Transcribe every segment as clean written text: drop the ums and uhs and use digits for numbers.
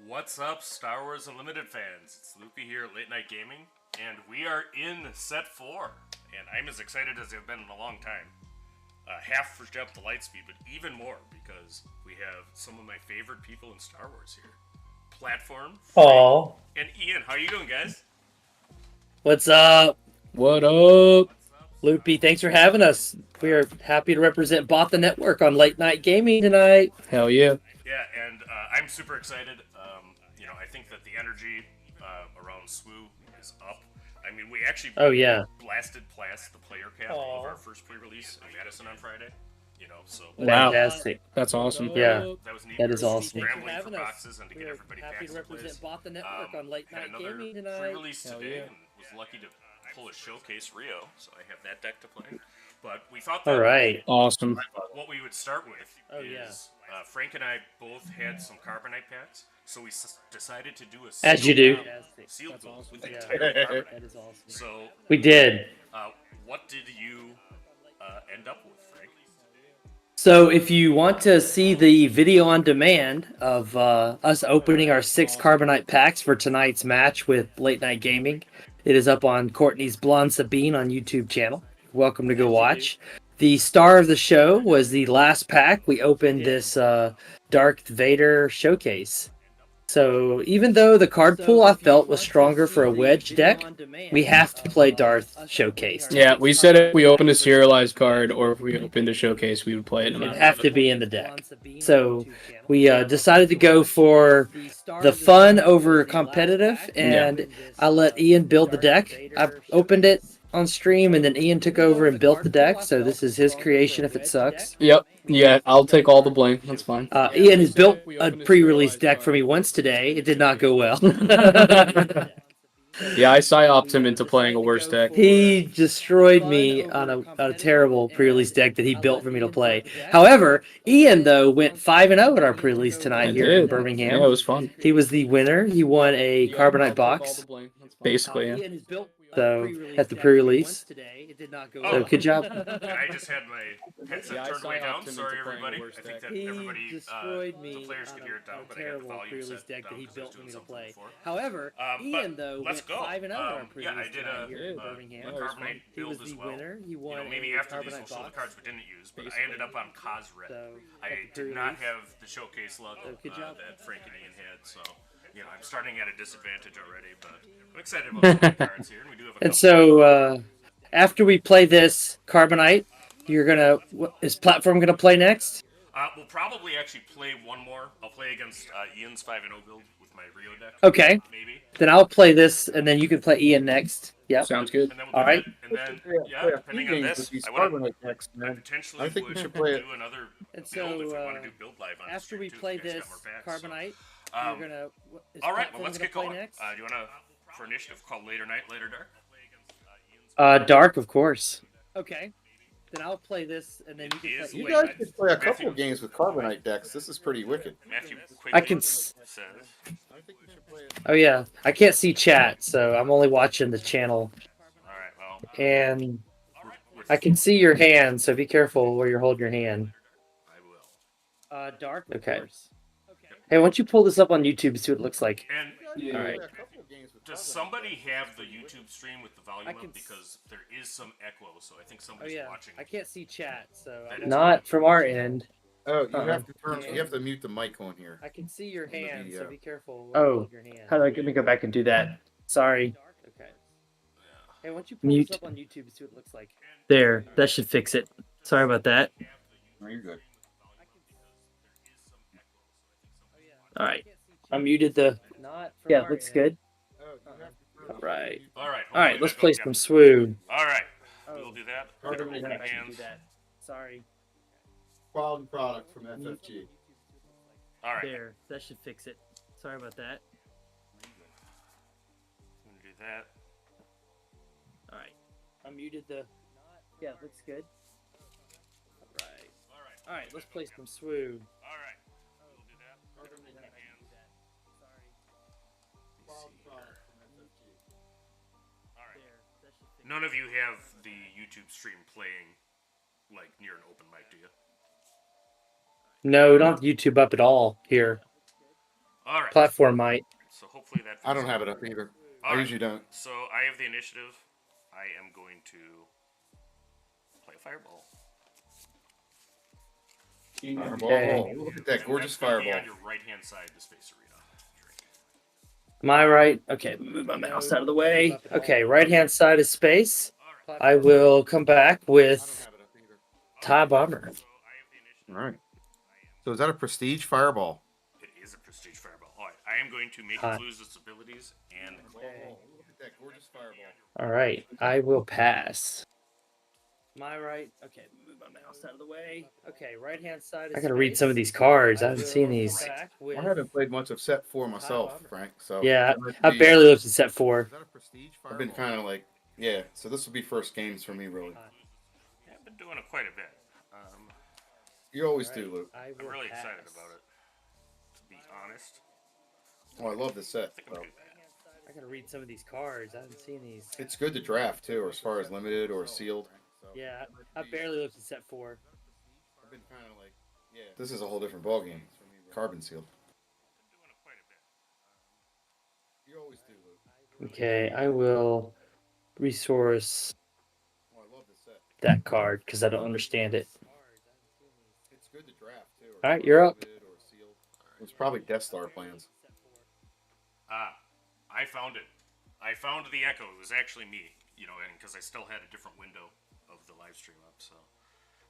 What's up, Star Wars Unlimited fans? It's Loopy here at Late Night Gaming, and we are in Set 4. And I'm as excited as I've been in a long time. Half for Jeff the Lightspeed, but even more because we have some of my favorite people in Star Wars here. Platform, Frank, Aw. and Ian. How you doing, guys? What's up? What up? Loopy, thanks for having us. We are happy to represent Bothan Network on Late Night Gaming tonight. Hell yeah. Yeah, and I'm super excited. I think that the energy around SWU is up. I mean, we actually blasted past the player cap of our first pre-release in Madison on Friday. So Wow. Fantastic. That's awesome. Yeah. that was neat. That We is were awesome. Scrambling for boxes and to get everybody happy packs to in place. represent Bothan Network on Late Had Night another Gaming tonight. pre-release Hell today yeah. and was lucky to pull a showcase Rio, so I have that deck to play. But we thought All that right. Awesome. what we would start with is Frank and I both had some Carbonite packs, so we decided to do a sealed As you do. sealed build awesome. with the Yeah. entire Carbonite. That is awesome. So, We did. what did you end up with, Frank? So if you want to see the video on demand of us opening our 6 Carbonite packs for tonight's match with Late Night Gaming, it is up on Courtney's Blonde Sabine on YouTube channel. Welcome to go watch. The star of the show was the last pack. We opened this Darth Vader showcase. So even though the card pool I felt was stronger for a wedge deck, we have to play Darth Showcase. Yeah, we said if we opened a serialized card or if we opened a showcase, we would play it no It'd matter have what. to be in the deck. So we decided to go for the fun over competitive, and I let Ian build the deck. I opened it on stream, and then Ian took over and built the deck. So this is his creation if it sucks. Yep. Yeah, I'll take all the blame. That's fine. Ian has built a pre-release deck for me once today. It did not go well. Yeah, I psyoped him into playing a worse deck. He destroyed me on a terrible pre-release deck that he built for me to play. However, Ian though went 5-0 at our pre-release tonight I here in did. Birmingham. Yeah, it was fun. He was the winner. He won a Carbonite box. Basically, yeah. So at the pre-release. Oh. So good job. And I just had my headset Yeah, I turned way down. psyoped him Sorry, into playing a everybody. worse I think deck. that He everybody, destroyed the me players on could hear it down, a but I had the terrible volume pre-release set deck down that he 'cause I was built for doing me to something play. before. However, Ian though let's went go. 5-0 at our Yeah, I pre-release did tonight here in a Birmingham. Carbonite He build was as the well. winner. He won Maybe a after these Carbonite we'll show the box. cards we didn't use, but I ended up on Cos Red. So, I at the did not pre-release. have the showcase luck good job. that Frank and Ian had, so I'm starting at a disadvantage already, but I'm excited about the cards here, and we do have a couple. And so after we play this Carbonite, is Platform gonna play next? We'll probably actually play one more. I'll play against Ian's 5-0 build with my Rio deck. Okay. Maybe. Then I'll play this, and then you can play Ian next. Yep. Sounds good. And then we'll do All right. that, and then, depending on games this, with these I want to Carbonite decks, man. potentially I think we would should play do it. another And build if we so want to do build live on after stream we too, if play you guys this got more packs, so. Carbonite, Um, you're gonna. Is All right, well, Platform let's gonna get play going. next? Do you want to, for initiative called Later Night, Later Dark? Dark, of course. Okay. Then I'll play this, and then you can Is play. You Wait, guys I- could play a couple of games with Carbonite decks. This is pretty wicked. Matthew quickly I can says, I think we should play it. Oh yeah, I can't see chat, so I'm only watching the channel, all right, well, and I can see your hand. So be careful where you're holding your hand. I will. Dark. Okay. Hey, why don't you pull this up on YouTube and see what it looks like? And You All guys right. could play a couple of games with does Carbonite somebody have the YouTube stream with the volume I can up? Because there is some echo, so I think Oh somebody's yeah, watching. I can't see chat, so That is not from our end. Oh, you Uh-uh. have to turn. You have to mute the mic on here. I can see your hand, so video. be careful. Oh, your hand. How do I let me go back and do that? Sorry. Okay. Hey, why don't you pull Mute. this up on YouTube and see what it looks like? There. That should fix it. Sorry about that. No, you're good. All right. I muted the. Not from Yeah, our looks end. good. Oh, you have to turn All right. All right. All right. hopefully Let's that play goes some down. SWU. All right, Oh, we'll do that. Carbonite Opening decks. I should hands. do that. Sorry. Quality product from FFG. All right. There. That should fix it. Sorry about that. I'm gonna do that. All right. I muted the. Yeah, looks good. All right. All right. Let's play some SWU. All right. We'll do that. Opening hands. Quality product from FFG. All right. There. That should fix None of you have the YouTube stream playing like near an open mic, do you? No, we don't have YouTube up at all here. All right. Platform might. So hopefully that. I don't have it up either. All I right. usually don't. So I have the initiative. I am going to play fireball. Fireball. Okay. Look at that And gorgeous that's gonna be fireball. on your right-hand side, the space arena. Drink. My right. Okay, move my mouse out of the way. Okay, right hand side is space. All right. I will come back I don't with have it up either. Tie Bomber. So I have the initiative. All right. So is that a prestige fireball? It is a prestige fireball. All right. I am going to make Hi. it lose its abilities and. Look at that gorgeous fireball. All right, I will pass. My right. Okay, move my mouse out of the way. Okay, right hand side is I I gotta read some of these cards. I haven't seen these. I haven't played much of set 4 myself, Frank. So Yeah, that might I be- barely looked at set 4. Is that a prestige fireball? I've been kind of like, yeah. So this will be first games for me, really. Yeah, I've been doing it quite a bit. You always do, Luke. I'm really excited about it. To be honest, Oh, I love this set. I think I'm So gonna do that. I gotta read some of these cards. I haven't seen these. it's good to draft too, as far as limited or sealed. So Yeah, I barely looked at set 4. I've been kind of like, yeah. This is a whole different ballgame. Carbon sealed. Been doing it quite a bit. You always do, Luke. Okay, I will resource Oh, I love this set. that card because I don't understand it. It's good to draft too. All right, you're up. Limited or sealed. It was probably Death Star plans. I found it. I found the echo. It was actually me, you know, and because I still had a different window of the live stream up, so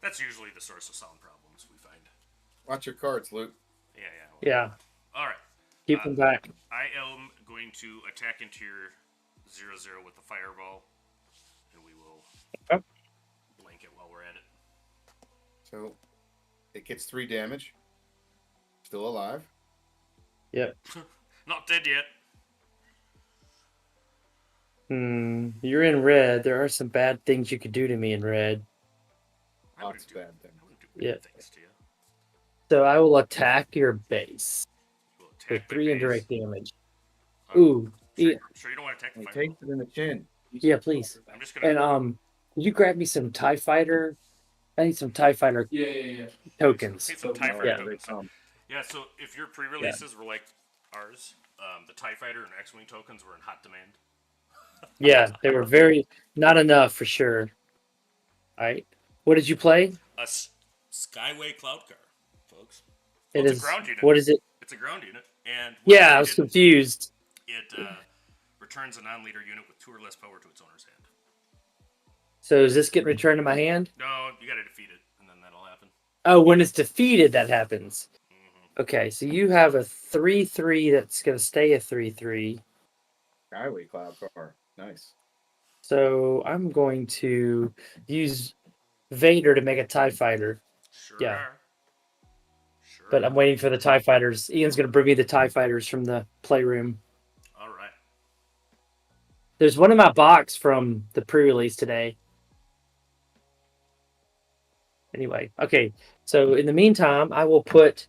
that's usually the source of sound problems we find. Watch your cards, Luke. Yeah. Yeah, All right. keep them back. I am going to attack into your 0/0 with the fireball, and we will Okay. blank it while we're at it. So it gets 3 damage. Still alive. Yep. Not dead yet. You're in red. There are some bad things you could do to me in red. I Lots wouldn't of do, bad things. I wouldn't do bad Yeah. things to you. So I will attack your base We'll attack with my 3 base. indirect damage. Oh, Ooh. Yeah, Sure you don't want to attack the He fireball? takes it in the chin. yeah, please. I'm just gonna. And could you grab me some TIE Fighter? I need some TIE Fighter Yeah. tokens. Need some TIE Oh, Fighter yeah, tokens. they come. Yeah, so if your pre-releases were like ours, the TIE Fighter and X-Wing tokens were in hot demand. Yeah, they were not enough for sure. All right. What did you play? A Skyway Cloud Car, folks. It It's is. a ground unit. What is it? It's a ground unit, and when Yeah, I was defeated, confused. it returns a non-leader unit with 2 or less power to its owner's hand. So is this getting returned to my hand? No, you gotta defeat it, and then that'll happen. Oh, when it's defeated, that happens. Mm-hmm. Okay, so you have a 3/3 that's going to stay a 3/3. Skyway Cloud car. Nice. So I'm going to use Vader to make a TIE Fighter, Sure Yeah. are. Sure. but I'm waiting for the TIE Fighters. Ian's going to bring me the TIE Fighters from the playroom. All right. There's one in my box from the pre-release today. Anyway, okay. So in the meantime, I will put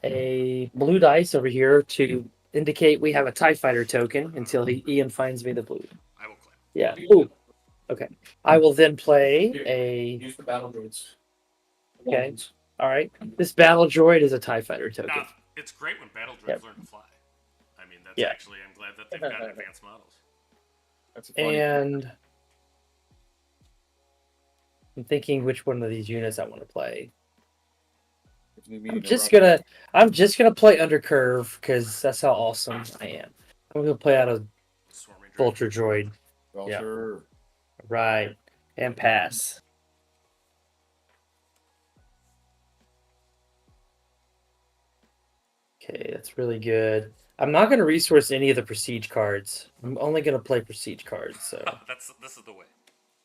a blue dice over here to indicate we have a TIE Fighter token until Ian finds me the blue. I will claim. Yeah. Ooh. Okay. I will then play a. Use the battle droids. Okay. All right. This battle droid is a TIE Fighter token. Now, it's great when battle droids Yep. learn to fly. I mean, that's Yeah. actually, I'm glad that they've got advanced models. That's a funny. And I'm thinking which one of these units I want to play. I'm just gonna play Undercurve because that's how awesome I am. I'm gonna play out a Swarming droid. Vulture droid. Vulture. Right. And pass. Okay, that's really good. I'm not going to resource any of the prestige cards. I'm only going to play prestige cards. So This is the way.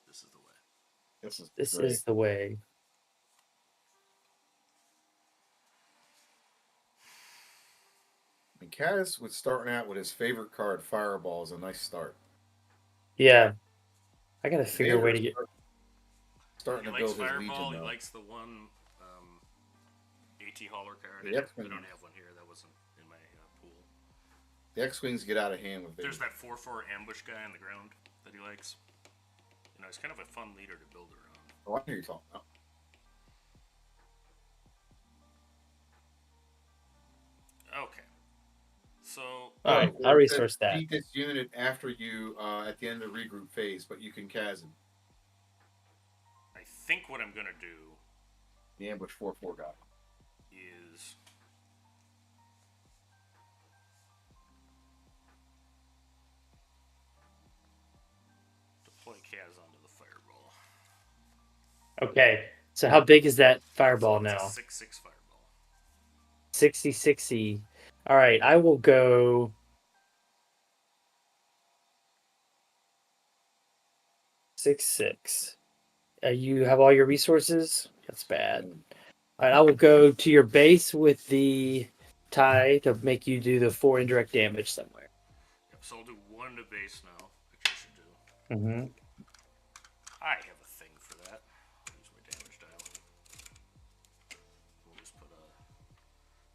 This is the way. This is this great. is the way. And Kaz was starting out with his favorite card, Fireball, is a nice start. Yeah. I got to figure a way to get. Starting He to likes build his Fireball. Legion He now. likes the one AT hauler card. The I X-Wing. don't have one here. That wasn't in my pool. The X-Wings get out of hand with There's Vader. that 4/4 ambush guy on the ground that he likes. You know, he's kind of a fun leader to build around. Oh, I hear you talking about. Okay. So All right, Oh, I'll it says resource that. defeat this unit after you at the end of the regroup phase, but you can chasm. I think what I'm gonna do The ambush 4/4 guy. is deploy Kaz onto the fireball. Okay. So how big is that fireball So it's now? a 6/6 fireball. 60-60. All right, I will go 6-6. You have all your resources? That's bad. All right, I will go to your base with the tie to make you do the 4 indirect damage somewhere. Yep, so I'll do 1 to base now, which I should do. Mm-hmm. I have a thing for that. I'll use my damage dial. We'll just put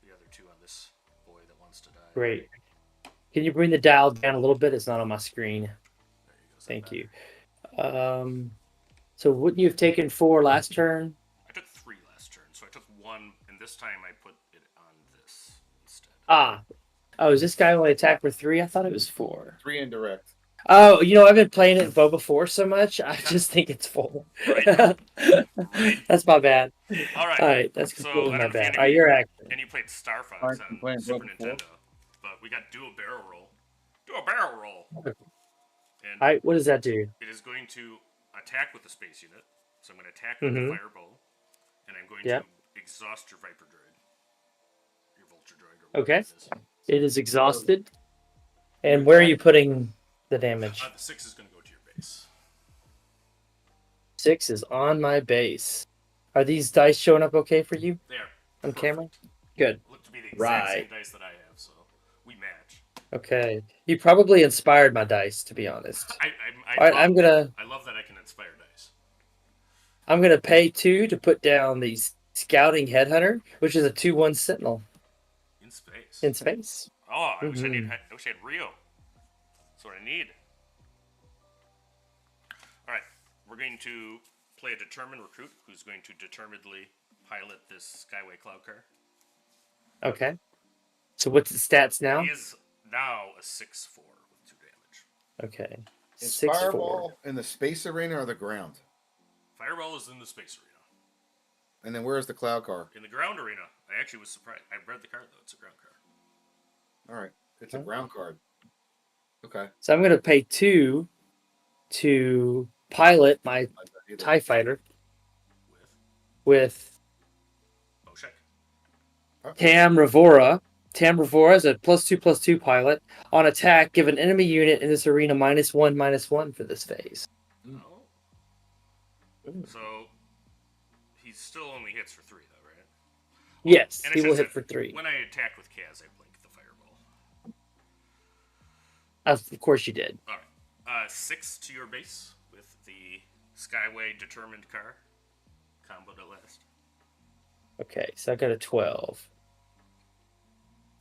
the other 2 on this boy that wants to die. Great. Can you bring the dial down a little bit? It's not on my screen. There you go. Thank you. So wouldn't you have taken 4 last turn? I took 3 last turn, so I took 1, and this time I put it on this instead. Ah. Oh, is this guy only attack for 3? I thought it was 4. 3 indirect. Oh, I've been playing it Boba 4 so much, I just think it's full. Right. That's my bad. All right. All right, that's So, completely I my don't know if bad. any All right, of you're acting. And you played Star Fox Alright, on I'm playing Super Boba 4. Nintendo, but we got do a barrel roll. Do a barrel roll. And All right, what does that do? it is going to attack with the space unit. So I'm going to attack with the fireball, and I'm going Yep. to exhaust your Viper Droid. Your Vulture Droid, or whatever Okay. it is. It is exhausted. And where are you putting the damage? The 6 is going to go to your base. 6 is on my base. Are these dice showing up okay for you There. on Perfect. camera? Good. Look to be the exact same Right. dice that I have, so we match. Okay. You probably inspired my dice, to be honest. I All right, love, I love that I can inspire dice. I'm gonna pay 2 to put down the Scouting Headhunter, which is a 2/1 Sentinel In space. in space. Oh, I wish I had Rio. That's what I need. All right, we're going to play a determined recruit who's going to determinedly pilot this Skyway Cloud car. Okay. So what's the stats now? He is now a 6/4 with 2 damage. Okay. Is 6/4. Fireball in the space arena or the ground? Fireball is in the space arena. And then where's the cloud car? In the ground arena, I actually was surprised. I read the card though; it's a ground card. All right, it's a ground card. Okay. So I'm gonna pay 2 to pilot my TIE fighter with Boshek. Tam Ravora. Tam Ravora is a +2/+2 pilot. On attack, give an enemy unit in this arena -1/-1 for this phase. Oh. So he still only hits for 3, though, right? Yes, And I he should will have hit said, for 3. When I attack with Kaz, I blink the fireball. Of course you did. All right. 6 to your base with the Skyway determined car. Comboed at last. Okay, so I got a 12.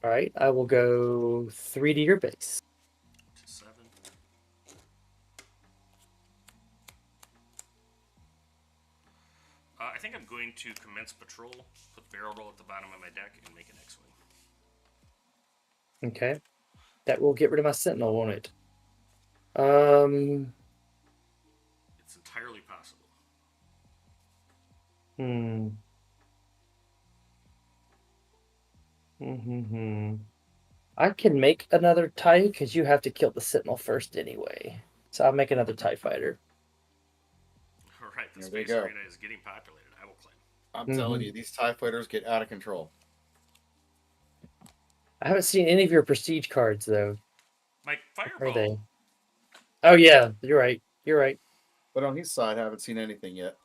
All right, I will go 3 to your base. To 7. I think I'm going to commence patrol, put barrel roll at the bottom of my deck, and make an X-Wing. Okay. That will get rid of my Sentinel, won't it? It's entirely possible. I can make another TIE because you have to kill the Sentinel first anyway. So I'll make another TIE fighter. All right, the There we space go. arena is getting populated. I will claim. I'm telling you, these TIE fighters get out of control. I haven't seen any of your prestige cards though. My Are they? fireball. Oh yeah, you're right. You're right. But on his side, I haven't seen anything yet.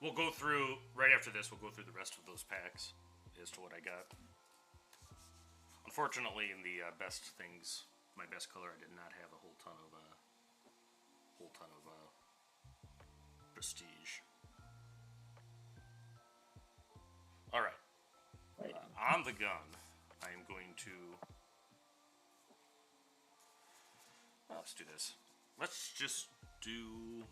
We'll go through, right after this, we'll go through the rest of those packs as to what I got. Unfortunately, in the best things, my best color, I did not have a whole ton of prestige. All right. On the gun, I am going to. Well, let's do this. Let's just do.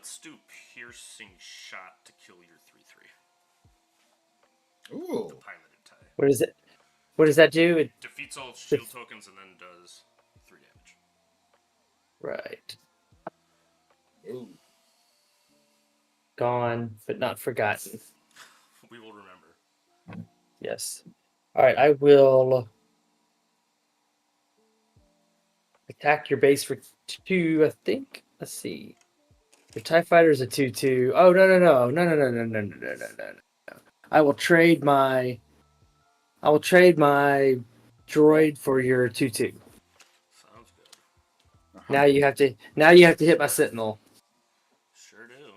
Let's do piercing shot to kill your 3/3. Ooh. The piloted tie. What is it? What does that do? It, Defeats all shield tokens and then does 3 damage. right. Ooh. Gone, but not forgotten. We will remember. Yes. All right, I will attack your base for 2, I think. Let's see. Your TIE Fighter is a 2/2. Oh, no. I will trade my droid for your 2/2. Sounds good. Now you have to hit my Sentinel. Sure do.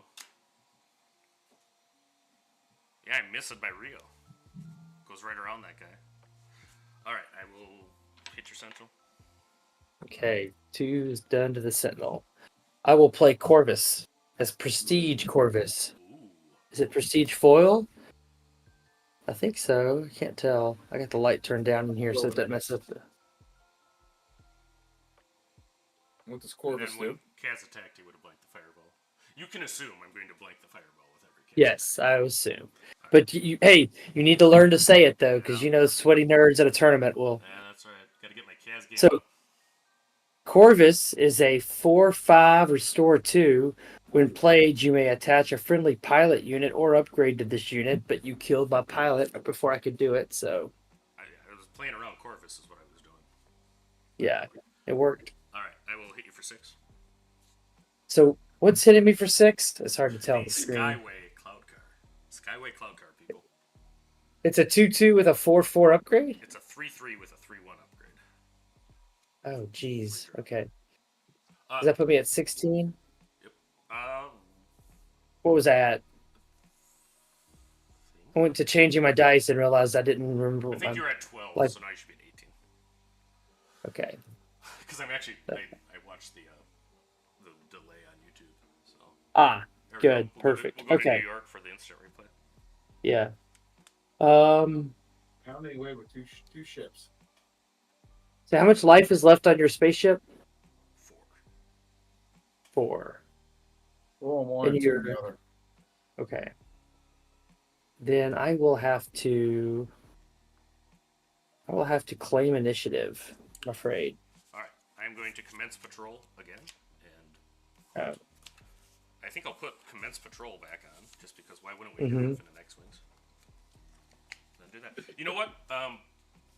Yeah, I miss it by Rio. Goes right around that guy. Alright, I will hit your Sentinel. Okay, 2 is done to the Sentinel. I will play Corvus as Prestige Corvus. Ooh. Is it Prestige Foil? I think so. I can't tell. I got the light turned down in here so it doesn't mess up the. What does And Corvus then when do? Kaz attacked, he would have blanked the fireball. You can assume I'm going to blank the fireball with every Kaz Yes, attack. I assume. But hey, you need to learn to say it though, because sweaty nerds at a tournament will. Yeah, that's right. Gotta get my Kaz game So up. Corvus is a 4/5 restore 2. When played, you may attach a friendly pilot unit or upgrade to this unit, but you killed my pilot before I could do it, so I was playing around Corvus is what I was doing. yeah, it worked. Alright, I will hit you for 6. So what's hitting me for 6? It's hard to tell on The the screen. Skyway Cloud Car. Skyway Cloud Car, people. It's a 2/2 with a 4/4 upgrade? It's a 3/3 with a 3/1 upgrade. Oh, geez. Okay. Uh, Does that put me at 16? Yep. What was I at? I went to changing my dice and realized I didn't remember. I think you're at 12, like- so now you should be at 18. Okay. Because I'm actually, I watched the delay on YouTube. So Ah, there we good. go. Perfect. We'll go to Okay. New York for the instant replay. Yeah. Pounding away with two ships. So how much life is left on your spaceship? 4. 4. Or more And and you're- the other. Okay. Then I will have to claim initiative, I'm afraid. Alright, I'm going to commence patrol again, and Oh. I think I'll put commence patrol back on, just because why wouldn't we Mhm. do Infinite X-Wings? Then do that. You know what?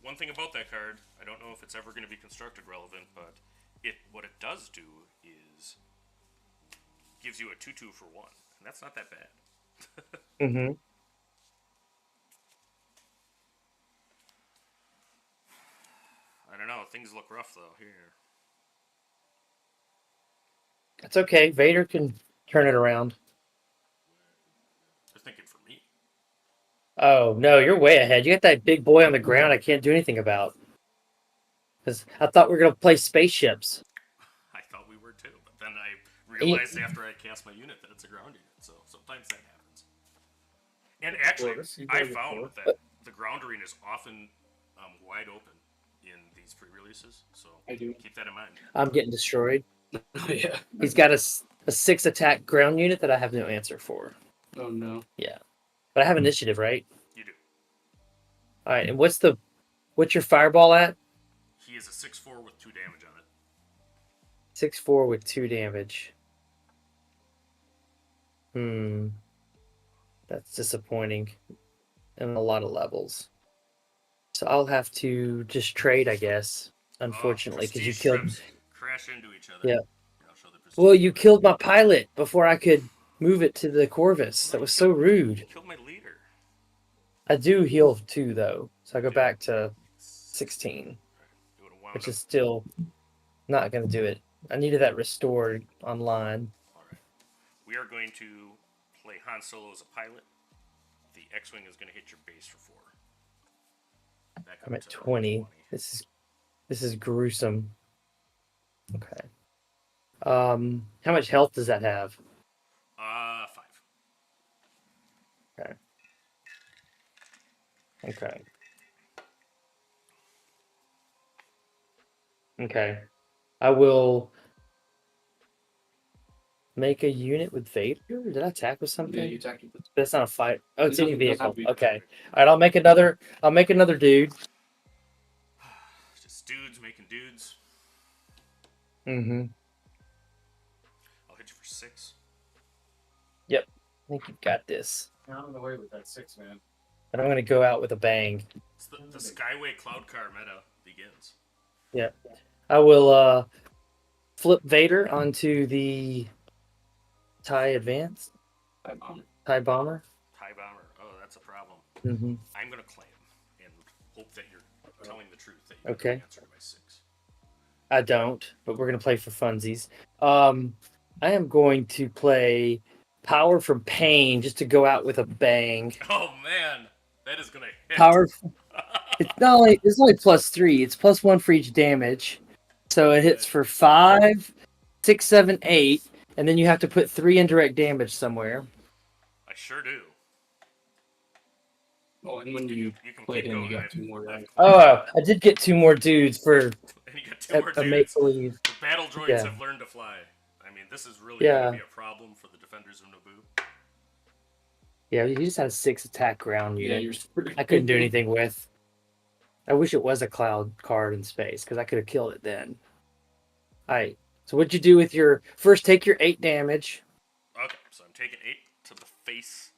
One thing about that card, I don't know if it's ever going to be constructed relevant, but what it does do is gives you a 2/2 for 1, and that's not that bad. Mm-hmm. I don't know. Things look rough though here. That's okay. Vader can turn it around. They're thinking for me. Oh, no, you're way ahead. You got that big boy on the ground I can't do anything about. Because I thought we were going to play spaceships. I thought we were too, but then I realized after I cast my unit that it's a ground unit, so sometimes that happens. And actually, Corvus, you I play with found Corvus? that the ground arena is often wide open in these pre-releases, so I do. keep that in mind. I'm getting destroyed. Yeah. He's got a 6 attack ground unit that I have no answer for. Oh no. Yeah. But I have initiative, right? You do. All right. And what's your fireball at? He is a 6/4 with 2 damage on it. 6/4 with 2 damage. That's disappointing in a lot of levels. So I'll have to just trade, I guess. Unfortunately, because you Prestige killed. strips crash into each other. Yeah. Here, I'll show the prestige Well, you strip. killed my pilot before I could move it to the Corvus. That was so You rude. killed my leader. I do heal 2 though, so I go back to 16, It would have wound which up. is still not going to do it. I needed that restored online. All right. We are going to play Han Solo as a pilot. The X-wing is going to hit your base for 4. Back up I'm at to 20. This is gruesome. Okay. How much health does that have? 5. Okay. Okay. I will Make a unit with Vader? Did I attack with something? Yeah, you attacked with That's not a fight. Oh, it's It any doesn't have vehicle. to be Okay. Vader. All right, I'll make another. I'll make another dude. Just dudes making dudes. Mm-hmm. I'll hit you for 6. Yep. I think you've got this. Out of the way with that 6, man. But I'm gonna go out with a bang. It's the Skyway Cloud Car meta begins. Yep. I will flip Vader onto the TIE Advance. TIE Bomber. TIE Bomber. Oh, that's a problem. Mm-hmm. I'm going to claim and hope that you're telling the truth that you Okay. know the answer to my 6. I don't, but we're gonna play for funsies. I am going to play Power from Pain just to go out with a bang. Oh, man. That is going to hit. Power. It's only +3. It's +1 for each damage, so it hits for 5, 6, 7, 8, and then you have to put 3 indirect damage somewhere. I sure do. Oh, and when you can played keep him, you going. got 2 more, right? Oh, I did get 2 more dudes for And you got 2 more a make dudes. believe. The battle droids Yeah. have learned to fly. I mean, this is really going to be a problem for the defenders of Naboo. Yeah, he just had a 6 attack ground Yeah, unit. you're. I couldn't do anything with. I wish it was a cloud card in space because I could have killed it then. All right. So what'd you do with your first? Take your 8 damage, Okay, so I'm taking 8 to the face.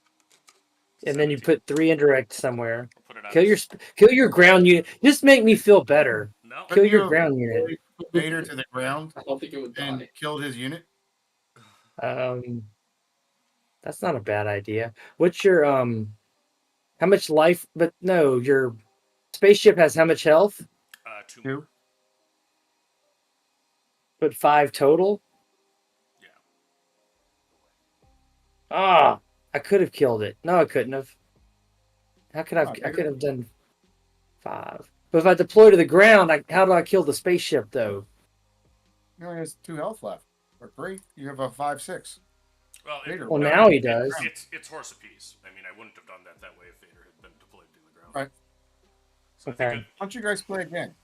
and then you 17. put 3 indirect somewhere. I'll put it on Kill your ground unit. Just make me feel better. No. Kill your ground unit. Vader to the ground I don't think it would and die. killed his unit. That's not a bad idea. What's your how much life? But no, your spaceship has how much health? 2. 2. But 5 total. Yeah. Ah, I could have killed it. No, I couldn't have. How could I? Oh, I could have done 5. But if I deploy to the ground, how do I kill the spaceship though? He only has 2 health left. Or 3. You have a 5, 6. Well, Vader Well, would- now he does. It's horse apiece. I mean, I wouldn't have done that way if Vader had been deployed to the ground. Right. So Okay. I think Why don't you guys play again?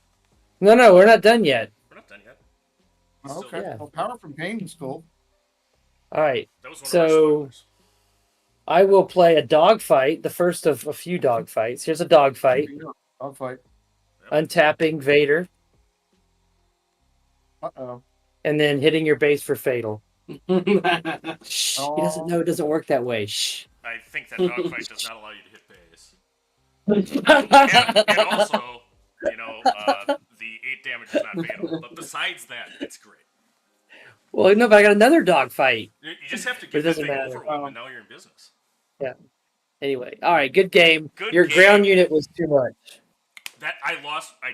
No, we're not done yet. we're not done yet. Oh, Still- okay. Yeah. Well, Power from Pain is cool. All right. That was one So- of our spoilers. I will play a dogfight, the first of a few dogfights. Here's a dogfight. I'll fight. Untapping Vader Uh-oh. and then hitting your base for fatal. Oh, Shh. He doesn't know it doesn't work that way. Shh. I think that dogfight does not allow you to hit base. And also, the 8 damage is not fatal. But besides that, it's great. Well, no, but I got another dogfight. You just have to It get this doesn't thing matter. over with, and now you're in business. Anyway, all right, good game. Good Your game. ground unit was too much. That I lost. I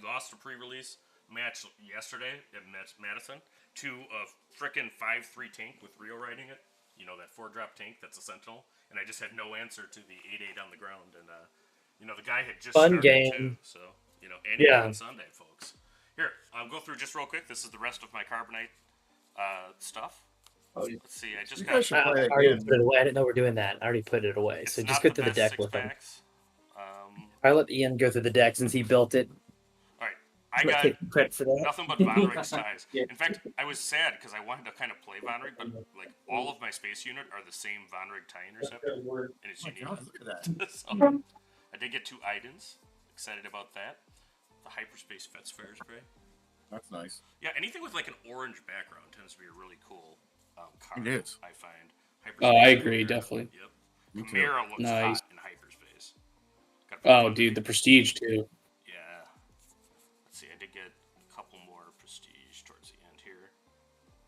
lost a pre-release match yesterday at Madison to a frickin' 5-3 tank with Rio riding it. You know, that 4-drop tank that's a Sentinel, and I just had no answer to the 8-8 on the ground. And the guy had just Fun started game. too. So any Yeah. given Sunday, folks. Here, I'll go through just real quick. This is the rest of my Carbonite stuff. Oh, yeah. Let's see. I just You got. guys should I play already again. put it away. I didn't know we're doing that. I already put it away. It's So not just go through the best deck six with him. packs. I let Ian go through the deck since he built it. All right, I I'm gonna got take credit for that. nothing but Von Rig's ties. Yeah. In fact, I was sad because I wanted to kind of play Von Rig, but like all of my space unit are the same Von Rig tie interceptor, and it's Oh my unique. God, look at that. So, I did get 2 items. Excited about that. The hyperspace Fetz Fire Spray. That's nice. Yeah, anything with like an orange background tends to be a really cool card. It is. I find. Oh, I agree, Chimera. definitely. Yep. Me too. Chimera looks Nice. hot in hyperspace. Got Oh, fun. dude, the prestige too. Yeah. Let's see, I did get a couple more prestige towards the end here.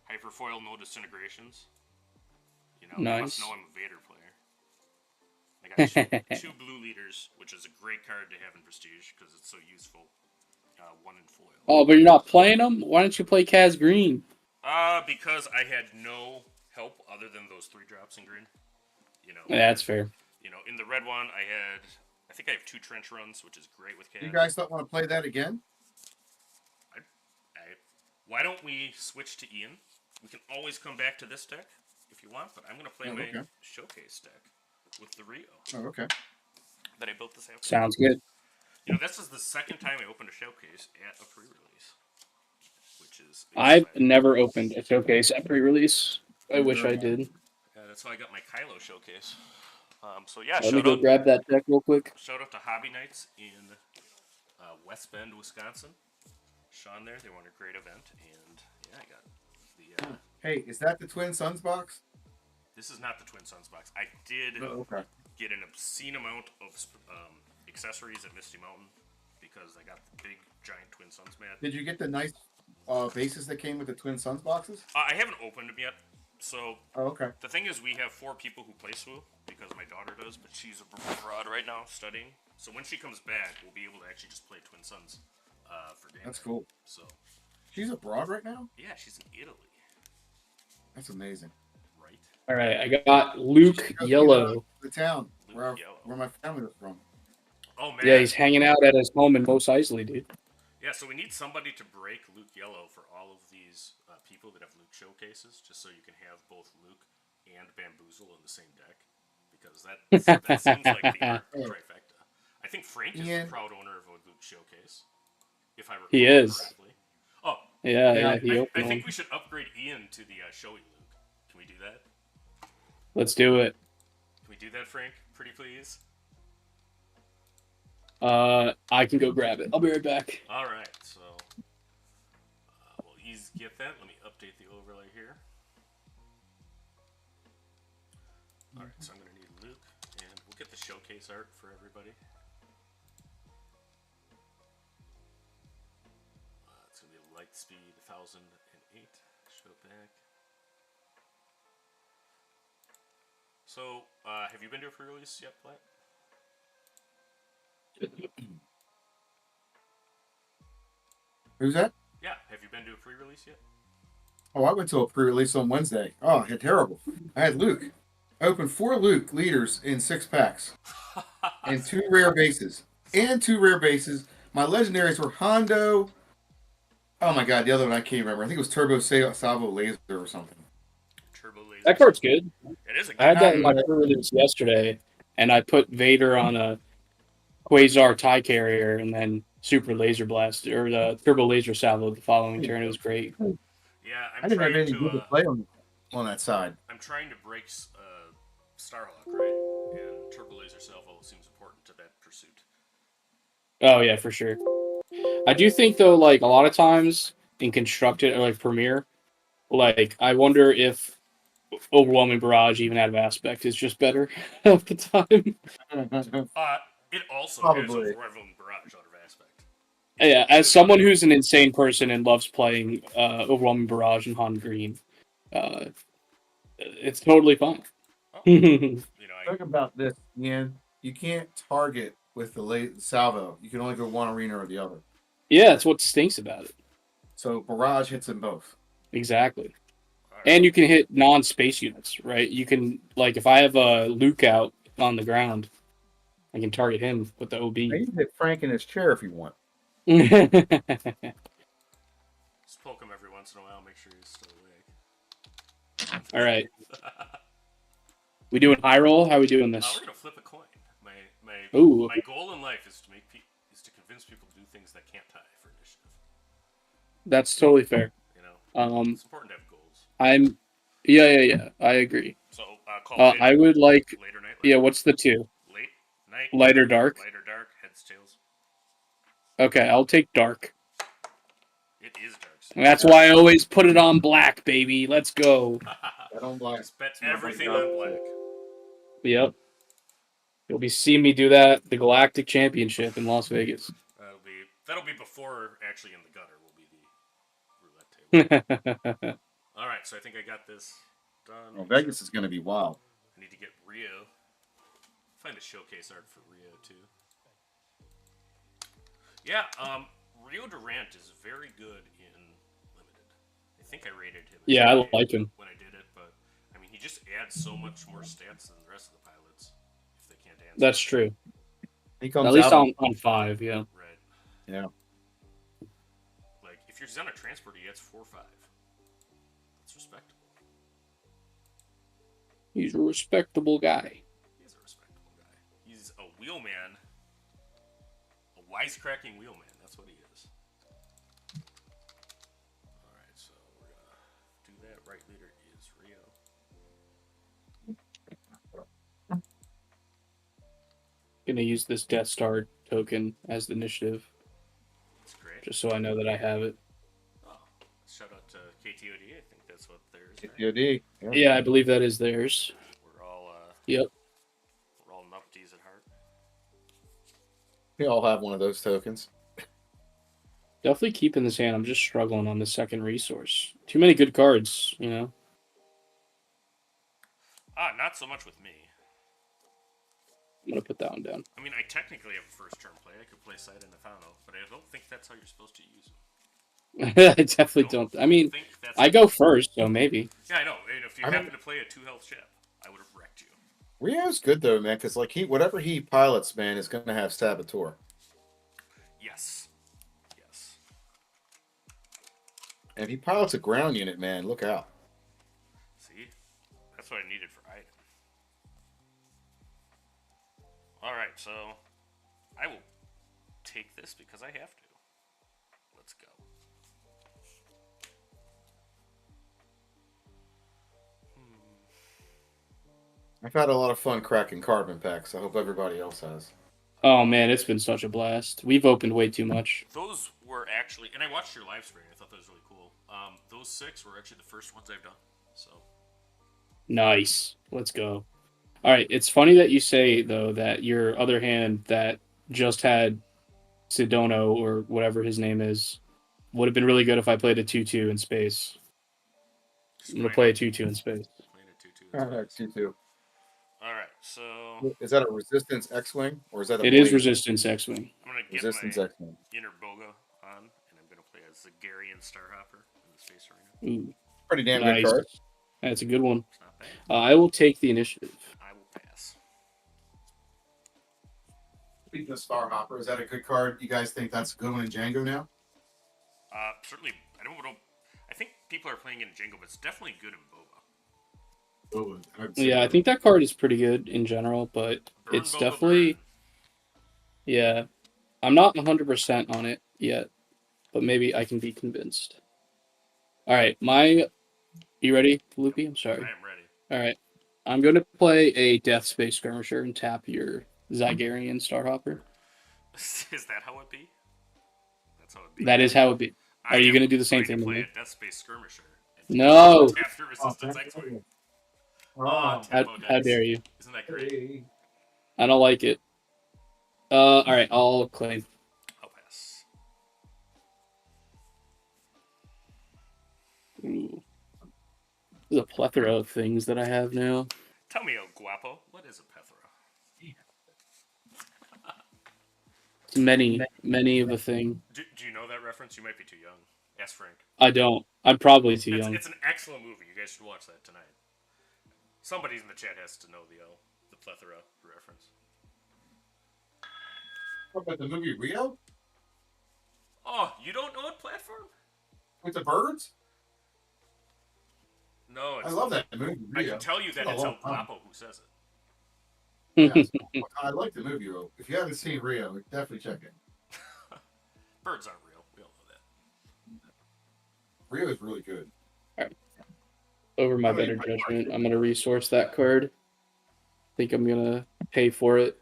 Hyperfoil, no disintegrations. You must Nice. know I'm a Vader player. I got 2 blue leaders, which is a great card to have in prestige because it's so useful. 1 in foil. Oh, but you're not playing them? Why don't you play Kaz Green? Because I had no help other than those 3 drops in green. Yeah, that's fair. In the red one, I think I have 2 trench runs, which is great with Kaz. You guys don't want to play that again? Why don't we switch to Ian? We can always come back to this deck if you want, but I'm going to play Oh, my okay. showcase deck with the Rio Oh, okay. that I built this afternoon. Sounds good. This is the second time I opened a showcase at a pre-release, which is I've exciting. never opened a showcase at pre-release. I wish I did. Yeah, that's how I got my Kylo showcase. So yeah, Let me go grab that deck real quick. shout out to Hobby Nights in West Bend, Wisconsin. Sean there, they won a great event, and yeah, I got the. Hey, is that the Twin Suns box? This is not the Twin Suns box. I did Okay. get an obscene amount of accessories at Misty Mountain because I got the big giant Twin Suns mat. Did you get the nice bases that came with the Twin Suns boxes? I haven't opened them yet. So okay. The thing is, we have 4 people who play SWU because my daughter does, but she's abroad right now studying. So when she comes back, we'll be able to actually just play Twin Suns for games. That's cool. So she's abroad right now? Yeah, she's in Italy. That's amazing. Right. All right, I got Luke Yellow. The town Luke where my family was from. Oh man. Yeah, he's hanging out at his home in Mos Eisley, dude. Yeah, so we need somebody to break Luke Yellow for all of these people that have Luke showcases, just so you can have both Luke and Bamboozle in the same deck, because that seems like the trifecta. I think Frank is the proud owner of a Luke showcase, if I recall He is. correctly. Oh, Yeah, I think we should upgrade Ian to the showy Luke. Can we do that? Let's do it. Can we do that, Frank? Pretty please. I can go grab it. I'll be right back. All right, so we'll get that. Let me update the overlay here. All right, so I'm going to need Luke, and we'll get the showcase art for everybody. It's going to be Lightspeed 1008. Show back. So, have you been to a pre-release yet, Platt? Who's that? Yeah, have you been to a pre-release yet? Oh, I went to a pre-release on Wednesday. Oh, terrible. I had Luke. I opened 4 Luke leaders in 6 packs. And 2 rare bases. My legendaries were Hondo. Oh my god, the other one I can't remember. I think it was Turbo Salvo Laser or something. Turbo Laser. That card's good. It is a good I had that in my card. pre-release yesterday, and I put Vader on a Quasar TIE Carrier and then Super Laser Blast, or the Turbo Laser Salvo the following turn. It was great. Yeah, I didn't have any good to play on that side. I'm trying to break Starhawk, right? And Turbo Laser Salvo seems important to that pursuit. Oh yeah, for sure. I do think though, like a lot of times in Constructed or like Premiere, like I wonder if Overwhelming Barrage, even out of aspect, is just better at the time. It also Probably. has Overwhelming Barrage out of aspect. Yeah, as someone who's an insane person and loves playing Overwhelming Barrage and Han Green, it's totally fun. Talk about this, Ian. You can't target with the salvo. You can only go one arena or the other. Yeah, that's what stinks about it. So barrage hits them both. Exactly. And you can hit non-space units, right? You can, like, if I have a Luke out on the ground, I can target him with the OB. You can hit Frank in his chair if you want. Just poke him every once in a while, make sure he's still awake. All right. We doing high roll? How are we doing this? We're gonna flip a coin. My goal in life is to convince people to do things that can't tie for initiative. That's totally fair. You know, it's important to have goals. Yeah. I agree. So call I would like. Later night. Yeah, what's the 2? Late night. Light or dark? Light or dark. Heads, tails. Okay, I'll take dark. It is dark. And that's why I always put it on black, baby. Let's go. Bet on black. Just bet everything on black. Yep. You'll be seeing me do that at the Galactic Championship in Las Vegas. That'll be before actually in the gutter will be the roulette table. All right, so I think I got this done. Well, Vegas is going to be wild. I need to get Rio. Find a showcase art for Rio too. Yeah, Rio Durant is very good in limited. I think I rated him. Yeah, I like him when I did it, but I mean, he just adds so much more stats than the rest of the pilots if they can't answer. That's true. He comes at least out on 5, yeah. Right. Yeah. Like if you're on a transport, he adds 4 or 5. That's respectable. He's a respectable guy. He's a respectable guy. He's a wheelman. A wisecracking wheelman. That's what he is. Alright, so we're gonna do that. Right leader is Rio. gonna use this Death Star token as the initiative, That's great. just so I know that I have it. Oh, shout out to KTOD. I think that's what theirs. Right? KTOD. Yeah, I believe that is theirs. We're all Yep. we're all nupties at heart. We all have one of those tokens. Definitely keep in this hand. I'm just struggling on the second resource. Too many good cards, you know. Not so much with me. I'm gonna put that one down. I mean, I technically have a first turn play. I could play Side Inferno, but I don't think that's how you're supposed to use them. I definitely don't. I mean, think that's I go first, so maybe. Yeah, I know. And if you happen to play a 2-health ship, I would have wrecked you. Rio's good though, man, because like whatever he pilots, man, is going to have Saboteur. Yes. Yes. And if he pilots a ground unit, man, look out. See? That's what I needed for Iden. Alright, so I will take this because I have to. Let's go. I've had a lot of fun cracking carbon packs. I hope everybody else has. Oh man, it's been such a blast. We've opened way too much. Those were actually, and I watched your live stream. I thought that was really cool. Those 6 were actually the first ones I've done. So Nice. Let's go. All right. It's funny that you say though that your other hand that just had Sidono or whatever his name is would have been really good if I played a 2/2 in space. I'm gonna play a 2/2 in space. playing a 2-2. 2-2. Alright, so Is that a Resistance X-Wing or is that a It is Blade? Resistance X-wing. I'm gonna get Resistance my X-Wing? inner Boga on, and I'm gonna play a Zagarian Starhopper in the space arena. Ooh, Pretty damn nice. good card. That's a good one. It's not bad. I will take the initiative. I will pass. Speaking of Starhopper, is that a good card? You guys think that's a good one in Django now? Certainly, I don't know. I think people are playing in Django, but it's definitely good in Boba. Oh, Yeah, I think that card is pretty good in general, but Burn it's Boba, definitely burn. yeah. I'm not 100% on it yet, but maybe I can be convinced. All right, you ready, Loopy? I'm sorry. I am ready. All right, I'm going to play a Death Space Skirmisher and tap your Zygarian Starhopper. Is that how it be? That's how it be. That is how it be. I Are you am going to do the same going thing to to play me? a Death Space Skirmisher. and No. Tap your Resistance X-Wing. Oh, How dare you? Isn't that great? I don't like it. All right, I'll claim. I'll pass. Ooh. There's a plethora of things that I have now. Tell me, El Guapo, what is a plethora? Many of a thing. Do you know that reference? You might be too young. Ask Frank. I don't. I'm probably too young. It's an excellent movie. You guys should watch that tonight. Somebody in the chat has to know the plethora reference. What about the movie Rio Oh, you don't know what platform? with the birds? No, I love that movie. I Rio. can tell you that It's it's a El long time. Guapo who says it. Yeah, I like the movie. Rio. If you haven't seen Rio, definitely check it. Birds aren't real. We all know that. Rio is really good. Over my How many better cards? judgment, I'm gonna resource that card. Think I'm gonna pay for it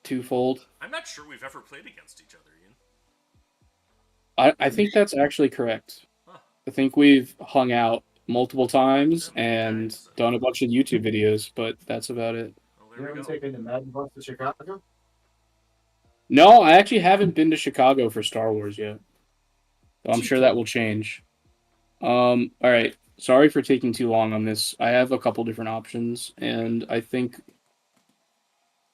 twofold. I'm not sure we've ever played against each other, Ian. I think that's actually correct. Huh. I think we've hung out multiple times Yeah, and times. done a bunch of YouTube videos, but that's about it. Well, You there we haven't go. taken the Madden bus to Chicago? No, I actually haven't been to Chicago for Star Wars yet. So I'm sure that will change. All right. Sorry for taking too long on this. I have a couple different options, and I think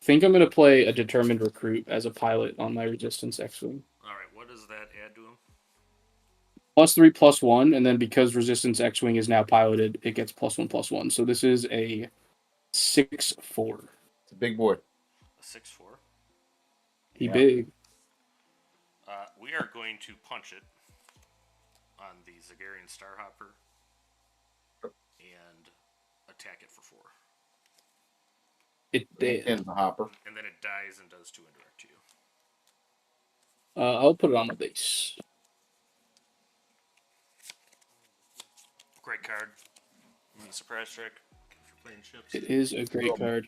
I'm gonna play a determined recruit as a pilot on my Resistance X-wing. All right, what does that add to him? +3/+1, and then because Resistance X-wing is now piloted, it gets +1/+1. So this is a 6/4. It's a big boy. A 6/4. He Yeah. big. We are going to punch it on the Zagarian Starhopper and attack it for 4. It did. In the hopper. And then it dies and does 2 indirect to you. I'll put it on my base. Great card. Surprise trick if you're playing ships. It is a great card.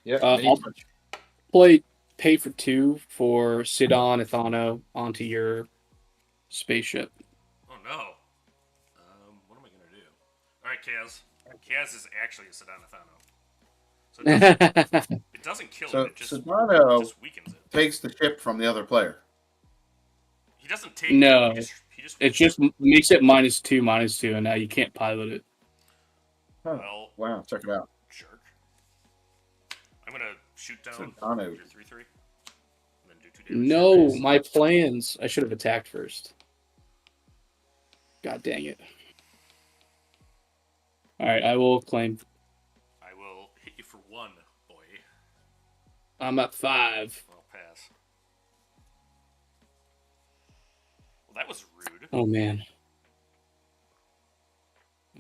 Yeah. I'll play pay for 2 for Sidon Ithano onto your spaceship. Oh no. What am I gonna do? All right, Kaz. Kaz is actually a Sedanathano. So it doesn't kill So it. It Sedano just weakens it. takes the ship from the other player. He doesn't take No. it. He just It just makes it -2, and now you can't pilot it. Huh. Well, Wow, check it out. jerk. I'm gonna shoot down Sedano. your 3/3, and then do 2 damage. to your No, base. my plans. I should have attacked first. God dang it. Alright, I will claim. I will hit you for 1, boy. I'm at 5. I'll pass. Well, that was rude. Oh man.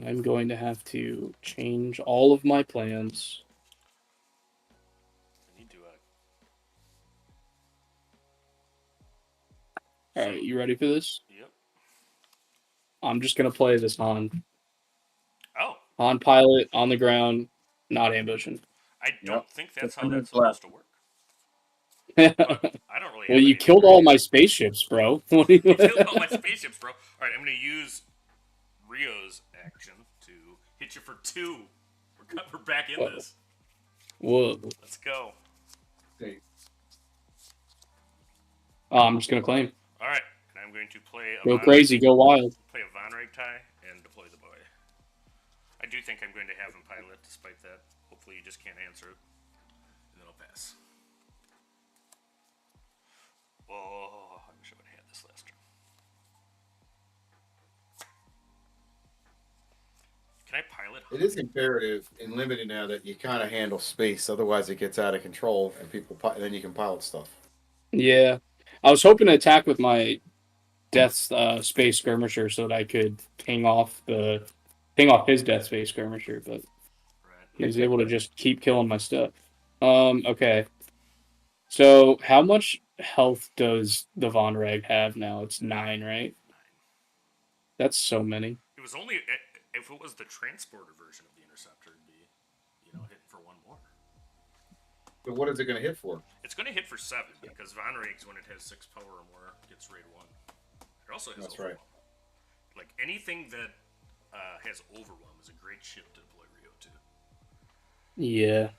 I'm going to have to change all of my plans. I need to. Alright, you ready for this? Yep. I'm just gonna play this Han. Oh, Han pilot on the ground, not ambushing. I don't Yep. think that's how Defender that's supposed to work. Well, But I don't really. Have you any killed all my spaceships, bro. You killed all my spaceships, bro. All right, I'm gonna use Rio's action to hit you for 2. We're back in this. Whoa. Let's go. Okay. I'm just gonna claim. All right, and I'm going to play a Go crazy, go wild. play a Von Reg tie and deploy the boy. I do think I'm going to have him pilot, despite that. Hopefully, you just can't answer it, and then I'll pass. Oh, I wish I would have had this last turn. Can I pilot? It is imperative in limited now that you kind of handle space, otherwise it gets out of control and then you can pilot stuff. Yeah. I was hoping to attack with my Death Space Skirmisher so that I could ping off his Death Space Skirmisher, but Right. he was able to just keep killing my stuff. Okay. So how much health does the Von Reg have now? It's 9, right? 9. That's so many. It was only if it was the transporter version of the interceptor, it'd be, hitting for 1 more. But what is it going to hit for? It's going to hit for 7 because Von Riggs, when it has 6 power or more, gets raid 1. It also has That's overwhelm. right. Like anything that has overwhelm is a great ship to deploy Rio to. Yeah.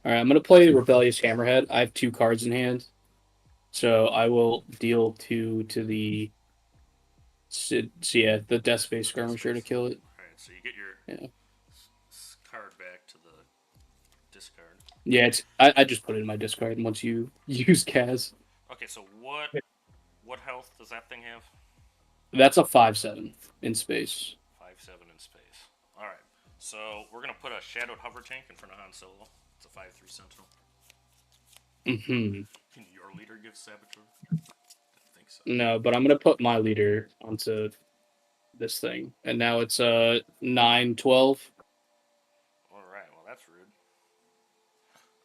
All right, I'm going to play Rebellious Hammerhead. I have 2 cards in hand. So I will deal 2 to the the Death Space Skirmisher to kill it. All right, so you get your card back to the discard. Yeah, I just put it in my discard once you use Kaz. Okay, so what health does that thing have? That's a 5/7 in space. 5/7 in space. All right, so we're gonna put a shadowed hover tank in front of Han Solo. It's a 5/3 Sentinel. Mm-hmm. Can your leader give Saboteur? I think so. No, but I'm gonna put my leader onto this thing, and now it's 9/12. All right, well that's rude.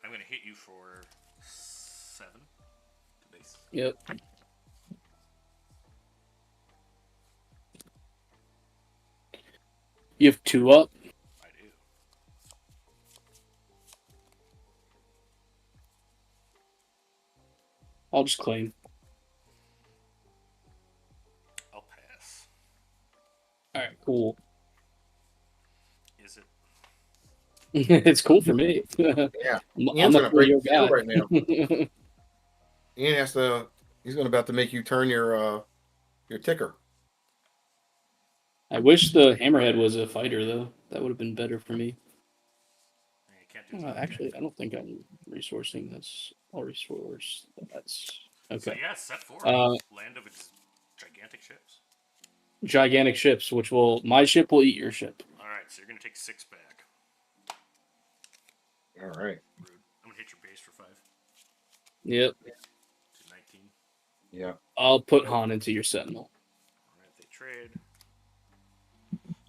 I'm gonna hit you for 7 to base. Yep. You have 2 up. I do. I'll just claim. I'll pass. All right, cool. Is it? It's cool for me. Yeah. I'm Ian's a going to break your the field guy. right now. Ian has to. He's going about to make you turn your ticker. I wish the Hammerhead was a fighter, though. That would have been better for me. You can't do that. Actually, I don't think I'm resourcing this. I'll resource that. Okay. So yeah, set 4. Land of gigantic ships. Gigantic ships, my ship will eat your ship. All right, so you're gonna take 6 back. All right. Rude. I'm gonna hit your base for 5 Yep. to 19. Yeah. I'll put Han into your Sentinel. All right, they trade.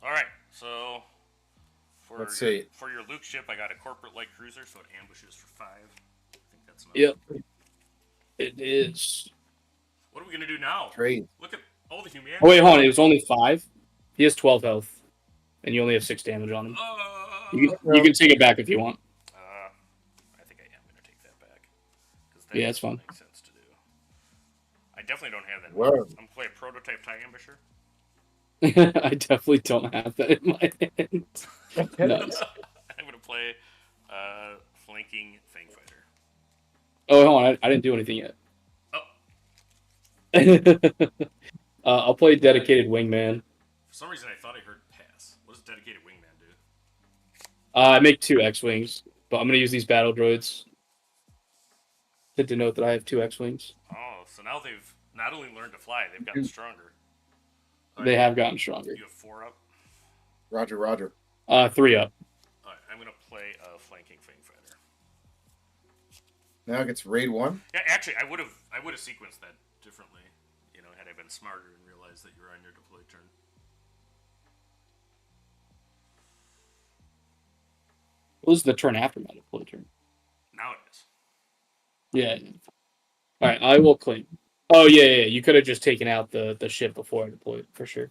All right, so Let's see. For your Luke ship, I got a corporate light cruiser, so it ambushes for 5. I think that's enough. Yep. It is. What are we gonna do now? Trade. Look at all the humanity. Oh, wait, hold on. It was only 5. He has 12 health, and you only have 6 damage on him. You can take it back if you want. I think I am gonna take that back. That Yeah, it's fun. makes sense to do. I definitely don't have that. Whoa. I'm gonna play a prototype tie ambusher. I definitely don't have that in my hand. Nuts. I'm gonna play flanking Fang Fighter. Oh, hold on. I didn't do anything yet. Oh, I'll play dedicated wingman. for some reason I thought I heard pass. What does dedicated wingman do? I make 2 X-wings, but I'm gonna use these battle droids to denote that I have 2 X-wings. Oh, so now they've not only learned to fly, they've gotten stronger. They have gotten stronger. You have 4 up. Roger, Roger. 3 up. All right, I'm gonna play a flanking Fang Fighter. Now it gets raid 1. Yeah, actually, I would have sequenced that differently. You know, had I been smarter and realized that you're on your deploy turn. What was the turn after my deploy turn? Now it is. Yeah. All right, I will claim. Oh yeah. You could have just taken out the ship before I deployed for sure.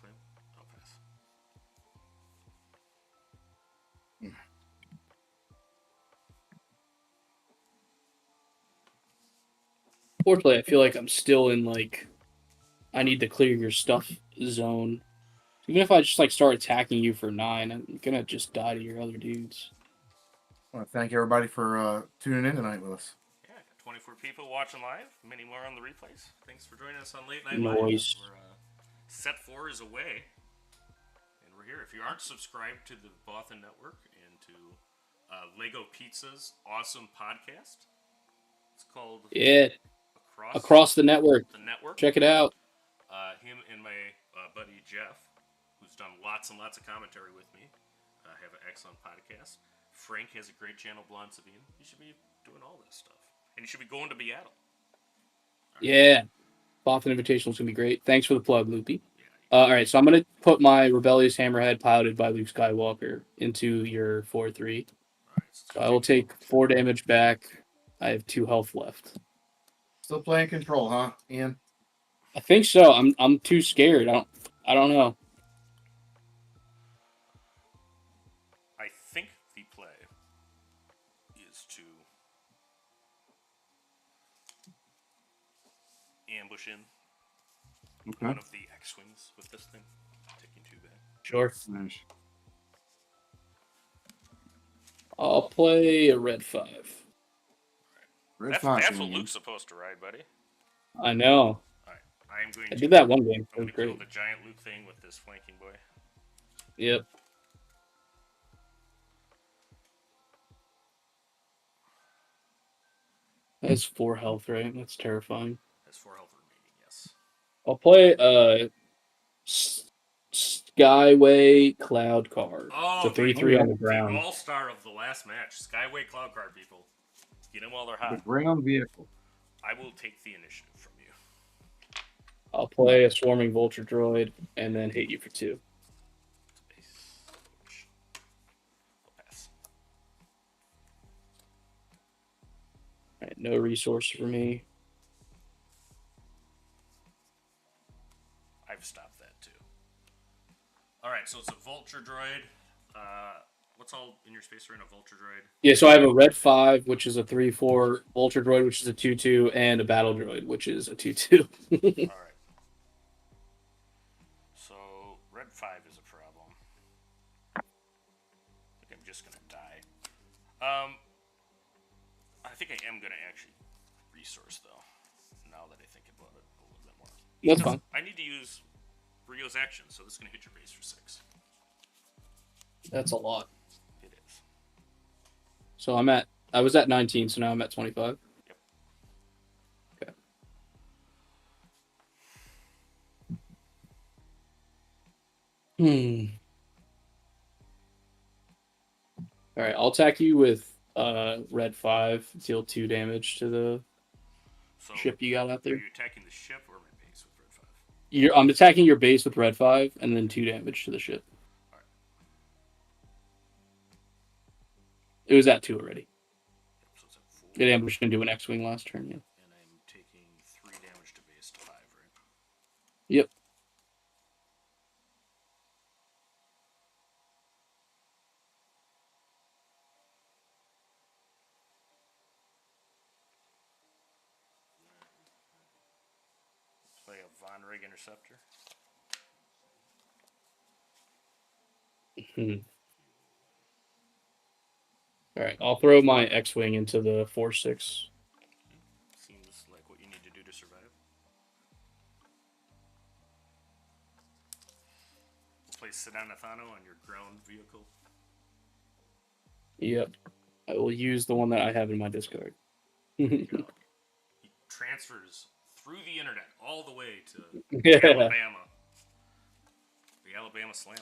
Claim. I'll pass. Fortunately, I feel like I'm still in like I need to clear your stuff zone. Even if I just like start attacking you for 9, I'm gonna just die to your other dudes. I want to thank everybody for tuning in tonight with us. Yeah, I got 24 people watching live. Many more on the replays. Thanks for joining us on Late Night Nice. Live. Set 4 is away, and we're here. If you aren't subscribed to the Bothan Network and to Lego Pizza's awesome podcast, it's called Yeah, across the network. the network. Check it out. Him and my buddy Jeff, who's done lots and lots of commentary with me, have an excellent podcast. Frank has a great channel, Blonde Sabine. You should be doing all this stuff. And you should be going to Seattle. Yeah. Bothan Invitational is going to be great. Thanks for the plug, Loopy. All right, so I'm going to put my Rebellious Hammerhead piloted by Luke Skywalker into your 4-3. All right, So I will take 4 damage back. I have 2 health left. Still playing control, huh, Ian? I think so. I'm too scared. I don't know. I think the play is to ambush in one of the X-Wings with this thing. Taking 2 back. Sure. Nice. I'll play a red 5. Red That's 5. what Luke's supposed to ride, buddy. I know. Alright, I am going I to... did that one game. It I'm was going to kill great. the giant Luke thing with this flanking boy. Yep. That's 4 health, right? That's terrifying. Has 4 health remaining, yes. I'll play Skyway Cloud Card. Oh, it's a 3/3 on the ground. The all-star of the last match. Skyway Cloud Card, people. Get them while they're hot. The ground vehicle. I will take the initiative from you. I'll play a Swarming Vulture Droid and then hit you for 2. I'll pass. Alright, no resource for me. I've stopped that too. Alright, so it's a Vulture Droid. What's all in your space arena? Vulture Droid. Yeah, so I have a Red 5, which is a 3/4, Vulture Droid, which is a 2/2, and a Battle Droid, which is a 2/2. Alright. So, Red 5 is a problem. I think I'm just gonna die. I think I am gonna actually resource though. Now that I think about it a little bit more. That's fine. I need to use Rio's action, so this is gonna hit your base for 6. That's a lot. It is. So I was at 19, so now I'm at 25. Yep. Okay. All right, I'll attack you with red 5, deal 2 damage to the So, ship you got out are there. you attacking the ship or my base with Red 5? I'm attacking your base with red 5 and then 2 damage to the ship. Alright. It was at 2 already. Yep, so it's at 4. It ambushed into an X-Wing last turn, yeah. And I'm taking 3 damage to base to 5, right? Yep. Von Rig Interceptor. All right, I'll throw my X-wing into the 4-6. Seems like what you need to do to survive. We'll place Sedanathano on your ground vehicle. Yep, I will use the one that I have in my discard. He transfers through the internet all the way to Yeah. Alabama. The Alabama Slammer.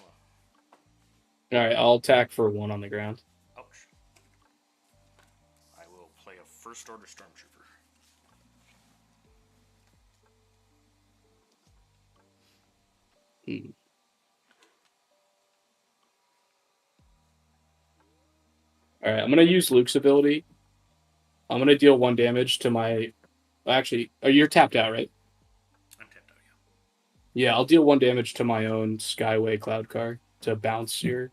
All right, I'll attack for 1 on the ground. Ouch. I will play a first order stormtrooper. All right, I'm gonna use Luke's ability. I'm gonna deal 1 damage to my. Actually, you're tapped out, right? I'm tapped out, yeah. Yeah, I'll deal 1 damage to my own Skyway Cloud card to bounce your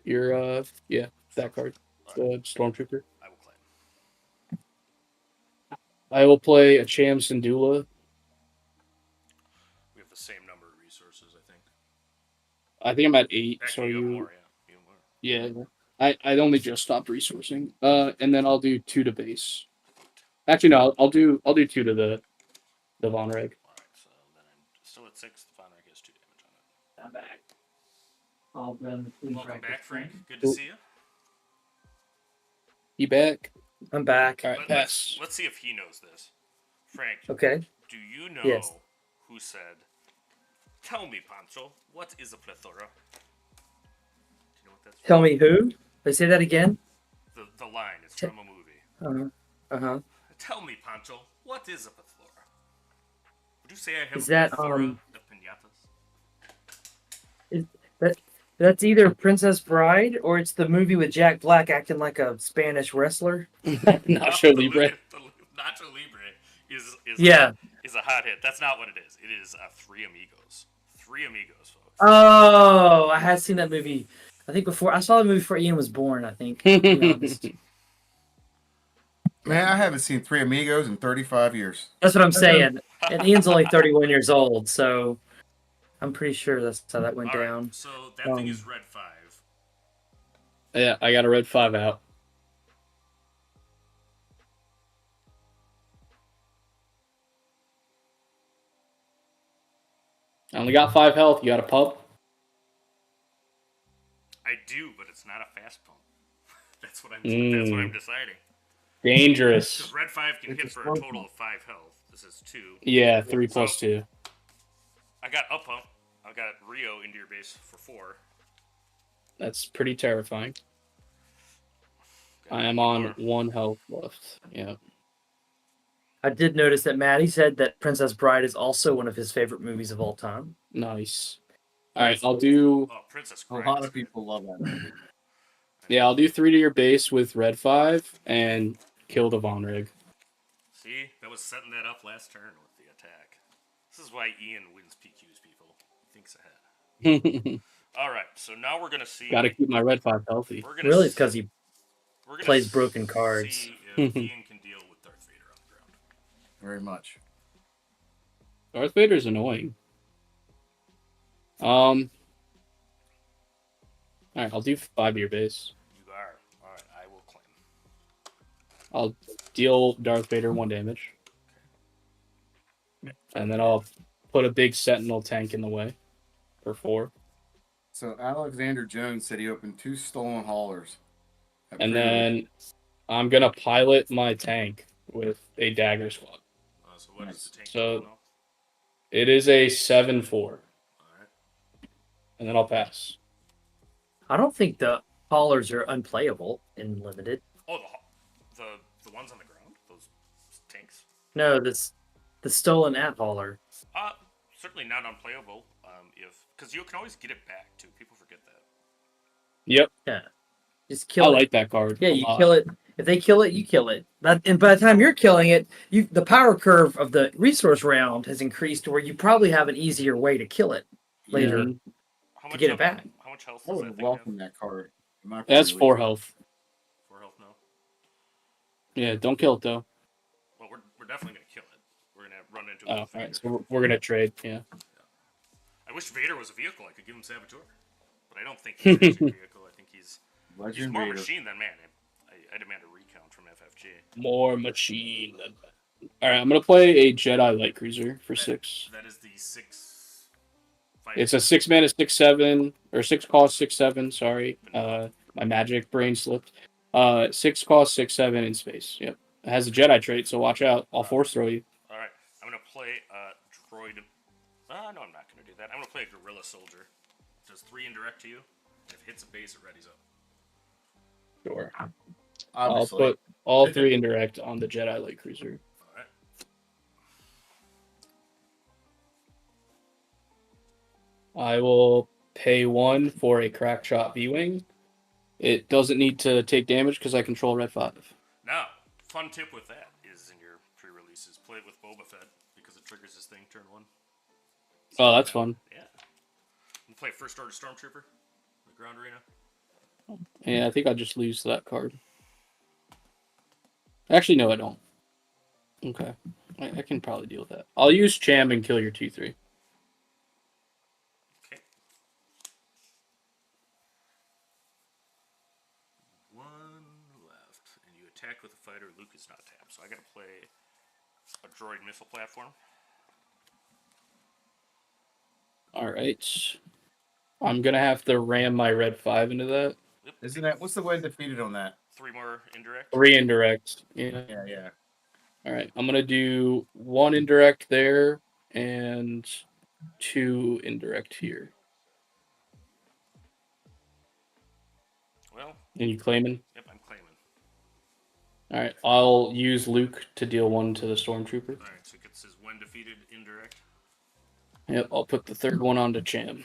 that card, the Stormtrooper. I will claim. I will play a Cham Syndulla. We have the same number of resources, I think. I think I'm at 8. Actually, So you have more, yeah. You have more. Yeah, I only just stopped resourcing. And then I'll do 2 to base. Actually, no, I'll do 2 to the Von Reg. Alright, so then I'm still at 6. The Von Rig has 2 damage on it. I'm back. I'll run. Welcome back, Frank. Good to see you. You back? I'm back. All right, pass. Let's see if he knows this. Frank, Okay. do you know Yes. who said, "Tell me, Pancho, what is a plethora"? Do you know what that's Tell me who? They say that again? The line is from a movie. Uh-huh. Tell me, Pancho, what is a plethora? Would you say I have Is a that, plethora of pinatas? That's either Princess Bride or it's the movie with Jack Black acting like a Spanish wrestler. Nacho Libre. Nacho Libre is a hot hit. That's not what it is. It is Three Amigos. Three Amigos, folks. Oh, I had seen that movie. I think before I saw the movie before Ian was born. I think. To be honest. Man, I haven't seen Three Amigos in 35 years. That's what I'm saying. And Ian's only 31 years old, so I'm pretty sure that's how that went All right, down. so that thing is red 5. Yeah, I got a red 5 out. I only got 5 health. You got a pump? I do, but it's not a fast pump. That's what I'm deciding. Dangerous. Because red 5 can hit for a total of 5 health. This is 2. Yeah, 3 plus 2. I got up pump. I got Rio into your base for 4. That's pretty terrifying. I am on 1 health left. Yeah. I did notice that Maddie said that Princess Bride is also one of his favorite movies of all time. Nice. All right, I'll do. Oh, Princess A Bride. lot of people love that movie. Yeah, I'll do 3 to your base with red 5 and kill the Von Rig. See, that was setting that up last turn with the attack. This is why Ian wins PQs, people. He thinks ahead. All right, so now we're gonna see. Got to keep my red 5 healthy. Really, it's because he plays broken cards. See if Ian can deal with Darth Vader on the ground. Very much. Darth Vader's annoying. All right, I'll do 5 to your base. You are. All right, I will claim. I'll deal Darth Vader 1 damage. And then I'll put a big Sentinel tank in the way for 4. So Alexander Jones said he opened 2 stolen haulers. And then I'm going to pilot my tank with a dagger squad. So what is the tank? So it is a 7-4. All right. And then I'll pass. I don't think the haulers are unplayable in limited. Oh, the ones on the ground, those tanks. No, the stolen at hauler. Certainly not unplayable. Because you can always get it back too. People forget that. Yep. Yeah, just kill I it. like that card. Yeah, a you lot. kill it. If they kill it, you kill it. And by the time you're killing it, the power curve of the resource round has increased to where you probably have an easier way to kill it later Mhm. How to get it back. How much health I does would that thing welcome have? that card. in my That's pre-release. 4 health. 4 health now. Yeah, don't kill it though. Well, we're definitely gonna kill it. We're gonna run run into Oh, him all with right. Vader. So we're gonna trade. Yeah. I wish Vader was a vehicle. I could give him Saboteur. But I don't think he's actually a vehicle. I think he's Legend more Vader. machine than man. I demand a recount from FFG. More machine. All right. I'm gonna play a Jedi light cruiser for 6. That is the 6. It's a 6-mana 6/7 or 6 cost 6/7. Sorry, my magic brain slipped. 6 cost 6/7 in space. Yep, it has a Jedi trait, so watch out. I'll force throw you. All right, I'm gonna play a droid. No, I'm not gonna do that. I'm gonna play a guerrilla soldier. Does 3 indirect to you. If it hits a base, it readies up. Sure. Obviously. I'll put all 3 indirect on the Jedi light cruiser. All right. I will pay 1 for a crack shot V-wing. It doesn't need to take damage because I control red 5. Now, fun tip with that is in your pre-releases, play it with Boba Fett because it triggers this thing turn 1. Oh, that's fun. Yeah. You play First Order Stormtrooper, the ground arena. Yeah, I think I just lose that card. Actually, no, I don't. Okay. I can probably deal with that. I'll use Cham and kill your 2/3. Okay. 1 left, and you attack with a fighter. Luke is not tapped, so I gotta play a droid missile platform. Alright. I'm going to have to ram my red 5 into that. Yep. Isn't that what's the way defeated on that? 3 more indirect. 3 indirect. Yeah. Yeah. Alright. I'm going to do 1 indirect there and 2 indirect here. Well, And you claiming? yep, I'm claiming. Alright. I'll use Luke to deal 1 to the Stormtrooper. Alright, so it gets his when defeated indirect. Yep. I'll put the 3rd one onto Cham.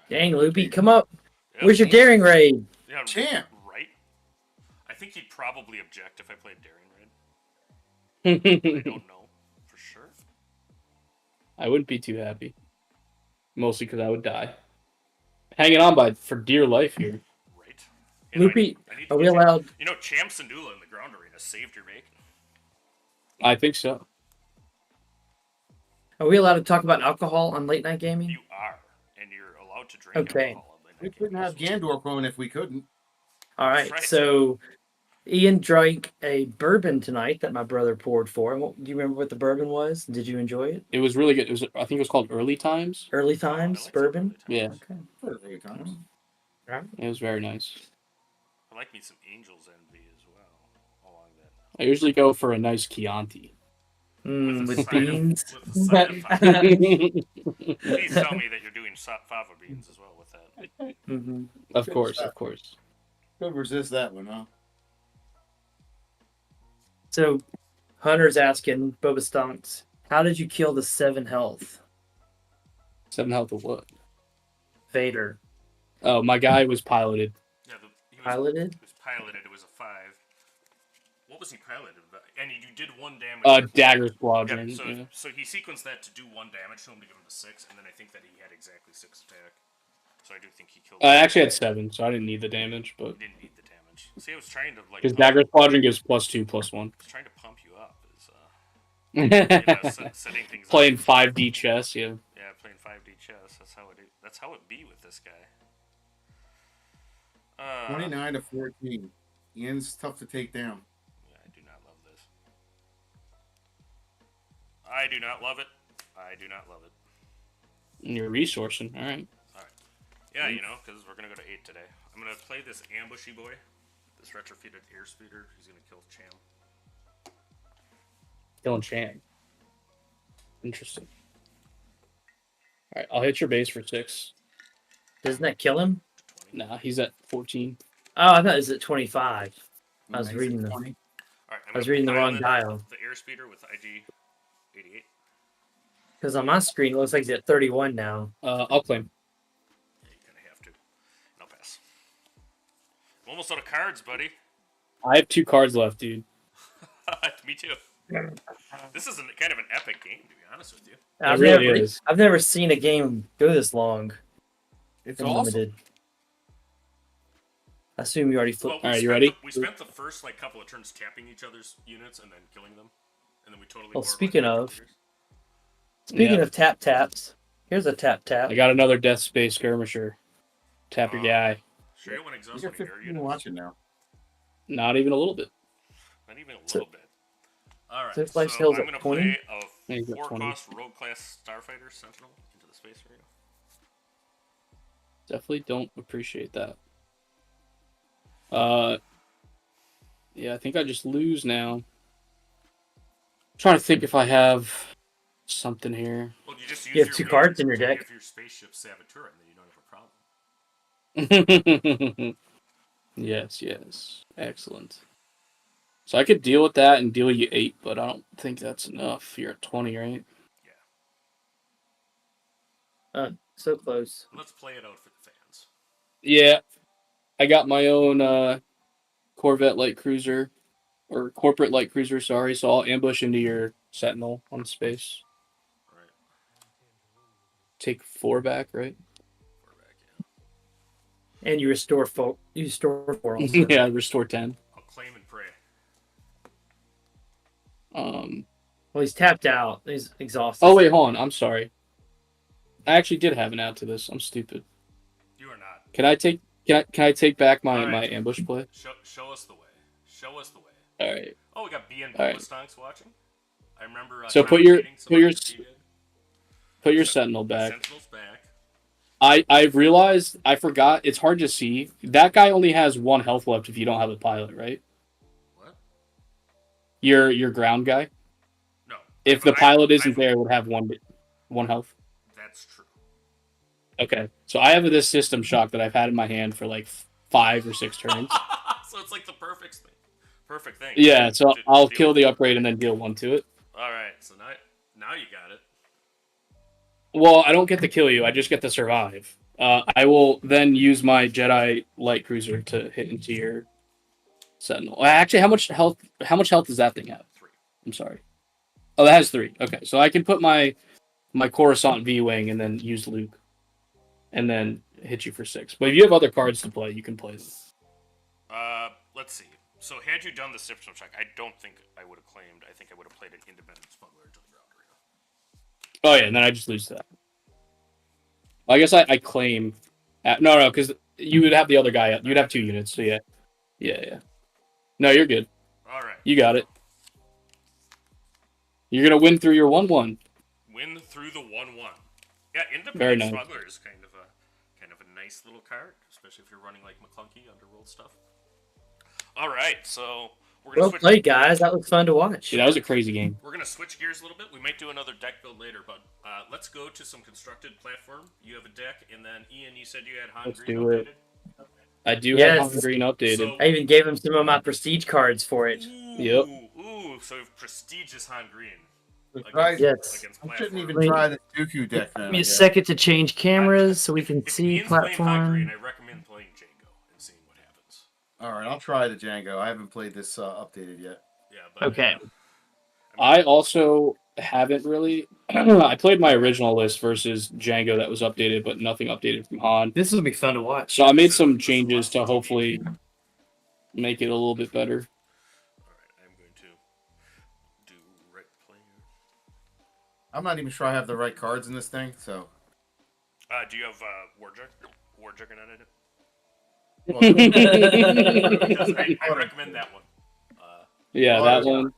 Dang, Loopy, come up. Yep. Where's your daring raid? Yeah, Champ. right? I think he'd probably object if I played Daring Raid. I don't know for sure. I wouldn't be too happy. Mostly because I would die. Hanging on by for dear life here. Right. You know, Loopy, I need to are we get you- allowed? You know, Champ Syndulla in the ground arena saved your bacon. I think so. Are we allowed to talk about alcohol on late night gaming? You are, and you're allowed to drink Okay. alcohol. on late We night couldn't have games. Gandor on if we couldn't. All right. That's right. So, Ian drank a bourbon tonight that my brother poured for him. Do you remember what the bourbon was? Did you enjoy it? It was really good. It was, I think it was called Early Times. Early Oh, I times like some bourbon. early Yeah. times. Okay. For early times. It was very nice. I like me some Angel's Envy as well. Along that. I usually go for a nice Chianti. Mm, with a side beans. With a side of fava. Please tell me that you're doing fava beans as well with that. Mm-hmm. Of course, of course. Could resist that one, huh? So, Hunter's asking Boba Stonks, how did you kill the 7 health 7 health of what? Vader? Oh, my guy was piloted. Yeah, he was Piloted? It was piloted. It was a 5. What was he piloted? And you did 1 damage. Dagger Yeah, Squadron. so, Yeah. so he sequenced that to do 1 damage to him to give him the 6, and then I think that he had exactly 6 attack. So I do think he killed. I actually had 7, so I didn't need the damage. But He didn't need the damage. See, I was trying to like. because Dagger Squadron gives +2/+1. I was trying to pump you up. Is you know, setting things Playing up. 5D chess, yeah. Yeah, playing 5D chess. That's how it be with this guy. 29 to 14. Ian's tough to take down. Yeah, I do not love this. I do not love it. I do not love it. And you're resourcing, all right. Yeah, you know, because we're gonna go to 8 today. I'm gonna play this ambushy boy, this retrofitted airspeeder. He's gonna kill Cham. Killing Cham. Interesting. All right, I'll hit your base for 6. Doesn't that kill him? 20. Nah, he's at 14. Oh, I thought it was at 25. I was Nice. reading the- 20. All right, I was reading the wrong dial. The airspeeder with IG 88. Because on my screen, it looks like he's at 31 now. I'll claim. Yeah, you kind of have to. And I'll pass. I'm almost out of cards, buddy. I have 2 cards left, dude. Me too. This is kind of an epic game, to be honest with you. I've really never, is. I've never seen a game go this long. It's and awesome. limited. I assume you already Well, flipped. All right, you spent ready? we spent the first couple of turns tapping each other's units and then killing them, and then we totally. Well, bored speaking with of- computers. Speaking Yeah. of taps, here's a tap. I got another Death Space skirmisher. Tap your guy. Sure, you want to You exhaust got one of your 15 units? watching now. Not even a little bit. Not even a little bit. All right, So so Life Skill's I'm at going to 20? play Yeah, he's a at 20. 4-cost rogue-class Starfighter Sentinel into the space area. Definitely don't appreciate that. Yeah, I think I just lose now. I'm trying to think if I have something here. Well, you just use You have your 2 cards wings in your to deck. give your spaceship Saboteur, and then you don't have a problem. Yes. Excellent. So I could deal with that and deal you 8, but I don't think that's enough. You're at 20, right? So close. Let's play it out for the fans. Yeah. I got my own Corvette light cruiser, or corporate light cruiser, sorry. So I'll ambush into your Sentinel on space. All right, Take 4 back, right? we're back, yeah. And you restore 4 also. Yeah, restore 10. I'll claim and pray. Well, he's tapped out. He's exhausted. Oh wait, hold on. I'm sorry. I actually did have an out to this. I'm stupid. You are not. Can I take back my, All right. my ambush play? Show us the way. Show us the way. All right. Oh, we got BN All right. Stonks watching. I remember. So put your Put Sentinel back. Sentinel's back. I realized I forgot. It's hard to see. That guy only has 1 health left if you don't have a pilot, right? What? Your ground guy. No. If the pilot isn't there, it would have 1 health. That's true. Okay. So I have this system shock that I've had in my hand for like 5 or 6 turns. So it's like the perfect thing. Perfect thing. Yeah. So I'll deal kill with the it. upgrade and then deal 1 to it. All right. So now you got it. Well, I don't get to kill you. I just get to survive. I will then use my Jedi light cruiser to hit into your Sentinel. Actually, how much health does that thing have? 3. I'm sorry. Oh, that has 3. Okay, so I can put my Coruscant V-wing and then use Luke, and then hit you for 6. But if you have other cards to play, you can play them. Let's see. So had you done the system check, I don't think I would have claimed. I think I would have played an independent smuggler to the ground arena. Oh yeah, and then I just lose to that. I guess I claim. No, because you would have the other guy. You'd have 2 units. So yeah. No, you're good. All right. You got it. You're gonna win through your 1/1. Win through the 1/1. Yeah, independent Very nice. smuggler is kind of a nice little card, especially if you're running like McClunky underworld stuff. All right, so we're gonna Well switch. played, guys. That was fun to watch. Yeah, that was a crazy game. We're gonna switch gears a little bit. We might do another deck build later, but let's go to some constructed platform. You have a deck, and then Ian, you said you had Han Let's Green do it. updated. I do Yes. have Han Green updated. So- I even gave him some of my prestige cards for it. Yep. Ooh, so prestigious Han Green. Right. Yes. Against I shouldn't platform. even try the Dooku deck then. Give me I a guess. second to change cameras so we can If see Ian's playing Han Green, platform. I recommend playing Django and seeing what happens. All right, I'll try the Django. I haven't played this updated yet. Yeah, but Okay. I also haven't really. I played my original list versus Django that was updated, but nothing updated from Han. This will be fun to watch. So I made some changes to hopefully make it a little bit better. all right, I'm going to do right player. I'm not even sure I have the right cards in this thing, so. Do you have War Juggernaut in it? Well, Because I recommend that one. Yeah, that Oh, one.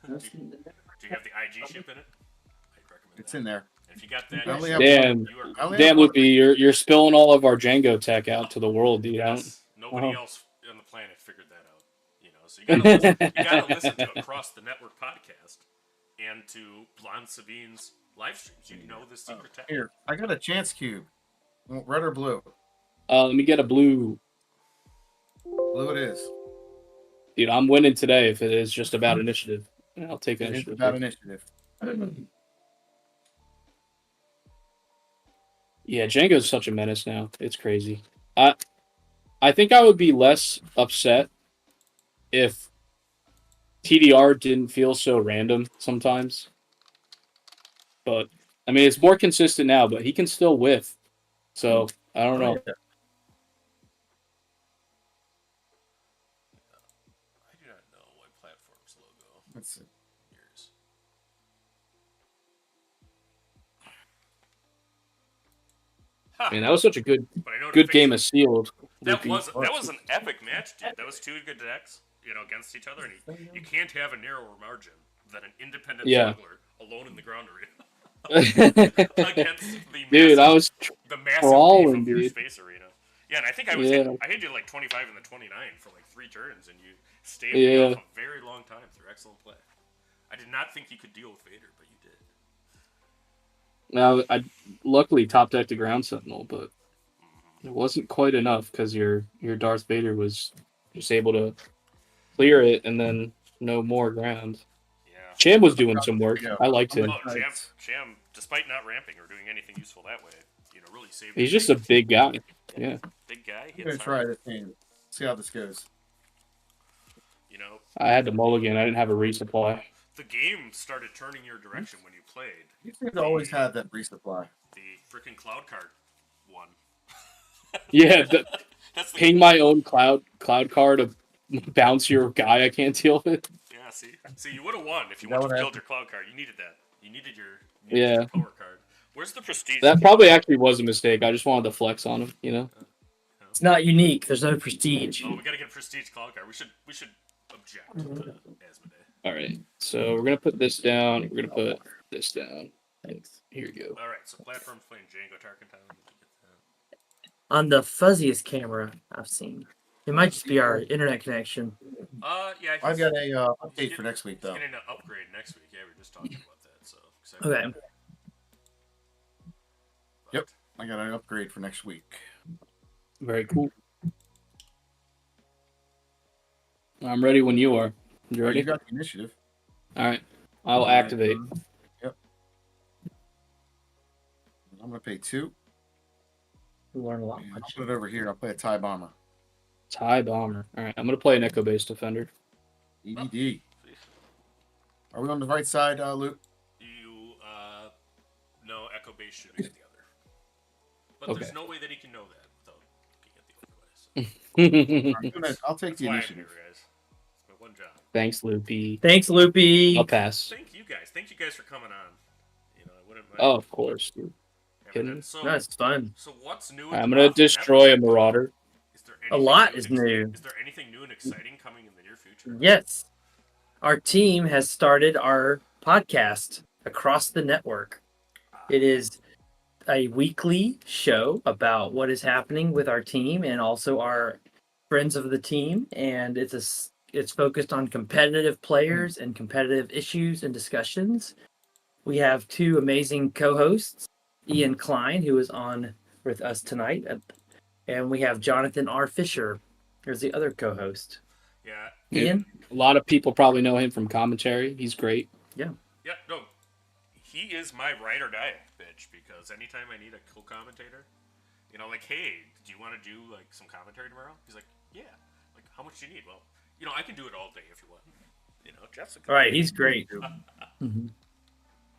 Do you have the IG ship in it? I'd recommend it's that. in there. And if you got that, I only have Damn, you are I only damn, have one. Loopy, you're spilling all of our Django tech out to the world, dude. I don't. yes, nobody Uh-huh. else on the planet figured that out. You know, so you gotta listen to Across the Network podcast and to Blonde Sabine's live streams. You know the secret tech. Here, I got a chance cube. Red or blue? Let me get a blue. Blue it is. Dude, I'm winning today if it is just about initiative. I'll take It's initiative. about initiative. Yeah, Django's such a menace now. It's crazy. I think I would be less upset if TDR didn't feel so random sometimes. But I mean, it's more consistent now, but he can still whiff. So I don't know. I do not know what platform's logo. Let's see. Yours. Ha! Man, that was such a good But I know to good fix game it- of Sealed. That Loopy. was an epic match, dude. That was two good decks, against each other, and you can't have a narrower margin than an independent Yeah. smuggler alone in the ground arena against Dude, I was the massive beef crawling, of your dude. space arena. Yeah, and I think I hit you like 25 and the 29 for like 3 turns, and you staved me off a very long time through excellent play. I did not think you could deal with Vader, but you did. Now, I luckily top decked the Ground Sentinel, but it wasn't quite enough because your Darth Vader was just able to clear it and then no more ground. Yeah. Cham was doing some work. Yeah. I liked him. Oh, Sham, despite not ramping or doing anything useful that way, really saved. He's just a big guy. Yeah. Big guy. I'm gonna try this game. See how this goes. I had to mulligan. I didn't have a resupply. The game started turning your direction when you played. You should always have that resupply. The freaking cloud card one. Yeah, That's the ping my own cloud card of bounce your guy I can't deal with. Yeah, see, you would have won if you That would have would killed your cloud card. You needed that. You needed your power card. Where's the prestige? That probably actually was a mistake. I just wanted to flex on him. It's not unique. There's no prestige. Oh, we gotta get a prestige cloud card. We should object to Asmodee. All right, so we're gonna put this down. We're gonna put this down. Thanks. Here we go. All right, so platform's playing Django Tarkentown. On the fuzziest camera I've seen. It might just be our internet connection. Yeah. I've got a update for next week though. Getting an upgrade next week. Yeah, we were just talking about that. So Okay. Yep, I got an upgrade for next week. Very cool. I'm ready when you are. You ready? You got the initiative. All right. I'll activate. Yep. I'm gonna pay 2. We learn a lot. I'll put it over here. I'll play a TIE Bomber. TIE Bomber. All right. I'm gonna play an Echo Base Defender. EDD. Are we on the right side, Luke? No, Echo Base should be at the other. But there's no way that he can know that without being at the other way. So. I'll take the That's why I'm initiative. here, guys. It's my one job. Thanks, Loopy. Thanks, Loopy. I'll pass. Thank you guys. Thank you guys for coming on. I wouldn't mind. Oh, of course. Dude. having it. So, That's fun. So what's new? I'm gonna destroy a Marauder. Is there A anything lot new is and new. Is there anything new and exciting coming in the near future? Yes. Our team has started our podcast across the network. It is a weekly show about what is happening with our team and also our friends of the team, and it's focused on competitive players and competitive issues and discussions. We have two amazing co-hosts, Ian Klein, who is on with us tonight, and we have Jonathan R. Fisher as the other co-host. Yeah. Ian? A lot of people probably know him from commentary. He's great. Yeah, no. He is my ride or die bitch because anytime I need a co-commentator, like, hey, do you want to do like some commentary tomorrow? He's like, yeah. Like, how much do you need? Well, I can do it all day if you want. Jeff's a good All right, he's great. Mm-hmm.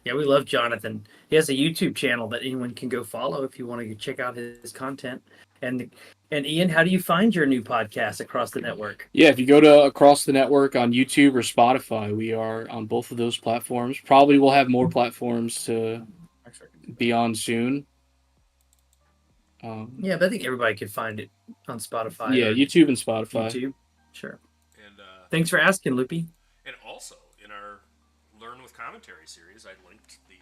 Yeah, we love Jonathan. He has a YouTube channel that anyone can go follow if you want to check out his content. And Ian, how do you find your new podcast across the network? Yeah, if you go to Across the Network on YouTube or Spotify, we are on both of those platforms. Probably we'll have more platforms to be on soon. Yeah, but I think everybody could find it on Spotify. Yeah, YouTube and Spotify. YouTube, sure. And thanks for asking, Loopy. And also in our Learn with Commentary series, I linked the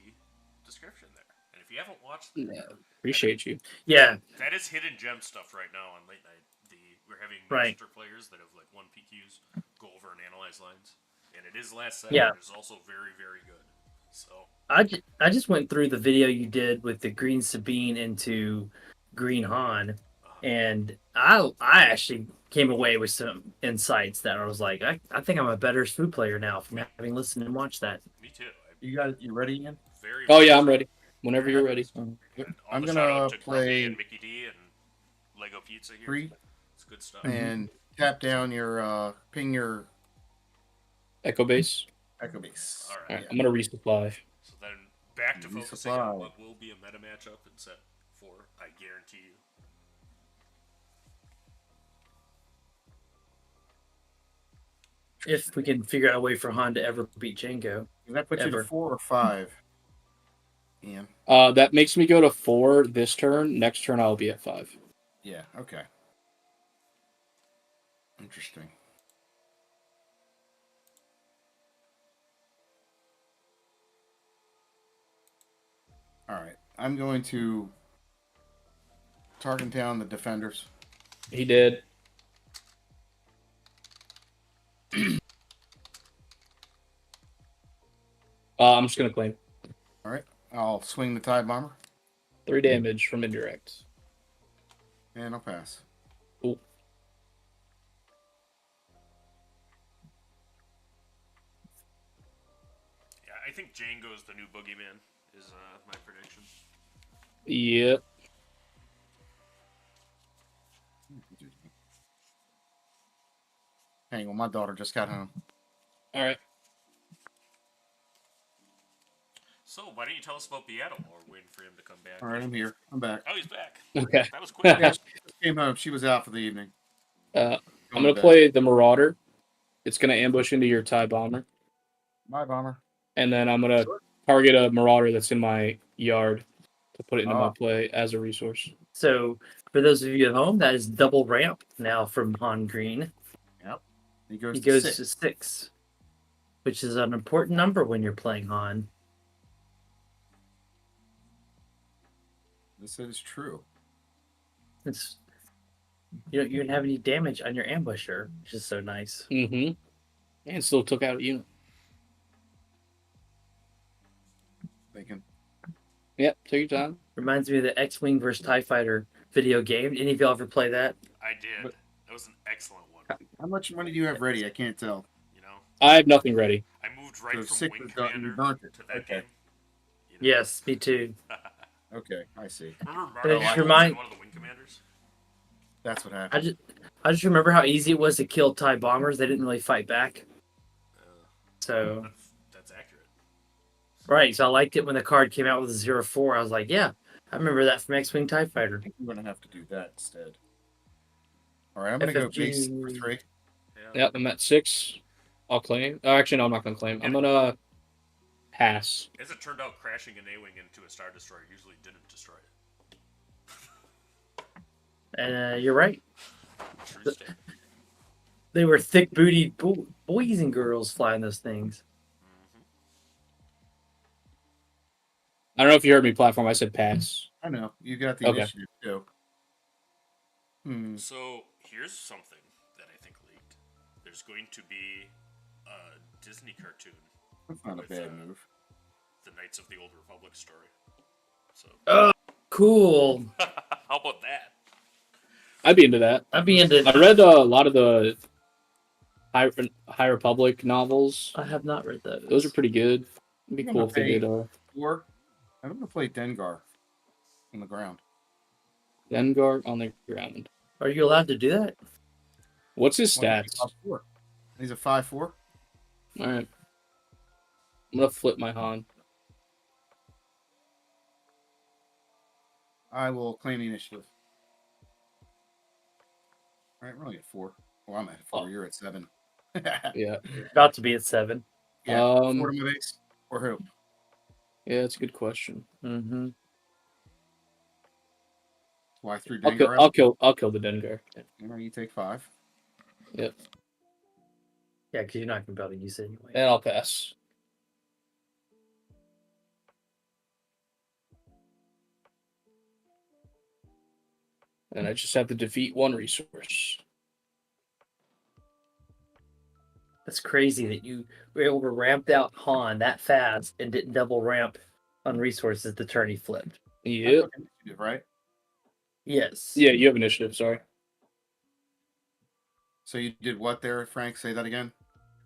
description there. And if you haven't watched that, Appreciate you. Yeah, that is hidden gem stuff right now on late night. We're having Right. master players that have like 1 PQs go over and analyze lines, and it is last set. Yeah. It is also very, very good. So I just went through the video you did with the Green Sabine into Green Han, and I actually came away with some insights that I was like, I think I'm a better food player now from having listened and watched that. me too. You ready, Ian? Very. Oh yeah, I'm ready. Whenever you're ready. Yep. And all I'm the gonna shout-out to Grumpy play and Mickey D and Lego Pizza here. 3 It's good stuff. and tap down your ping your Echo Base. Echo Base. All right. All right, I'm gonna resupply. So then back to focusing Resupply. on what will be a meta matchup in set 4. I guarantee you. If we can figure out a way for Han to ever beat Django. Does that put you Ever. to 4 or 5? Ian? That makes me go to 4 this turn. Next turn I'll be at 5. Yeah. Okay. Interesting. All right. I'm going to target down the defenders. He did. I'm just gonna claim All right. I'll swing the Tide Bomber 3 damage from indirect. and I'll pass. Cool. Yeah, I think Django's the new boogeyman. Is my prediction. Yep. Hang on, my daughter just got home. All right. So why don't you tell us about Beato while we're waiting for him to come back? All right, I'm here. I'm back. Oh, he's back. Okay. That was quick. Yeah, she just came home. She was out for the evening. I'm gonna play the Marauder. It's gonna ambush into your TIE Bomber, My bomber. and then I'm gonna target a Marauder that's in my yard to put it into my play as a resource. So, for those of you at home, that is double ramp now from Han Green. Yep. He goes, He to, goes 6. to 6, which is an important number when you're playing Han. This is true. It's you don't even have any damage on your ambusher, which is so nice. Mm-hmm. And still took out a unit. Thinking. Yep. Take your time. Reminds me of the X-Wing versus TIE Fighter video game. Any of y'all ever play that? I did. But- That was an excellent one. How much money do you have ready? I can't tell. You know, I have nothing ready. I moved right So from 6 Wing was done, you Commander burnt it. to that Okay. game. You know? Yes, me too. Okay, I see. Remember But it just Marvel was one of the Wing Commanders? That's what I happened. just remember how easy it was to kill TIE bombers. They didn't really fight back. So That's accurate. right, so I liked it when the card came out with a 0-4. I was like, yeah, I remember that from X-Wing TIE Fighter. I think I'm gonna have to do that instead. All right, I'm gonna go base for 3. Yep. I'm at 6. I'll claim. Oh, actually, no, I'm not gonna claim. I'm gonna pass. As it turned out, crashing an A-Wing into a Star Destroyer usually didn't destroy it. You're right. True statement. They were thick-bootied boys and girls flying those things. I don't know if you heard me platform. I said pass. I know you got the Okay. initiative too. So here's something that I think leaked. There's going to be a Disney cartoon, That's not a with, bad move. the Knights of the Old Republic story. So Cool. how about that? I'd be into that. I'd be into. I read a lot of the High Republic novels. I have not read those. Those are pretty good. It'd be I'm cool gonna if they pay- did 4. I'm gonna play Dengar on the ground. Dengar on the ground. Are you allowed to do that? What's his Well, stats? he's a 4. He's a 5/4. All right. I'm gonna flip my Han. I will claim the initiative. All right, we're only at 4. Well, I'm at 4. Oh. You're at 7. Yeah. About to be at 7. Yeah, 4 Um, to my base or who? Yeah, that's a good question. Mm-hmm. Why 3 I'll Dengar? I'll kill the Dengar. You take 5. Yep. Yeah, because you're not going to be able to use it anyway. And I'll pass. And I just have to defeat 1 resource. That's crazy that you were able to ramp out Han that fast and didn't double ramp on resources the turn he flipped. I Yep. took initiative, right? Yes. Yeah, you have initiative, sorry. So you did what there, Frank? Say that again.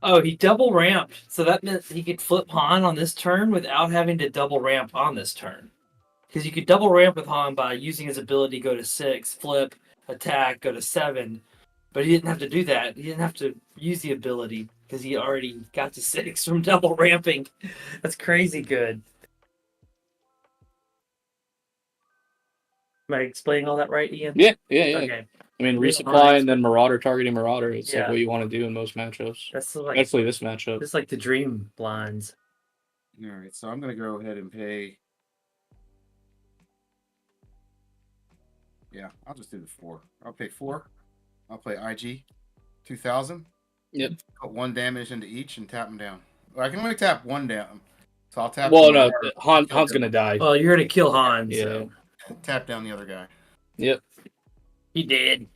Oh, he double ramped. So that meant he could flip Han on this turn without having to double ramp on this turn. Because you could double ramp with Han by using his ability go to 6, flip, attack, go to 7. But he didn't have to do that. He didn't have to use the ability because he already got to 6 from double ramping. That's crazy good. Am I explaining all that right, Ian? Yeah. Okay. I mean, Yeah, resupply nice. and then Marauder targeting Marauder. It's Yeah. like what you want to do in most matchups. That's like Especially this matchup. this is like the dream lines. All right, so I'm going to go ahead and pay Yeah, I'll just do the 4. I'll pay 4. I'll play IG 2000. Yep. Put 1 damage into each and tap them down. Well, I can only tap 1 down. So I'll tap Well, the no, Marauder, Han's gonna die. Well, you're gonna kill Han. Yeah. So. tap down the other guy. Yep. He did.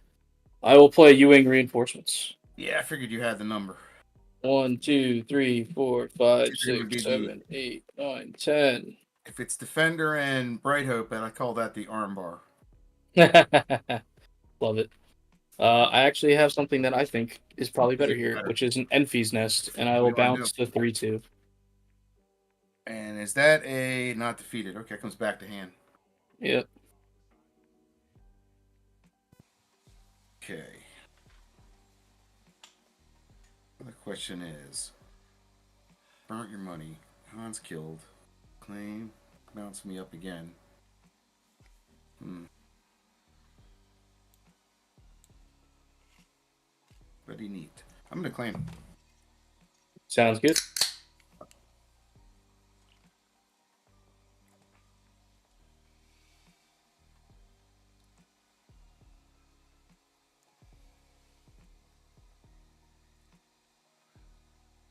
I will play Ewing reinforcements. Yeah, I figured you had the number. 1, 2, 3, 4, 5, It would be 6, the- 7, 8, 9, 10. If it's Defender and Bright Hope, then I call that the armbar. Love it. I actually have something that I think is probably better here, Better. which is an Enfys Nest, and I What will do you wanna bounce to 3/2. And is that a not defeated? Okay, it comes back to hand. Yep. Okay. The question is, burnt your money. Han's killed. Claim. Bounce me up again. Pretty neat. I'm gonna claim. Sounds good.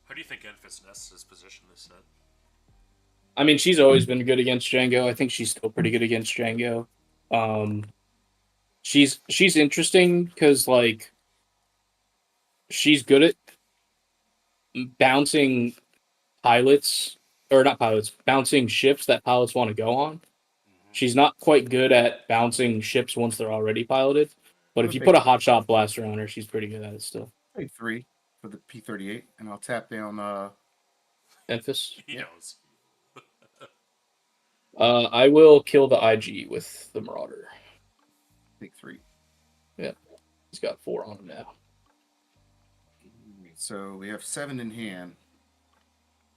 How do you think Enfys Nest's position is set? I mean, she's always been good against Django. I think she's still pretty good against Django. She's interesting because like she's good at bouncing pilots or not pilots, bouncing ships that pilots want to go on. She's not quite good at bouncing ships once they're already piloted. But if you put a hotshot blaster on her, she's pretty good at it still. Pay 3 for the P-38, and I'll tap down. Enfys. He knows. I will kill the IG with the Marauder. Take 3. Yeah, he's got 4 on him now. So we have 7 in hand.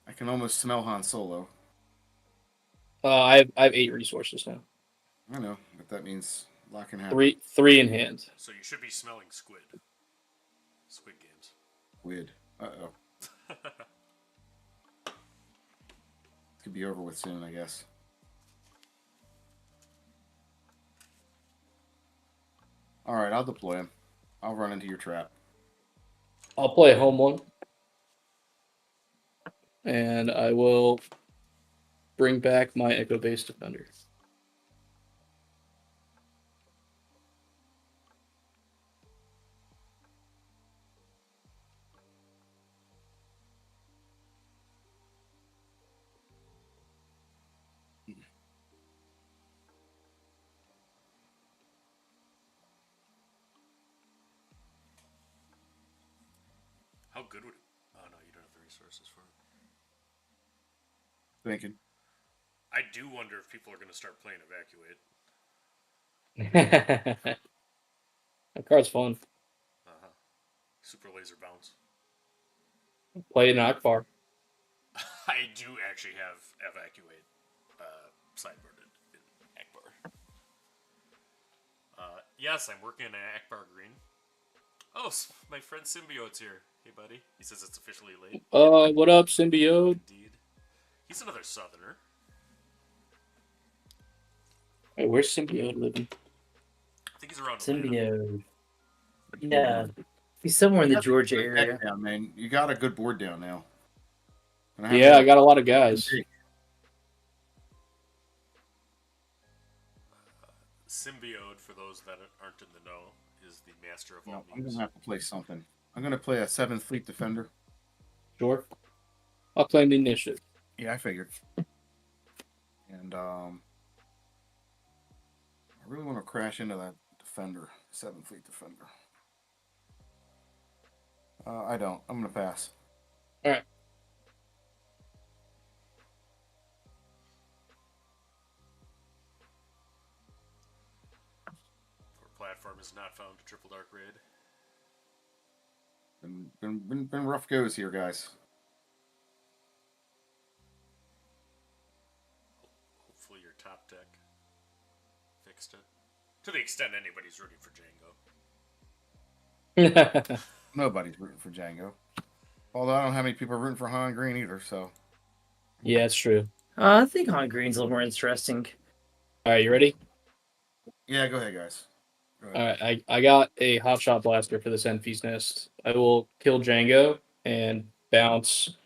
I can almost smell Han Solo. I have 8 resources now. I know, but that means lock and happen. 3 in hand. So you should be smelling squid. Squid games. Squid. Uh-oh. Could be over with soon, I guess. All right, I'll deploy him. I'll run into your trap. I'll play a home one. And I will bring back my Echo Base Defender. How good would it? Oh no, you don't have the resources for it. Thinking. I do wonder if people are going to start playing Evacuate. That card's fun. Super Laser Bounce. Play it in Akbar. I do actually have Evacuate sideboarded in Akbar. Yes, I'm working in Akbar Green. Oh, my friend Symbiote's here. Hey, buddy. He says it's officially late. What up, Symbiote? Indeed. He's another Southerner. Hey, where's Symbiote living? I think he's around Atlanta. Symbiote. Yeah. He's somewhere in the Georgia area. Down, man. You got a good board down now. Yeah, I got a lot of guys. Symbiote, for those that aren't in the know, is the master of all No, I'm memes. gonna have to play something. I'm gonna play a 7th Fleet Defender. Sure. I'll claim the initiative. Yeah, I figured. And I really want to crash into that Defender, 7th Fleet Defender. I don't. I'm gonna pass. All right. For platform is not found to Triple Dark Raid. Been rough goes here, guys. Hopefully your top deck fixed it. To the extent anybody's rooting for Django. Nobody's rooting for Django. Although I don't have many people rooting for Han Green either, so. Yeah, it's true. I think Han Green's a little more interesting. All right, you ready? Yeah, go ahead, guys. Alright, I got a hotshot blaster for this Enfys nest. I will kill Django and bounce.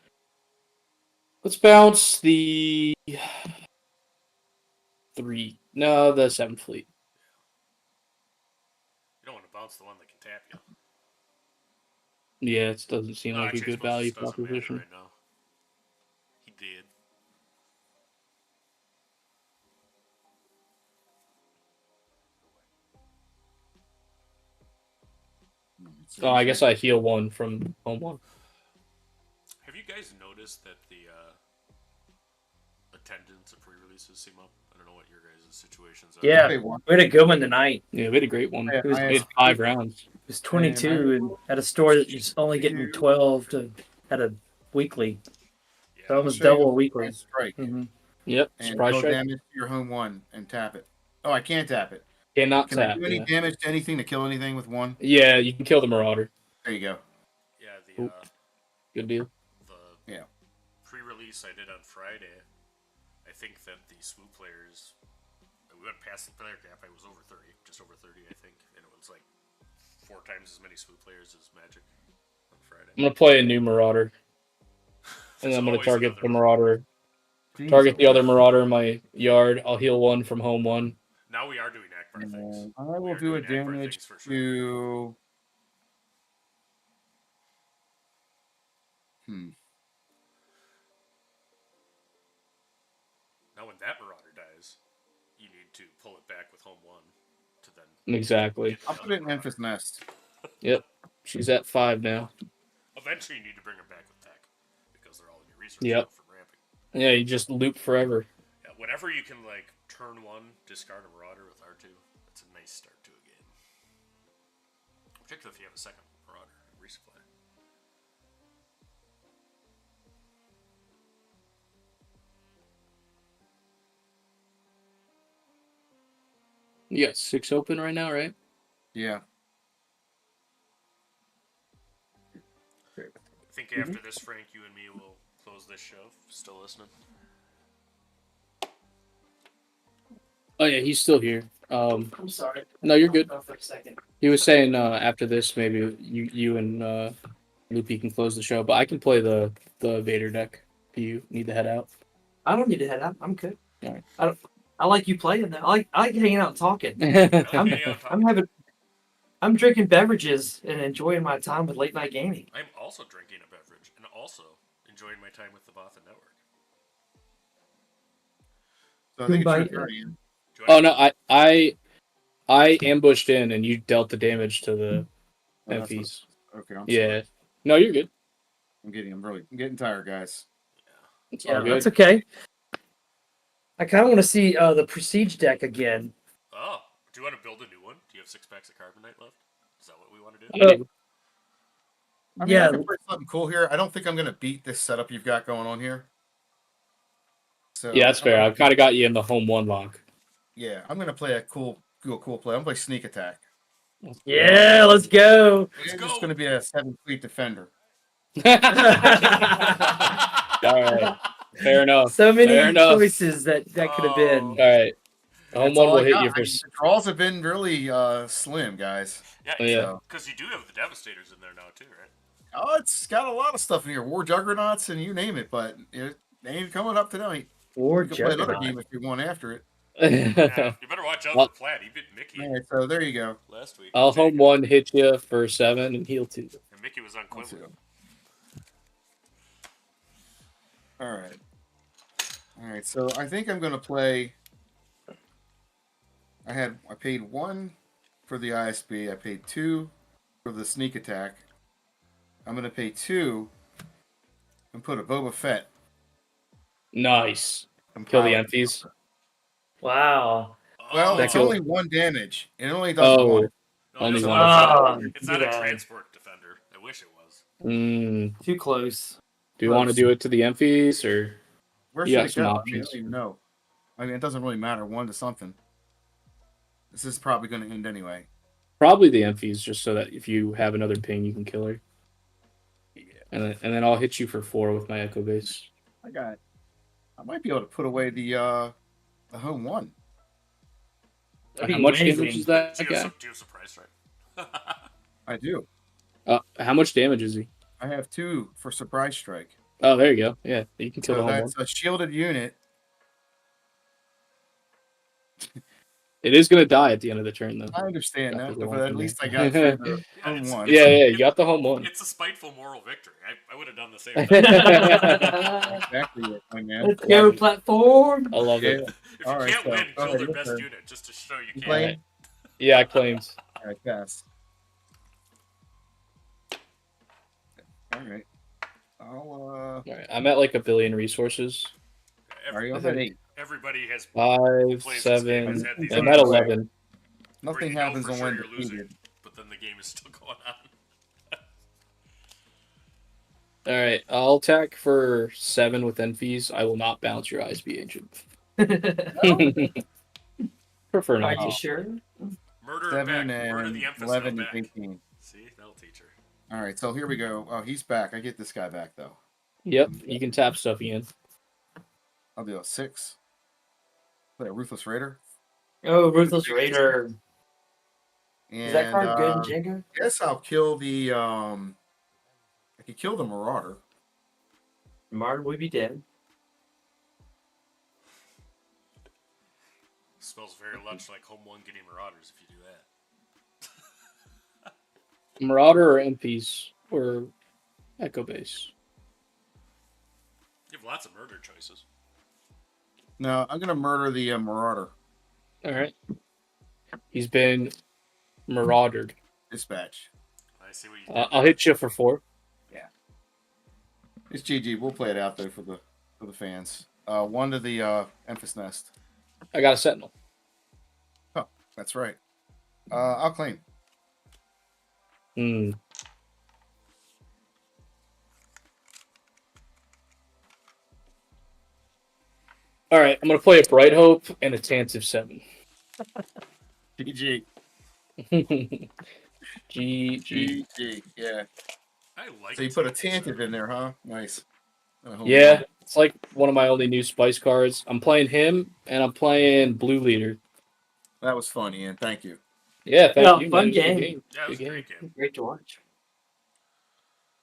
Let's bounce the 7th fleet. You don't want to bounce the one that can tap you. Yeah, it doesn't seem like a Actually, I good suppose value this doesn't matter proposition. right now. He did. Oh, I guess I heal 1 from home 1. Have you guys noticed that the attendance at pre-releases seem up? I don't know what your guys' situations are. Yeah, Hey, we one. had a good one tonight. Yeah, we had a great one. Yeah, It was, We had 5 rounds. it was 22 and at a store that is only getting 12 to at a weekly. Yeah. So almost Show you double a the weekly. strike Yep, and surprise deal strike. damage to your home 1 and tap it. Oh, I can't tap it. Cannot Can I tap. do any Yeah. damage to anything to kill anything with 1? Yeah, you can kill the Marauder. There you go. Yeah, Oop. Good deal. the Yeah. pre-release I did on Friday, I think that the swoop players, we went past the player cap. I was over 30, just over 30, I think, and it was like 4 times as many swoop players as Magic on Friday. I'm gonna play a new Marauder, and There's I'm gonna always target another- the Marauder. Jeez, Target the other Marauder in my yard. I'll heal 1 from home 1. Now we are doing Akbar things. I We will are do a doing Akbar damage things for sure. to. Now when that Marauder dies, you need to pull it back with home 1 to then. Exactly. get the I'll other put it in Marauder. Memphis Nest. Yep. She's at 5 now. Eventually, you need to bring them back with tech because they're all in your resource Yep. from ramping. Yeah, you just loop forever. Yeah, whenever you can like turn 1, discard a Marauder with R2, that's a nice start to a game. Particularly if you have a second Marauder and resupply. You got 6 open right now, right? Yeah. I think after this, Frank, you and me will close this show. Still listening? Oh yeah, he's still here. I'm sorry. No, you're good. For a second. He was saying after this, maybe you and Loopy can close the show, but I can play the Vader deck if you need to head out. I don't need to head out. I'm good. All right. I like you playing that. I like hanging out and talking. yeah, I'm drinking beverages and enjoying my time with late night gaming. I'm also drinking a beverage and also enjoying my time with the Bothan Network. So I think it's your Goodbye. turn, Ian. Oh no, I ambushed in and you dealt the damage to the Oh, that's Memphis. Okay, I'm Yeah. sorry. No, you're good. I'm getting tired, guys. It's Yeah, all good. that's okay. I kind of want to see the Prestige deck again. Oh, do you want to build a new one? Do you have 6 packs of Carbonite left? Is that what we want to do? Yeah. I mean, Yeah. I can play something cool here. I don't think I'm going to beat this setup you've got going on here. So Yeah, that's I'm fair. gonna- I've kind of got you in the home 1 lock. Yeah, I'm going to play a cool play. I'm going to play Sneak Attack. Yeah, let's go. It's go. just going to be a 7-fleet defender. All right. Fair enough. So many Fair enough. choices that could have been. All right. Home That's 1 all will I hit got. you I for. mean, the draws have been really slim, guys. Yeah, Oh, yeah. because you do have the Devastators in there now too, right? Oh, it's got a lot of stuff in here. War Juggernauts and you name it, but they ain't coming up tonight. Or You can play another Juggernaut. game if you want after it. Yeah, you better watch out Well- for Plaid. He beat Mickey All right, so there you go. last week. I'll home 1 hit you for 7 and heal 2. And Mickey was Let's see. unquivocal. All right. All right, so I think I'm going to play. I paid 1 for the ISB. I paid 2 for the Sneak Attack. I'm going to pay 2 and put a Boba Fett. Nice. and Kill the pile it. Empties. Wow. Well, That it's cool. only 1 damage. It only does Oh. 1. No, Only it's one. not- Ah, it's not a yeah. transport defender. I wish it was. Too close. Do you want to do it to the Empties or? Where You should got it some go? I mean, I options. don't even know. I mean, it doesn't really matter. 1 to something. This is probably going to end anyway. Probably the Empties, just so that if you have another ping, you can kill her. Yeah. And then I'll hit you for 4 with my Echo Base. I might be able to put away the home 1. That'd How be much amazing. damage is that Do you guy? have some price strike? I do. How much damage is he? I have 2 for surprise strike. Oh, there you go. Yeah, you can kill So the home one. that's a shielded unit. It is going to die at the end of the turn, though. I understand Got that, the but one at from least there. I got through the Yeah, home it's- one. Yeah, you got the home one. It's a spiteful moral victory. I would have done the same thing. Exactly it, my man. Let's go, platform. I love Yeah. it. If you All right, can't so win, go kill ahead, their your best turn. unit just to show you You can. playing? Yeah, I claimed. All right, pass. All right. I'll All right, I'm at like 1 billion resources. are you Every, on that 8? everybody has 5, plays this game 7. has had these I'm games at away. 11. where Nothing you know happens for on sure when you're losing, defeated. but then the game is still going on. All right, I'll attack for 7 with end fees. I will not bounce your ISB agent. Prefer Are not you to. sure? Murder 7 back. Murder and the emphasis 11 back. is 18. See, that'll teach her. All right, so here we go. Oh, he's back. I get this guy back though. Yep, you can tap stuff again. I'll do a 6. Play a Ruthless Raider. Oh, Ruthless Raider. And Is that card good in Jenga? guess I'll kill the I could kill the Marauder. Martin would be dead. Smells very much like Home 1 getting Marauders if you do that. Marauder or MPs or Echo Base. You have lots of murder choices. No, I'm gonna murder the Marauder. All right. He's been maraudered. Dispatch. I see what you did. I'll hit you for 4. It's GG. We'll play it out though for the fans. 1 to the Emphas Nest. I got a Sentinel. Oh, that's right. I'll claim. Hmm. All right, I'm gonna play a Bright Hope and a Tantive 7. GG. GG. GG. Yeah. I like So you put a Tantive Tantive in there, huh? Nice. Yeah, it's like one of my only new Spice cards. I'm playing him, and I'm playing Blue Leader. That was fun, Ian. Thank you. Yeah, thank Yeah, you. fun man. Good game. Yeah, it was Good a great game. Great to watch.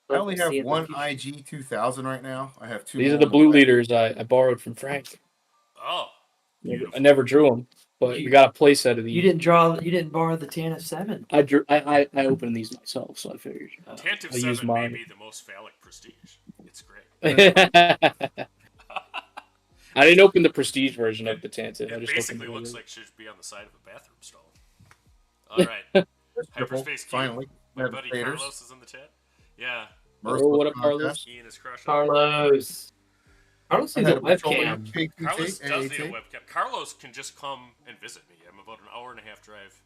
I only have See it. one IG 2000 right now. I have 2 These are more the on Blue way. Leaders I borrowed from Frank. Oh, I never drew them, but we got a play set of these. You didn't borrow the Tan of 7. I drew. I opened these myself, so I figured. Tantive I'll use 7 may mine. be the most phallic prestige. It's great. I didn't open the prestige version of the Tantive. I It just basically opened looks the like it should be on the side of a bathroom stall. All right. Triple, Hyperspace Q. finally. My Have buddy faders. Carlos is in the chat. Yeah, Oh, what up, Carlos? Ian is crushing. Carlos. Carlos I needs a had a patrol webcam. Carlos does need a AAT. webcam. Carlos can just come and visit me. I'm about an hour and a half drive,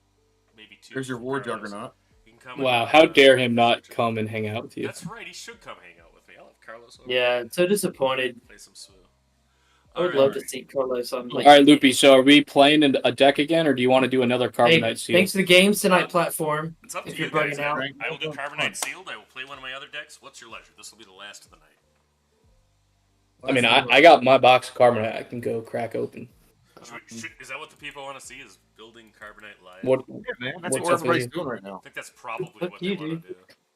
maybe 2. There's your from war Carlos. juggernaut. He can come Wow, and, how dare him not come and hang out with you? That's right. He should come hang out with me. I'll have Carlos over. Yeah, so disappointed. Play some Swoo. I would love to see Carlos on. All right, Loopy. So are we playing a deck again, or do you want to do another Hey, Carbonite seal? thanks to the games tonight platform. It's up to If you you're buddy guys. now. I will do Carbonite Sealed. I will play one of my other decks. What's your leisure? This will be the last of the night. I mean, I got my box of Carbonite. I can go crack open. Is that what the people want to see? Is building Carbonite live? What? Yeah, man. That's What's what up everybody's with doing right now. I think that's probably Fuck what you, they want to do.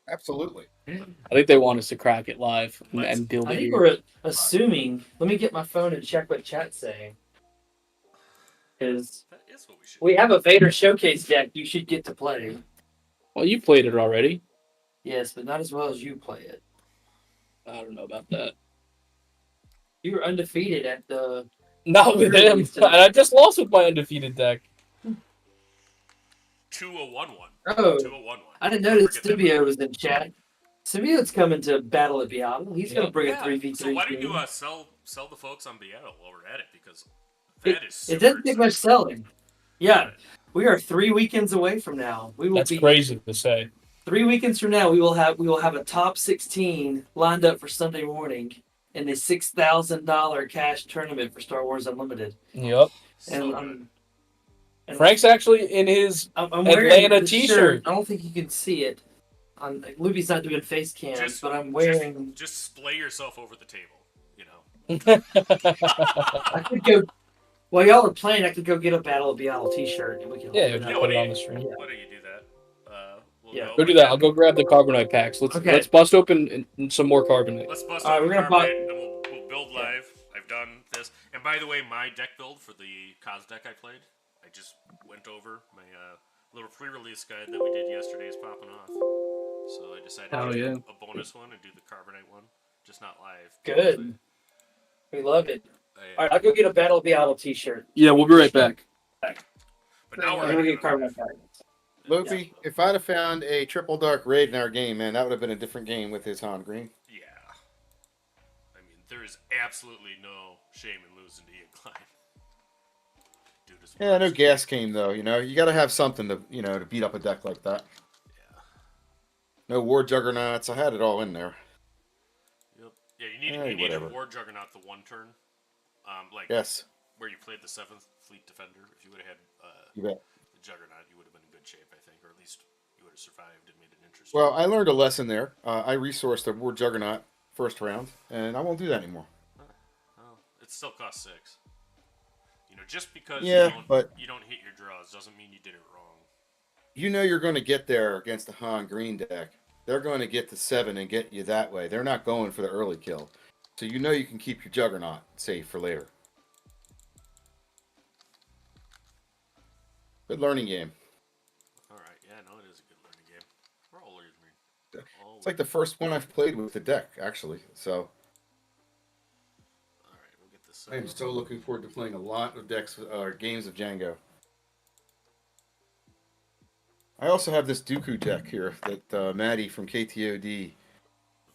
Absolutely. I think they want us to crack it live and build I it think here. we're assuming. Let me get my phone and check what chat's saying. Because That is what we should. we have a Vader showcase deck you should get to play. Well, you played it already. Yes, but not as well as you play it. I don't know about that. You were undefeated at the. Not with him. I just lost with my undefeated deck. 2-1-1. Oh, 2-1-1. I didn't notice Forget that. Sibio was in chat. Sibio's coming to battle at Beatle. He's going to bring a 3v3. So why don't you team. sell the folks on Beatle while we're at it, because that is super It doesn't take much exciting. selling. Yeah, we are 3 weekends away from now. We will That's be crazy to say. 3 weekends from now. We will have a top 16 lined up for Sunday morning in the $6,000 cash tournament for Star Wars Unlimited. Yep. So And good. and Frank's actually in his I'm wearing Atlanta this t-shirt. shirt. I don't think you can see it. Luby's not doing face cams, Just- but I'm wearing. Just splay yourself over the table, you know. I could go. While y'all are playing, I could go get a Battle of Beattle t-shirt and we can Yeah, hold it yeah, up. put it on the stream. Yeah. Why don't you do that? We'll Yeah. Go do that. I'll go grab the Carbonite packs. Let's bust open some more Carbonite. Let's bust All right, open we're gonna Carbonite, and we'll build live. I've done this. And by the way, my deck build for the Cos deck I played, I just went over my little pre-release guide that we did yesterday is popping off. So I decided to do a bonus one and do the Carbonite one, just not live. Good. We love it. All right, I'll go get a Battle of Beattle t-shirt. Yeah, we'll be right back. But now I'm we're gonna ready get Carbonite pack. Loopy, if I'd have found a triple dark raid in our game, man, that would have been a different game with his Han Green. Yeah. I mean, there is absolutely no shame in losing to Ian Klein. Dude is Yeah, no gas came though. You know, you got to have something to to beat up a deck like that. Yeah. No War Juggernauts. I had it all in there. Yep. Yeah, you need a War Juggernaut the one turn. Like Yes. where you played the 7th Fleet Defender. If you would have had You bet. the Juggernaut, you would have been in good shape, I think, or at least you would have survived and made it interesting. Well, I learned a lesson there. I resourced a War Juggernaut first round, and I won't do that anymore. Well, it still costs 6. You know, just because Yeah, you don't hit your draws doesn't mean you did it wrong. You know you're going to get there against the Han Green deck. They're going to get to 7 and get you that way. They're not going for the early kill. So you know you can keep your Juggernaut safe for later. Good learning game. All right, yeah, no, it is a good learning game. We're all learning. It's like the first one I've played with the deck, actually. So All right, we'll get this. I am so looking forward to playing a lot of games of Django. I also have this Dooku deck here that Maddie from KTOD,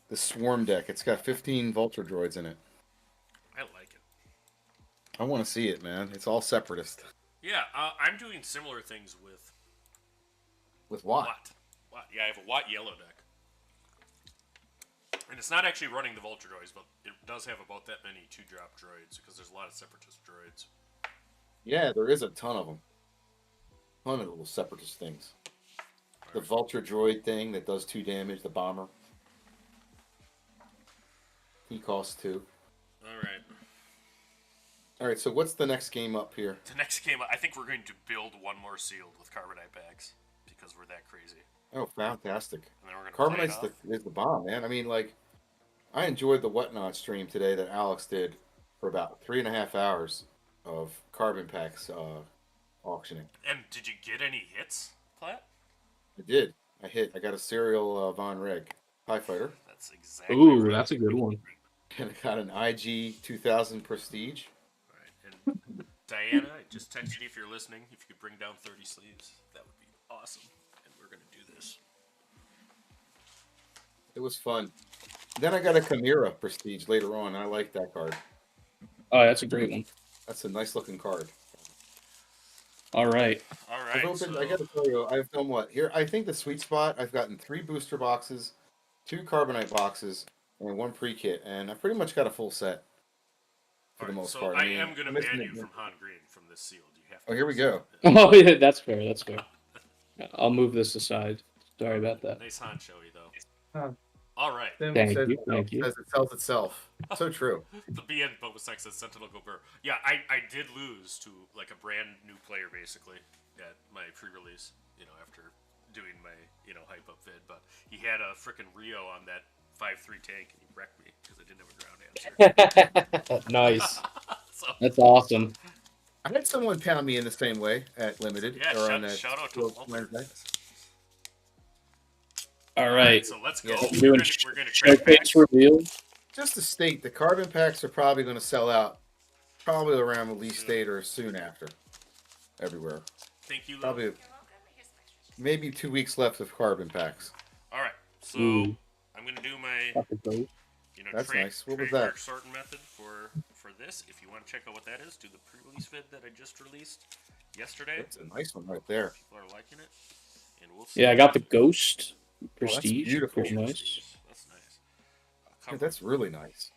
the Swarm deck. It's got 15 Vulture droids in it. I like it. I want to see it, man. It's all separatist. Yeah, I'm doing similar things with With what? Watt. Yeah, I have a Watt yellow deck. And it's not actually running the Vulture droids, but it does have about that many 2-drop droids because there's a lot of separatist droids. Yeah, there is a ton of them. Ton of little separatist things. The Vulture droid thing that does 2 damage, the bomber. He costs 2. All right, so what's the next game up here? The next game, I think we're going to build one more sealed with Carbonite packs because we're that crazy. Oh, fantastic. And then we're gonna play it Carbonite's off. is the bomb, man. I mean, like, I enjoyed the Whatnot stream today that Alex did for about 3.5 hours of carbon packs auctioning. And did you get any hits, Platt? I did. I got a serial Von Reg TIE Fighter. That's exactly Ooh, right. that's a good one. And I got an IG 2000 Prestige. Right. And Diana, I just texted you if you're listening. If you could bring down 30 sleeves, that would be awesome. And we're going to do this. It was fun. Then I got a Chimera Prestige later on, and I like that card. Oh, that's a great one. That's a nice looking card. All right. All I've right. opened, So, I got to tell you, I've done what? Here, I think the sweet spot, I've gotten 3 booster boxes, 2 Carbonite boxes, and 1 pre-kit, and I pretty much got a full set for the most part. I mean, am going to I'm missing ban it. you from Han Green from this sealed. You have to. Oh, here we go. Oh, yeah, that's fair. That's fair. I'll move this aside. Sorry about that. Nice Han showy, though. Huh. All right. Thank you. Thank you. Says it sells itself. So true. The BN Boba Sex says Sentinel Go Burr. Yeah, I did lose to like a brand new player basically at my pre-release. You know, after doing my hype up vid, but he had a freaking Rio on that 5-3 tank and he wrecked me because I didn't have a ground answer. Nice. So, That's awesome. I had someone pound me in the same way at Limited. yeah, or on that shout out to World all Wednesday. All right. So let's go. Yeah. We're gonna crack Showcase reveal. Just to state, the carbon packs are probably going to sell out probably around release date or soon after. Everywhere. Thank you, Lou. Probably maybe 2 weeks left of carbon packs. All right, so Ooh. I'm gonna do my That's nice. What was trademark that? sorting method for this. If you want to check out what that is, do the pre-release vid that I just released yesterday. That's a nice one right there. People are liking it, and we'll see. Yeah, I got the Ghost that's Prestige. beautiful. Pretty nice. That's nice. Yeah, that's really nice.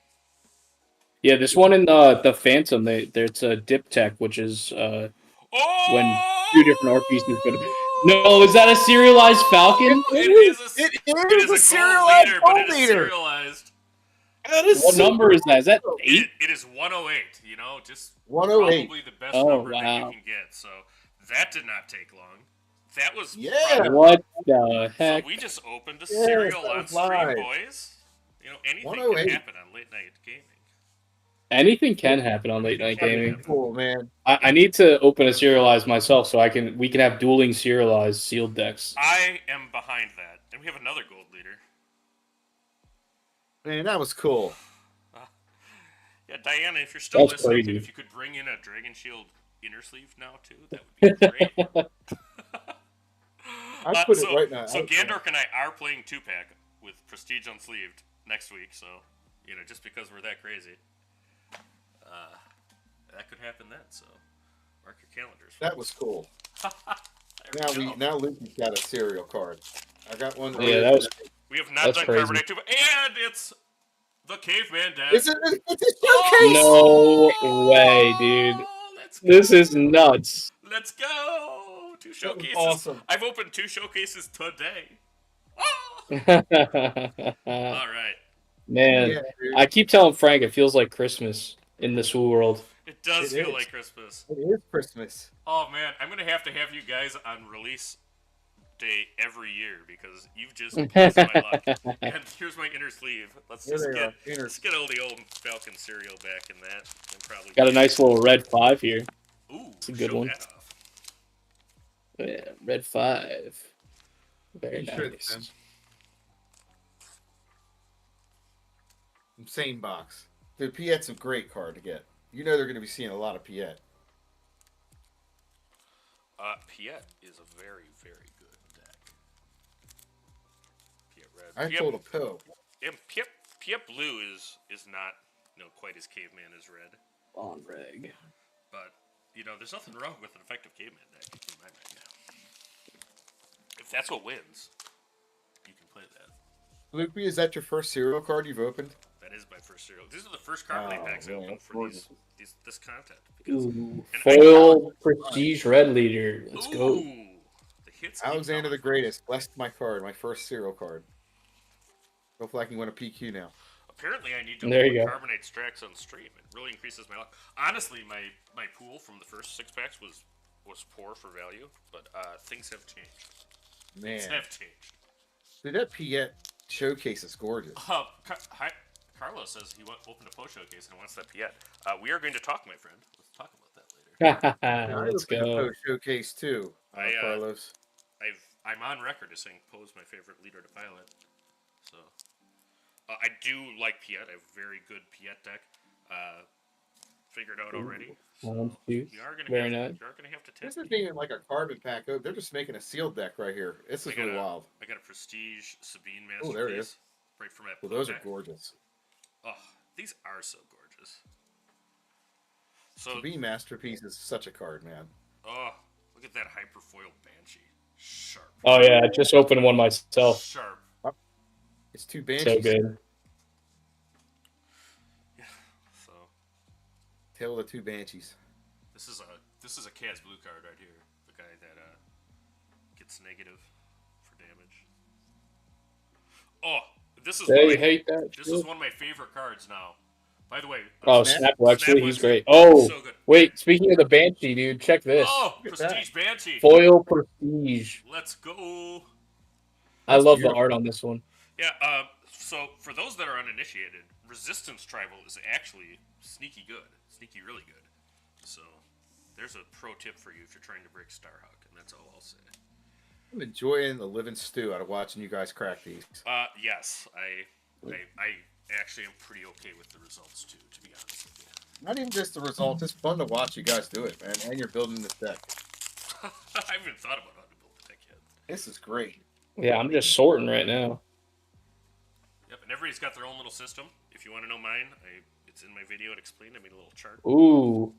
Yeah, this one in the Phantom, there's a dip tech, which is when 2 different art pieces. No, is that a serialized Falcon? It is a It it is is a a serialized gold leader, but gold it is leader. serialized. That is What number is that? Is that 8? It is 108. You know, just 108. probably the best Oh, number that you wow. can get. So that did not take long. That was Yeah. probably- What the So heck? we just opened a Yes, serial that on was stream, live. boys. You know, anything 108. can happen on late night gaming. Anything can happen on late night Anything can gaming. happen. Cool, man. I need to open a serialized myself so we can have dueling serialized sealed decks. I am behind that, and we have another gold leader. Man, that was cool. Yeah, Diana, if you're still That's listening, crazy. if you could bring in a Dragon Shield inner sleeve now too, that would be great. I put it so, right now. So Gandork and I are playing 2-pack with Prestige Unsleeved next week. So, you know, just because we're that crazy, that could happen then. So, mark your calendars. That was cool. There we go. Now Luke's got a serial card. I got one. Yeah, that was. We have not That's done crazy. Carbonite 2, and it's the Caveman deck. It's a showcase. No way, dude. Let's go. This is nuts. Let's go. 2 showcases. awesome. I've opened 2 showcases today. Oh! All right. Man, Yeah, dude. I keep telling Frank it feels like Christmas in this world. It does It feel is. like Christmas. It is Christmas. Oh man, I'm gonna have to have you guys on release day every year because you've just blessed my luck. And here's my inner sleeve. Let's Here just they get are. Inner- let's get all the old Falcon cereal back in that. And probably Got a nice little red 5 here. Ooh, it's a good show one. that off. Yeah, red 5. Very You should, nice. man. Insane box. Dude, Piet's a great card to get. You know they're going to be seeing a lot of Piet. Piet is a very, very good deck. Piet red. I Piet, told a Poe. yeah, Piet blue is not quite as caveman as red, On reg. but there's nothing wrong with an effective caveman deck in my mind. If that's what wins, you can play that. Luke, is that your first serial card you've opened? That is my first serial. These are the first Carbonite packs I man, opened for gorgeous. this content. Because, Ooh, and foil prestige red leader. Let's go. Ooh, the hits keep Alexander the coming. Greatest. Blessed my card. My first serial card. Hopefully I can win a PQ now. Apparently, I need to There open you go. Carbonite Strax on stream. It really increases my luck. Honestly, my pool from the first 6 packs was poor for value, but things have changed. Things Man. have changed. Dude, that Piet showcase is gorgeous. Carlos says he opened a post showcase and wants that Piet. We are going to talk, my friend. Let's talk about that later. Let's I opened a go. Poe showcase too, Carlos. I'm on record as saying Poe's my favorite leader to pilot. So I do like Piet. I have a very good Piet deck. Figured out already. So One, two. you are gonna Very have, nice. You are gonna have to This test is me. being like a carbon pack. Oh, they're just making a sealed deck right here. This is really wild. I got a Prestige Sabine Oh, Masterpiece. there it is. Right from that. Well, those are pack. gorgeous. Oh, these are so gorgeous. So, The B Masterpiece is such a card, man. oh, look at that Hyperfoil Banshee. Sharp. Oh yeah, I just opened one myself. Sharp. It's 2 Banshees. So good. Yeah. So Tale of the 2 Banshees. this is a Kaz blue card right here. The guy that gets negative for damage. Oh, this is They hate that. this shit. is one of my favorite cards now. By the way, Oh, Snap- Snap actually, he's Snap great. Oh, so good. wait, speaking of the Banshee, dude, check this. Oh, Look at that. Prestige Banshee. Foil Prestige. Let's go. I love the beautiful. art on this one. Yeah, so for those that are uninitiated, Resistance Tribal is actually sneaky good. Sneaky really good. So, there's a pro tip for you if you're trying to break Starhawk, and that's all I'll say. I'm enjoying the living stew out of watching you guys crack these. Yes, I actually am pretty okay with the results, too, to be honest with you. Not even just the results. It's fun to watch you guys do it, man. And you're building this deck. I haven't even thought about how to build the deck yet. This is great. Yeah, I'm just sorting right now. Yep, and everybody's got their own little system. If you want to know mine, it's in my video. It explained. I made a little chart. Ooh,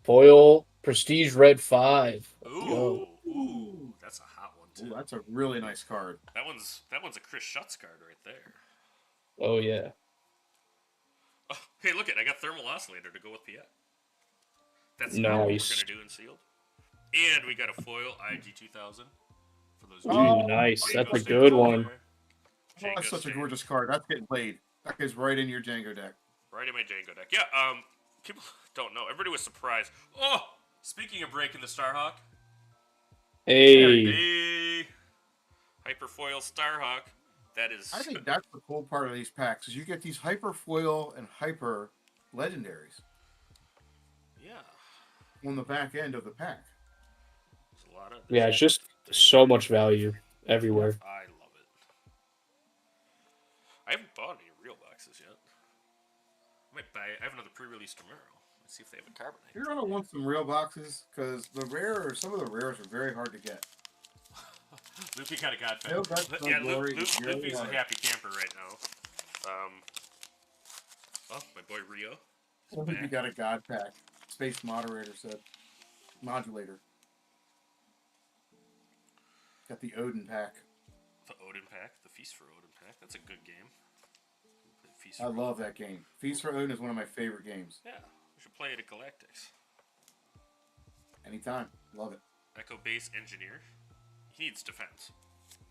foil Prestige Red 5. Let's go. Ooh, that's a hot one, too. Ooh, that's a really nice card. That one's a Chris Schutz card right there. Oh yeah. Oh, hey, look it! I got Thermal Oscillator to go with Piet. That's not what we're Nice. gonna do in sealed. And we got a foil IG-2000 for those. Ooh, nice. That's a good one. Oh, that's such a gorgeous card. That's getting played. That goes right in your Django deck. Right in my Django deck. Yeah, people don't know. Everybody was surprised. Oh, speaking of breaking the Starhawk. Hey. Hey. Hyperfoil Starhawk. That is... I think that's the cool part of these packs is you get these hyper foil and hyper legendaries. Yeah. On the back end of the pack. There's a lot of... Yeah, it's just so much value everywhere. I love it. I haven't bought any real boxes yet. I have another pre-release tomorrow. Let's see if they have a Carbonite. You're gonna want some real boxes because some of the rares are very hard to get. Luffy kind of got No, fed. that's Yeah, no glory, Luffy's a really happy camper right now. Oh, my boy Rio. I think you got a god pack. Space moderator said. Modulator. Got the Odin pack. The Odin pack, the Feast for Odin pack. That's a good game. I love that game. Feast for Odin is one of my favorite games. Yeah, we should play it at Galactics. Anytime. Love it. Echo Base Engineer. He needs defense.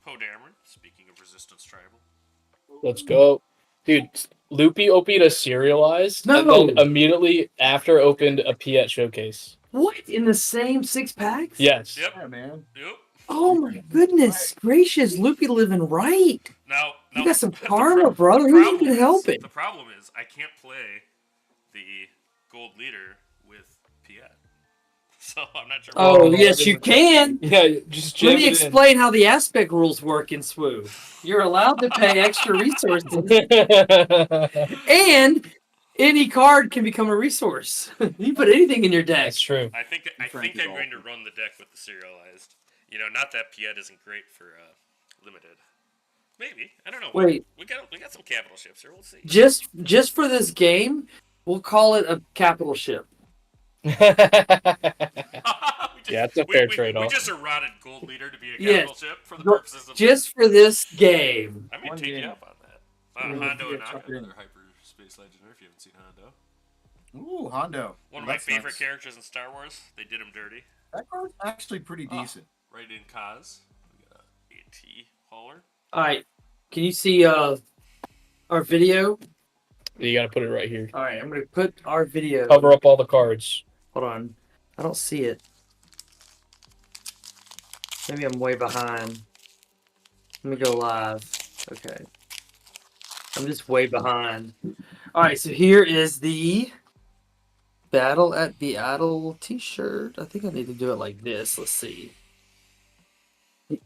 Poe Dameron, speaking of Resistance Tribal. Let's go. Dude, Loopy opened a serialized No. and then immediately after opened a Piet showcase. What? In the same 6 packs? Yes. Yep. Yeah, man. Yep. Oh my goodness gracious, Loopy living right. Now You got some the karma, brother. the Who's problem even is- helping? The problem is I can't play the gold leader with Piet. So I'm not sure. Oh, yes, you can. Yeah, just jam Let me it in. explain how the aspect rules work in SWU. You're allowed to pay extra resources, and any card can become a resource. You put anything in your deck. That's true. I think Frank is I'm going to awful. run the deck with the serialized. You know, not that Piet isn't great for limited. Maybe, I don't know. Wait. we got some capital ships here. We'll see. Just for this game, we'll call it a capital ship. Yeah, it's a fair trade-off. We just eroded gold leader to be a Yes. capital ship for the purposes of Just for this game. I may One take you game. up on that. Yeah, Hondo yeah, and chuck it in. another hyperspace legendary. If you haven't seen Hondo, Ooh, Hondo. one of my That's favorite nice. characters in Star Wars. They did him dirty. That card's actually pretty Oh. decent. Right in Kaz. We got a AT hauler. All right. Can you see our video? You gotta put it right here. All right, I'm going to put our video. Cover up all the cards. Hold on. I don't see it. Maybe I'm way behind. Let me go live. Okay. I'm just way behind. All right, so here is the Battle at Beatle t-shirt. I think I need to do it like this. Let's see.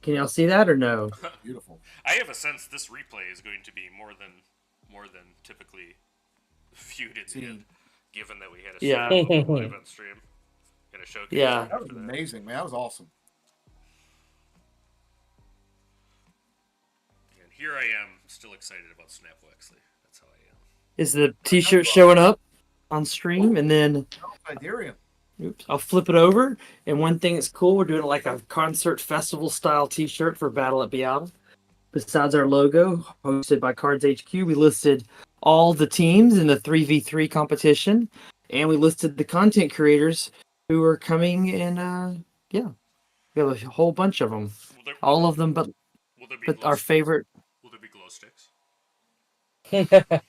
Can y'all see that or no? Beautiful. I have a sense this replay is going to be more than typically viewed in the Seen. end, given that we had a Yeah. live on stream and a showcase. Yeah. That was amazing, man. That was awesome. And here I am, still excited about Snap Wexley. That's how I am. Is the t-shirt showing up on stream? And then Siderium. oops, I'll flip it over. And one thing that's cool, we're doing like a concert festival style t-shirt for Battle at Beatle. Besides our logo, hosted by Cards HQ, we listed all the teams in the 3v3 competition. And we listed the content creators who are coming and yeah. We have a whole bunch of them. All of them but Will there be our favorite. Will there be glow sticks?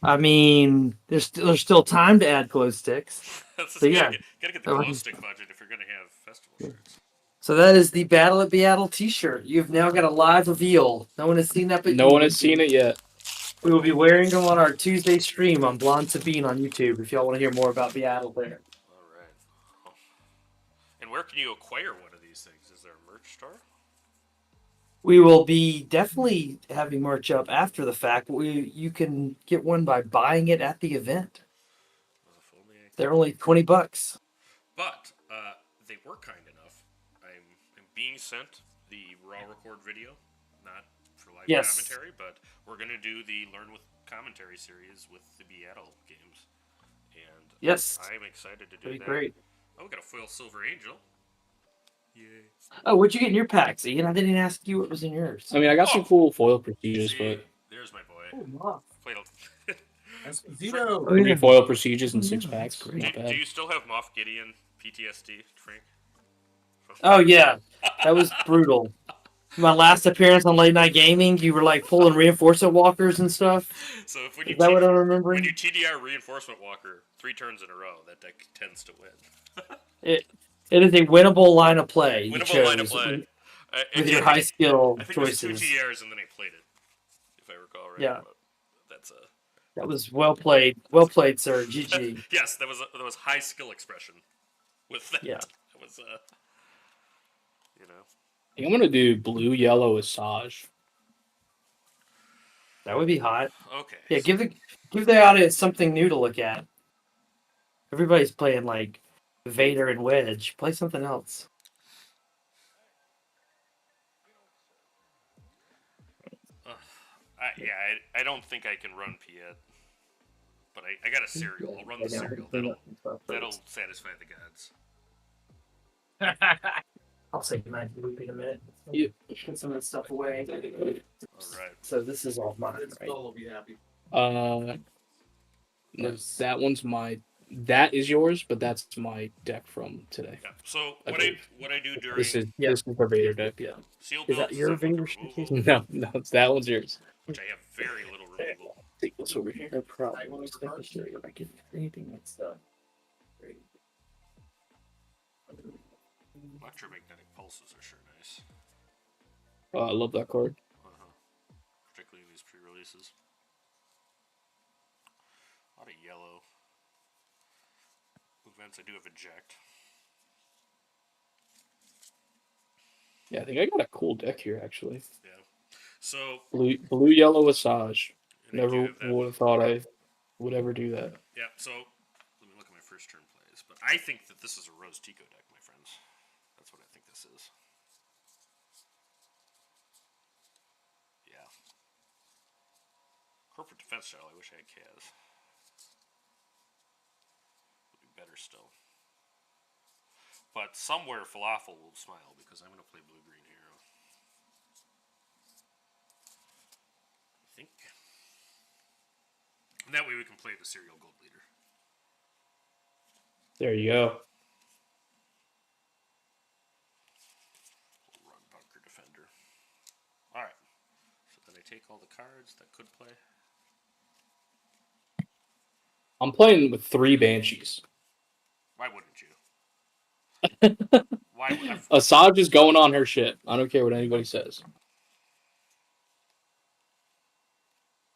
I mean, there's still time to add glow sticks. So, yeah. Gotta get the glow stick budget if you're gonna have festival shirts. So that is the Battle at Beatle t-shirt. You've now got a live reveal. No one has seen that, but No one has seen it yet. We will be wearing them on our Tuesday stream on Blonde Sabine on YouTube if y'all want to hear more about Beatle there. All right. And where can you acquire one of these things? Is there a merch store? We will be definitely having merch up after the fact. You can get one by buying it at the event. Well, if only I could. They're only $20. But they were kind enough. I'm being sent the raw record video, not for live Yes. commentary, but we're gonna do the Learn with Commentary series with the Beatle games, and Yes. I'm excited to do That'd be that. great. Oh, we got a foil Silver Angel. Yay! Oh, what'd you get in your packs, Ian? I didn't even ask you what was in yours. I mean, I got some cool foil prestiges, See, but there's my boy. Oh, wow. Played a- That's Zito. Oh, yeah. 3 foil prestiges in Oh, 6 yeah, packs. that's great. Not do bad. you still have Moff Gideon PTSD, Frank? Oh, yeah. That was brutal. My last appearance on Late Night Gaming, you were like pulling reinforcement walkers and stuff. So if when Is that what I'm remembering? when you TDR reinforcement walker 3 turns in a row, that deck tends to win. It is a winnable line of play. You Winnable line of chose play. with your high skill I think it was choices. 2 TDRs and then I played it, if I recall right. Yeah. But that's a That was well played. Well played, sir. GG. yes. That was high skill expression with that. Yeah. That was you know. I think I'm gonna do blue yellow Asajj. That would be hot. Okay. Yeah, give the audience something new to look at. Everybody's playing like Vader and Wedge. Play something else. I don't think I can run Piet, but I got a cereal. I'll run the cereal. That'll satisfy the gods. I'll say goodnight to Luke in a minute. Yeah. Put some of this stuff away. All right. So this is all mine, right? Will be happy. No, that one's my. That is yours, but that's my deck from today. Yeah. So I what I do during This is Yeah. this is the Vader deck. Yeah. seal Is builds that your I'm looking Vader for showcase? removal, No, that one's yours. which I have very little removal. Take this over here. No problem. Just making sure if I can anything that's stuff. Electromagnetic pulses are sure nice. Oh, I love that card. Particularly in these pre-releases. A lot of yellow. Movements, I do have eject. Yeah, I think I got a cool deck here actually. Yeah. So Blue yellow Asajj. and I do Never have that. would have thought I would ever do that. Yeah, so let me look at my first turn plays. But I think that this is a Rose Tico deck, my friends. That's what I think this is. Yeah. Corporate defense style, I wish I had Kaz. Would be better still. But somewhere Falafel will smile because I'm going to play blue-green hero. I think. And that way we can play the serial gold leader. There you go. Run bunker defender. Alright. So then I take all the cards that could play. I'm playing with 3 Banshees. Why wouldn't you? Why would I? Asajj is going on her shit. I don't care what anybody says.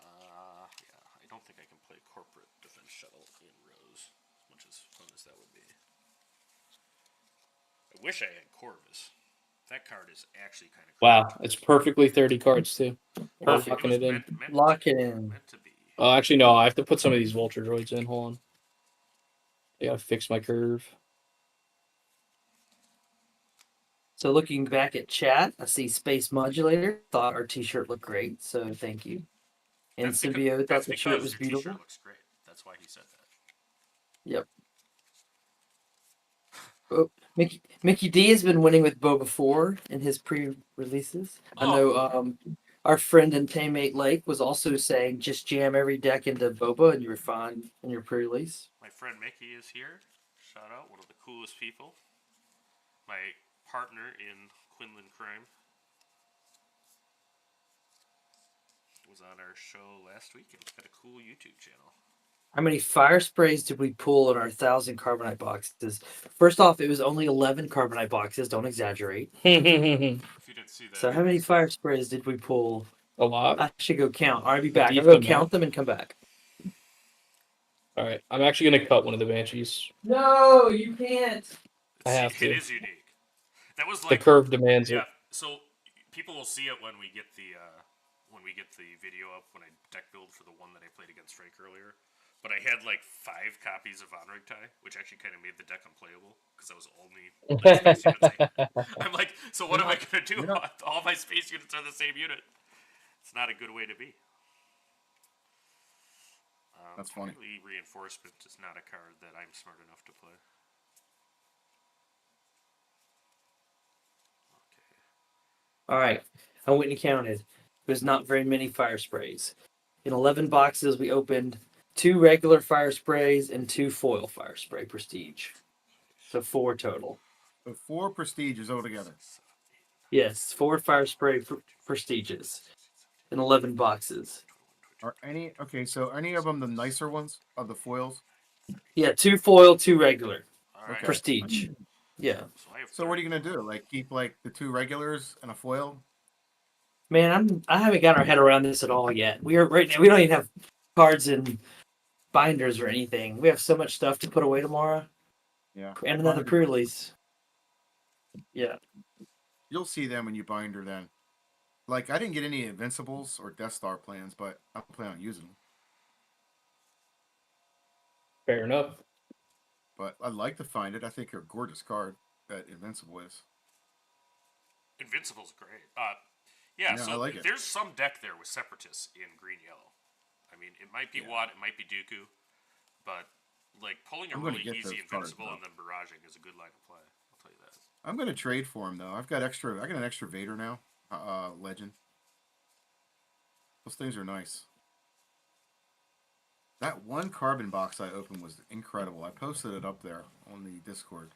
Yeah, I don't think I can play corporate defense shuttle in Rose, as much as fun as that would be. I wish I had Corvus. That card is actually kind of cool. Wow, it's perfectly 30 cards too. Perfect. Locking it in. Lock it in. Meant to be. Oh, actually, no. I have to put some of these Vulture droids in. Hold on. I gotta fix my curve. So looking back at chat, I see Space Modulator. Thought our t-shirt looked great, so thank you. And That's because- Symbiote thought that's the shirt because was your beautiful. T-shirt looks great. That's why he said that. Yep. Oh, Mickey D has been winning with Boba 4 in his pre-releases. I know our friend and teammate Lake was also saying just jam every deck into Boba and you were fine in your pre-release. My friend Mickey is here. Shout out, one of the coolest people. My partner in Quinlan Crime was on our show last week and got a cool YouTube channel. How many fire sprays did we pull in our 1,000 Carbonite boxes? First off, it was only 11 Carbonite boxes. Don't exaggerate. If you didn't see that, So how many fire sprays did we pull? A lot. I should go count. I'll be back. I'll Decent go count amount. them and come back. All right, I'm actually gonna cut one of the Banshees. No, you can't. I have It to. is unique. That was The like curve demands yeah. it. So people will see it when we get the video up when I deck build for the one that I played against Frank earlier. But I had like 5 copies of Von Rigtai, which actually kind of made the deck unplayable because I was only space units. I'm like, so what am I gonna do? All my space units are the same unit. It's not a good way to be. That's funny. Apparently reinforcement is not a card that I'm smart enough to play. Okay. All right. I went and counted. There's not very many fire sprays. In 11 boxes, we opened 2 regular fire sprays and 2 foil fire spray prestige. So 4 total. So 4 prestiges altogether. Yes, 4 fire spray prestiges in 11 boxes. Are any okay? So any of them the nicer ones of the foils? Yeah, 2 foil, 2 regular. All right. Okay. Prestige. Yeah. So I have So what are you 30. gonna do? Like keep like the 2 regulars and a foil? Man, I haven't got our head around this at all yet. We are right now. We don't even have cards and binders or anything. We have so much stuff to put away tomorrow, Yeah. and another Binder. pre-release. Yeah. You'll see them when you binder then. Like I didn't get any Invincibles or Death Star plans, but I plan on using them. Fair enough. But I'd like to find it. I think they're a gorgeous card that Invincible is. Invincible's great. Yeah, Yeah, so I like it. there's some deck there with Separatists in green yellow. I mean, it might be Watt, it might be Dooku, but like pulling a I'm gonna really get easy those cards, Invincible though. and then barraging is a good line of play. I'll tell you that. I'm gonna trade for him though. I got an extra Vader now. Legend. Those things are nice. That one carbon box I opened was incredible. I posted it up there on the Discord.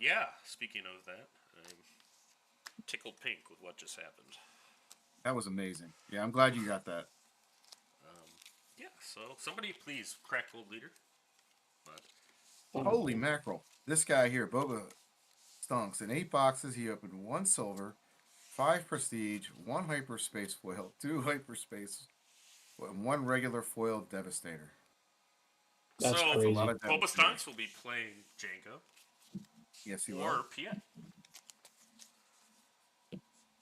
Yeah, speaking of that, I'm tickled pink with what just happened. That was amazing. Yeah, I'm glad you got that. Yeah, so somebody please crack Gold Leader. But Holy mackerel. This guy here, Boba Stonks, in 8 boxes, he opened 1 silver, 5 prestige, 1 hyperspace foil, 2 hyperspace, and 1 regular foil Devastator. That's so crazy. lot of Boba damage. Stonks will be playing Jango Yes, he or will. Piet.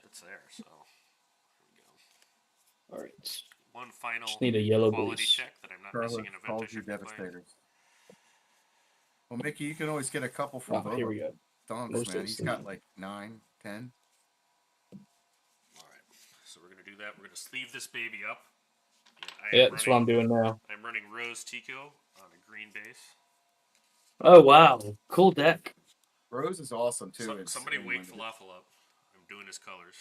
It's there, so here we go. All right. One final Just need a yellow quality base. check that I'm not missing Carlos an event I calls you should be playing. Devastators. Well, Mickey, you can always get a couple from Oh, here we Boba go. Stonks, Most man. He's instantly. got like 9, 10. All right, so we're gonna do that. We're gonna sleeve this baby up. And Yeah, that's what I'm doing now. I'm running Rose Tico on a green base. Oh wow, cool deck. Rose is awesome too. So, in- somebody in wake limited. Falafel up. I'm doing his colors.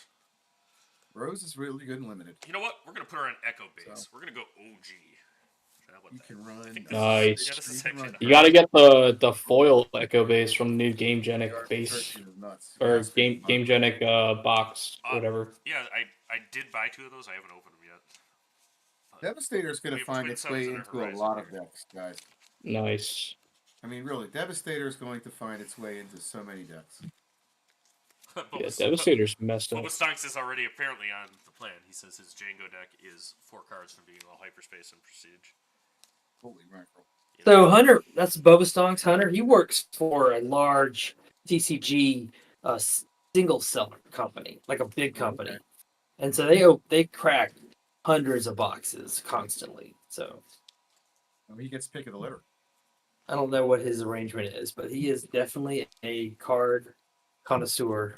Rose is really good in limited. You know what? We're gonna put her on Echo base. So. We're gonna go OG. How about You that? can I run. think Nice. Yeah, this is You can actually run- You got to get the foil Echo base from the new Game Genic base Searching is nuts. or Yes, we Game can. Genic box, whatever. Yeah, I did buy 2 of those. I haven't opened them yet. Devastator is going We to have find twin its suns way on our into a horizon lot of here. decks, guys. Nice. I mean, really, Devastator is going to find its way into so many decks. Yeah, Devastator's messed up. Boba Stonks is already apparently on the plan. He says his Django deck is 4 cards from being all hyperspace and prestige. Holy mackerel. You know, So Hunter, that's Boba Stonks. Hunter, he works for a large TCG single seller company, like a big company, Okay. and so they crack hundreds of boxes constantly. So I mean, he gets pick of the litter. I don't know what his arrangement is, but he is definitely a card connoisseur.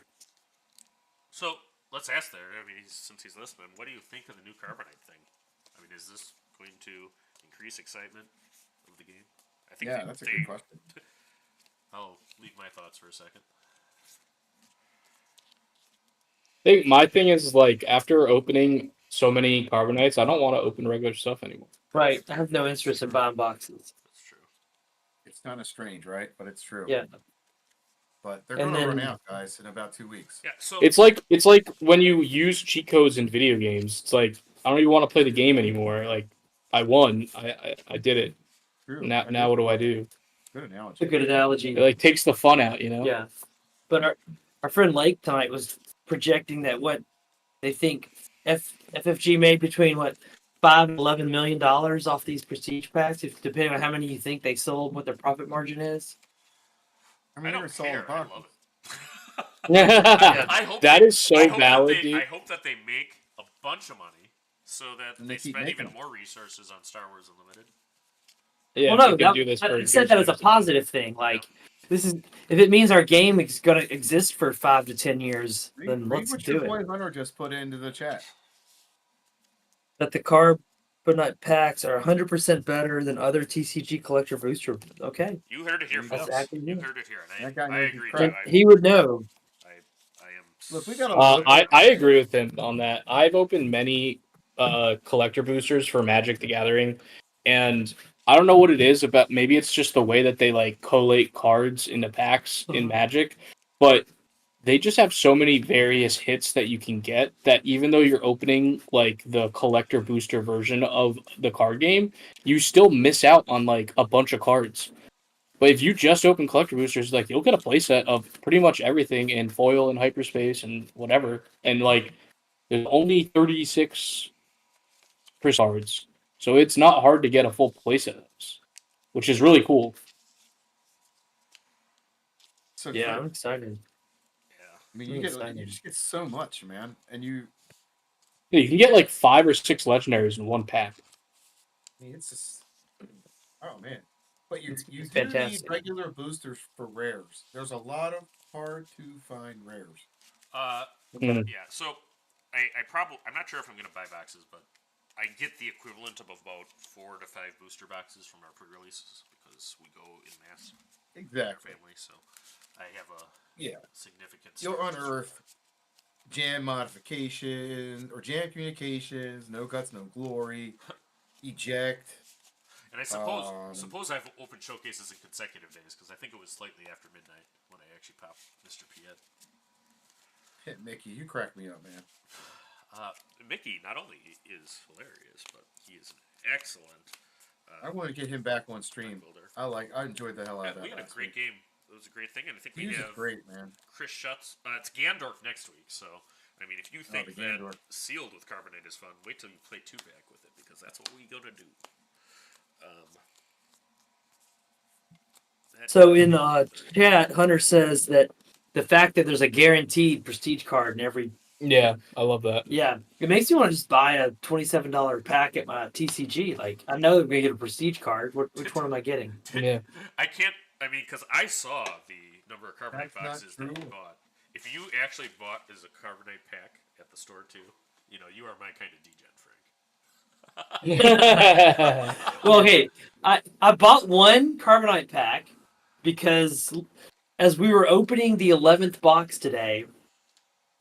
So let's ask there. I mean, since he's listening, what do you think of the new Carbonite thing? I mean, is this going to increase excitement of the game? I think Yeah, that's a good question. I'll leave my thoughts for a second. I think my thing is like after opening so many Carbonites, I don't want to open regular stuff anymore. Right. I have no interest in buying boxes. That's true. It's kind of strange, right? But it's true. Yeah. But they're And going to run then- out, guys, in about 2 weeks. Yeah. So It's like when you use cheat codes in video games. It's like I don't even want to play the game anymore. Like I won, I did it. True. Now what do I do? Good It's a analogy. good analogy. It like takes the fun out, you know? Yeah. But our friend Lake tonight was projecting that what they think FFG made between what $5 and $11 million off these prestige packs, if depending on how many you think they sold, what their profit margin is. I I mean, don't they're solid care. I boxes. love it. Yeah. I hope That they- is so I hope valid, that dude. I hope that they make a bunch of money so that And they they keep spend making even them. more resources on Star Wars Unlimited. Yeah, Well, no, you can do this I for said that as a years. positive thing. Like, this is if it means our game is going to exist for 5 to 10 years, then Read let's what do your it. boy Hunter just put into the chat. That the Carbonite packs are 100% better than other TCG collector booster. Okay, You heard it here, There you go. folks. That's You accurate. heard it here, and That guy I knows his agree. crap. Too. he would know. I am. Look, we got so- a- I agree with him on that. I've opened many collector boosters for Magic the Gathering, and I don't know what it is about. Maybe it's just the way that they like collate cards into packs in Mhm. Magic, but they just have so many various hits that you can get that even though you're opening like the collector booster version of the card game, you still miss out on like a bunch of cards. But if you just open collector boosters, like you'll get a playset of pretty much everything in foil and hyperspace and whatever. And like there's only 36 cards. So it's not hard to get a full playset of those, which is really cool. So Yeah, true. I'm excited. Yeah. I mean, I'm you excited. just get so much, man, and you. Yeah, you can get like 5 or 6 legendaries in one pack. I mean, it's just. Oh man, but you It's do need fantastic. regular boosters for rares. There's a lot of hard to find rares. Mm. Yeah. So I'm not sure if I'm gonna buy boxes, but I get the equivalent of about 4 to 5 booster boxes from our pre-releases because we go in mass in our Exactly. family. So I have a Yeah. significant. You'll storage of unearth jam modifications or jam communications. No guts, no glory. Eject. And I suppose I've opened showcases in consecutive days because I think it was slightly after midnight when I actually popped Mr. Piet. Mickey, you crack me up, man. Mickey not only is hilarious, but he is an excellent. I want to get him back on stream. Builder. I enjoyed the hell out of that. We had a great game. It was a great thing, and I think we have great, man. Chris Schutz. It's Gandorf next week, so I mean, if you think that Gandorf. Sealed with Carbonite is fun, wait till you play 2-back with it because that's what we go to do. So in chat, Hunter says that the fact that there's a guaranteed prestige card in every Yeah, I love that. it makes me want to just buy a $27 pack at my TCG. Like I know I'm gonna get a prestige card. Which one am I getting? Yeah. I can't. I mean, because I saw the number of Carbonite That's not boxes that you true. bought. If you actually bought as a Carbonite pack at the store too, you know, you are my kind of degen, Frank. Well, okay, I bought one Carbonite pack because as we were opening the 11th box today,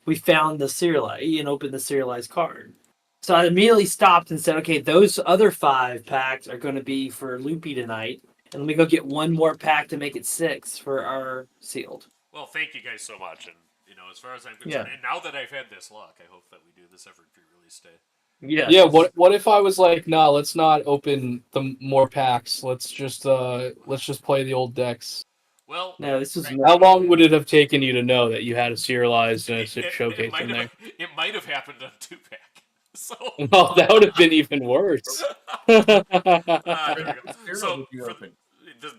we found the serialized and opened the serialized card. So I immediately stopped and said, okay, those other 5 packs are going to be for Loopy tonight. And let me go get one more pack to make it 6 for our sealed. Well, thank you guys so much, and you know, as far as I'm concerned, and now that I've had this luck, I hope that we do this every pre-release day. Yeah. Yeah, what if I was like, nah, let's not open the more packs. Let's just play the old decks. Well, No, this was How long would it have taken you to know that you had a serialized and a showcase in there? It might have happened on 2-pack. So Well, that would have been even worse. there we go. So,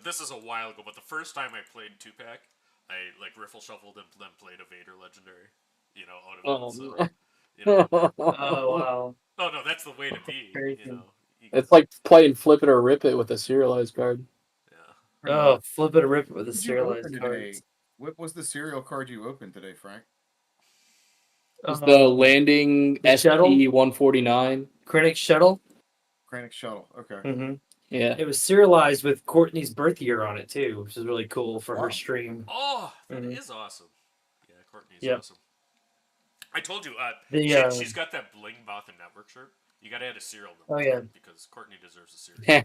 This is a while ago, but the first time I played 2-pack, I like riffle shuffled and then played a Vader legendary. You know, out of it. So, you know. Oh wow. No, that's the way to be. Crazy. You know. It's like playing flip it or rip it with a serialized card. Yeah. Oh, flip it or rip it with a What did you serialized open card. today? What was the serial card you opened today, Frank? It's the landing the shuttle? SP-149. Krennic shuttle. Krennic shuttle. Okay. Mm-hmm. Yeah. It was serialized with Courtney's birth year on it too, which is really cool for her stream. Oh, that is awesome. Yeah, Courtney's awesome. I told you, she's got that bling Bothan Network shirt. You got to add a serial number. Oh yeah, because Courtney deserves a serial.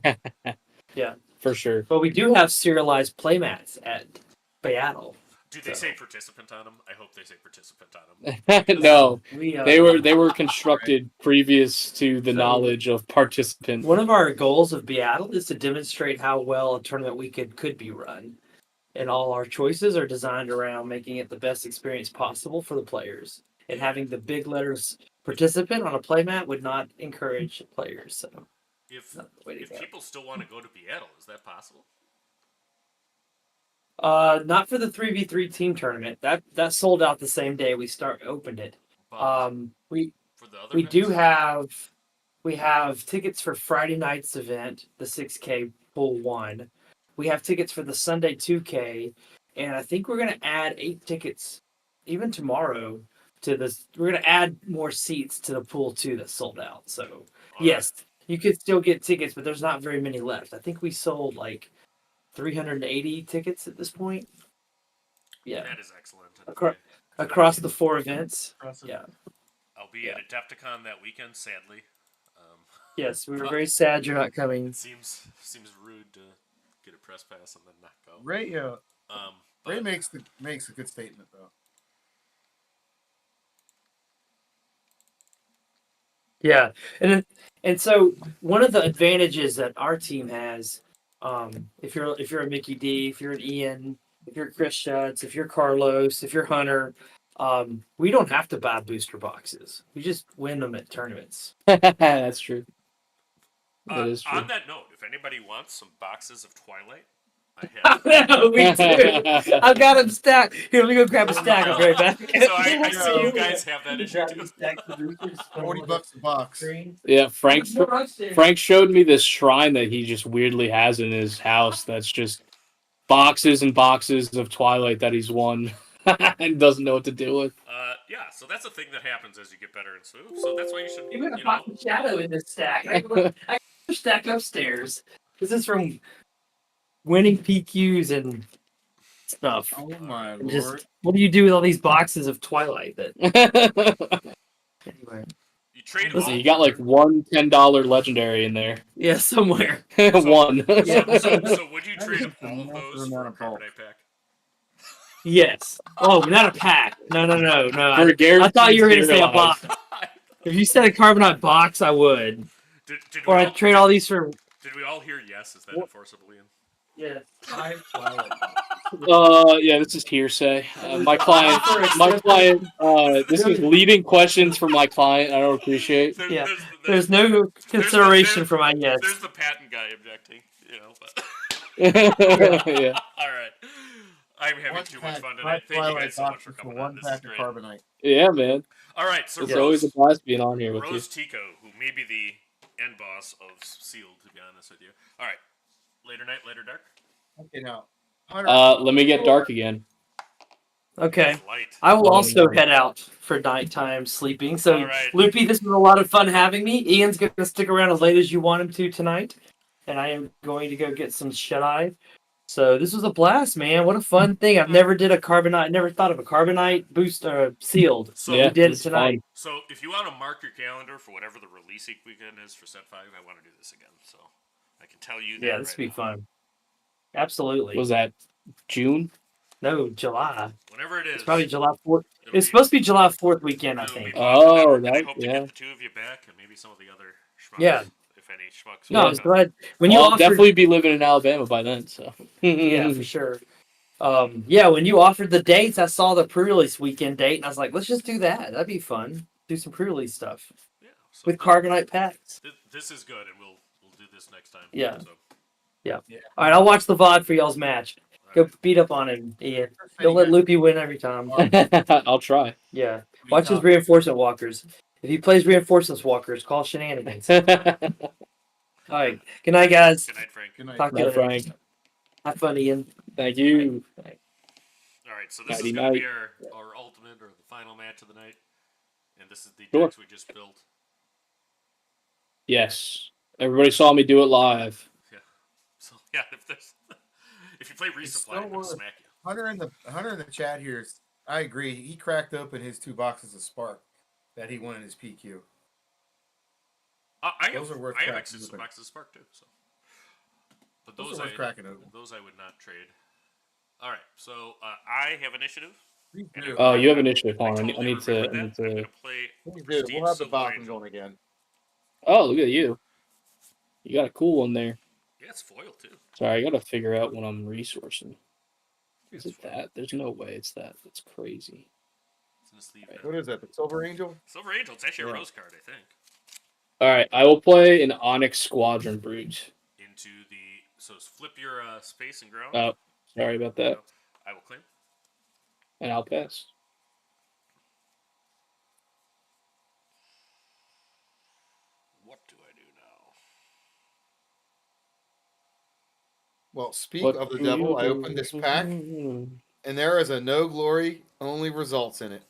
Yeah, for sure. But we do have serialized playmats at Seattle. Do they say participant on them? I hope they say participant on them. No, they were constructed previous to the knowledge of participant. One of our goals of Seattle is to demonstrate how well a tournament weekend could be run, and all our choices are designed around making it the best experience possible for the players. And having the big letters participant on a playmat would not encourage players. So, if people still want to go to Seattle, is that possible? Not for the 3v3 team tournament. That sold out the same day we opened it. We have tickets for Friday night's event, the 6K pool 1. We have tickets for the Sunday 2K, and I think we're gonna add 8 tickets even tomorrow to this. We're gonna add more seats to the pool 2 that sold out. So yes, you could still get tickets, but there's not very many left. I think we sold like 380 tickets at this point. Yeah, that is excellent. Across the 4 events. Yeah, I'll be at Adepticon that weekend, sadly. Yes, we were very sad you're not coming. It seems rude to get a press pass and then not go. Ray makes a good statement though. Yeah, and so one of the advantages that our team has, if you're a Mickey D, if you're an Ian, if you're Chris Schutz, if you're Carlos, if you're Hunter, we don't have to buy booster boxes. We just win them at tournaments. That's true. That is true. On that note, if anybody wants some boxes of Twilight, I have. Me too. I've got them stacked. Here, let me go grab a stack. I'll be right back. So I see you guys have that issue too. $40 a box. Yeah, Frank showed me this shrine that he just weirdly has in his house that's just boxes and boxes of Twilight that he's won and doesn't know what to do with. Yeah, so that's a thing that happens as you get better in Swoop. So that's why you should. You got a pocket shadow in this stack. I got a stack upstairs. This is from winning PQs and stuff. Oh my And lord! just what do you do with all these boxes of Twilight? That anyway. You trade them Listen, all. you got like one $10 legendary in there. Yeah, somewhere. One. So would you trade all of Enough those for for amount a of bulk. Carbonite pack? Yes. Oh, not a pack. No. For I thought you were gonna say a guaranteed box. If you said a Carbonite box, I would. Did Or I'd trade all these for. Did we all hear yes? Is that enforceable, Ian? Yeah. Yeah, this is hearsay. My client, this is leading questions for my client. I don't appreciate. Yeah. There's no consideration for my yes. There's the patent guy objecting, you know. But Yeah. all right, I'm having too much fun tonight. Thank you guys so much for coming on. This is great. Carbonite. Yeah, man. All right, so It's always a blast being on here with you. Rose Tico, who may be the end boss of Sealed, to be honest with you. All right, later night, later dark. Okay, now. Let me get dark again. Okay. Light. I will also head out for nighttime sleeping. So, All right. Loopy, this was a lot of fun having me. Ian's going to stick around as late as you want him to tonight. And I am going to go get some shut-eye. So, this was a blast, man. What a fun thing. I've never did a Carbonite. Never thought of a Carbonite boost Sealed. So we did it it's tonight. So if you want to mark your calendar for whatever the releasing weekend is for Set 5, I want to do this again. So I can tell you that. Yeah, this would be fun. Absolutely. Was that June? No, July. Whenever it is. It's probably July 4th. It'll It's be- supposed to be July 4th weekend, I it'll be think. Bothan Network, and I that- hope to yeah. get the two of you back and maybe some of the other schmucks. Yeah. If any schmucks. No, I will was come. glad. When you I'll offered... definitely be living in Alabama by then. So Yeah, for sure. Yeah, when you offered the dates, I saw the pre-release weekend date, and I was like, let's just do that. That'd be fun. Do some pre-release stuff Yeah. So with Carbonite packs. This is good, and we'll do this next time. Yeah. So, All right, I'll watch the VOD for y'all's match. Go beat up on him, Ian. Don't let Loopy win every time. I'll try. Yeah. Watch his reinforcement walkers. If he plays reinforcement walkers, call shenanigans. All right. Good night, guys. good night, Frank. Good night. Talk to you Bye, later. Frank. Have fun, Ian. Thank you. All right, so this Nighty is going to be night. our ultimate or the final match of the night, and this is the Sure. decks we just built. Yes. Everybody saw me do it live. So yeah, if you play resupply, I'm gonna smack you. Hunter in the chat here. I agree. He cracked open his 2 boxes of Spark that he won in his PQ. I Those are worth have cracking access to open. boxes of Spark too. So, but Those those are worth cracking open. those I would not trade. All right, so I have initiative. Please And do. if- Oh, you have initiative. Hold on. I totally need to. remembered I that. need I'm to. gonna play. Please do. Steve We'll have the Silver Bothan Angel. going again. Oh, look at you. You got a cool one there. Yeah, it's foil too. Sorry, I gotta figure out when I'm resourcing. Is It's it that? There's no way it's that. That's crazy. It's in the sleeve now. What is that? The Silver Angel? Silver Angel. It's actually a Yeah. rose card, I think. All right, I will play an Onyx Squadron Brute. Into the flip your space and ground. Oh, sorry about that. I will claim. And I'll pass. What do I do now? Well, speak What of the do devil, you I do? opened this pack, and there is a no glory, only results in it.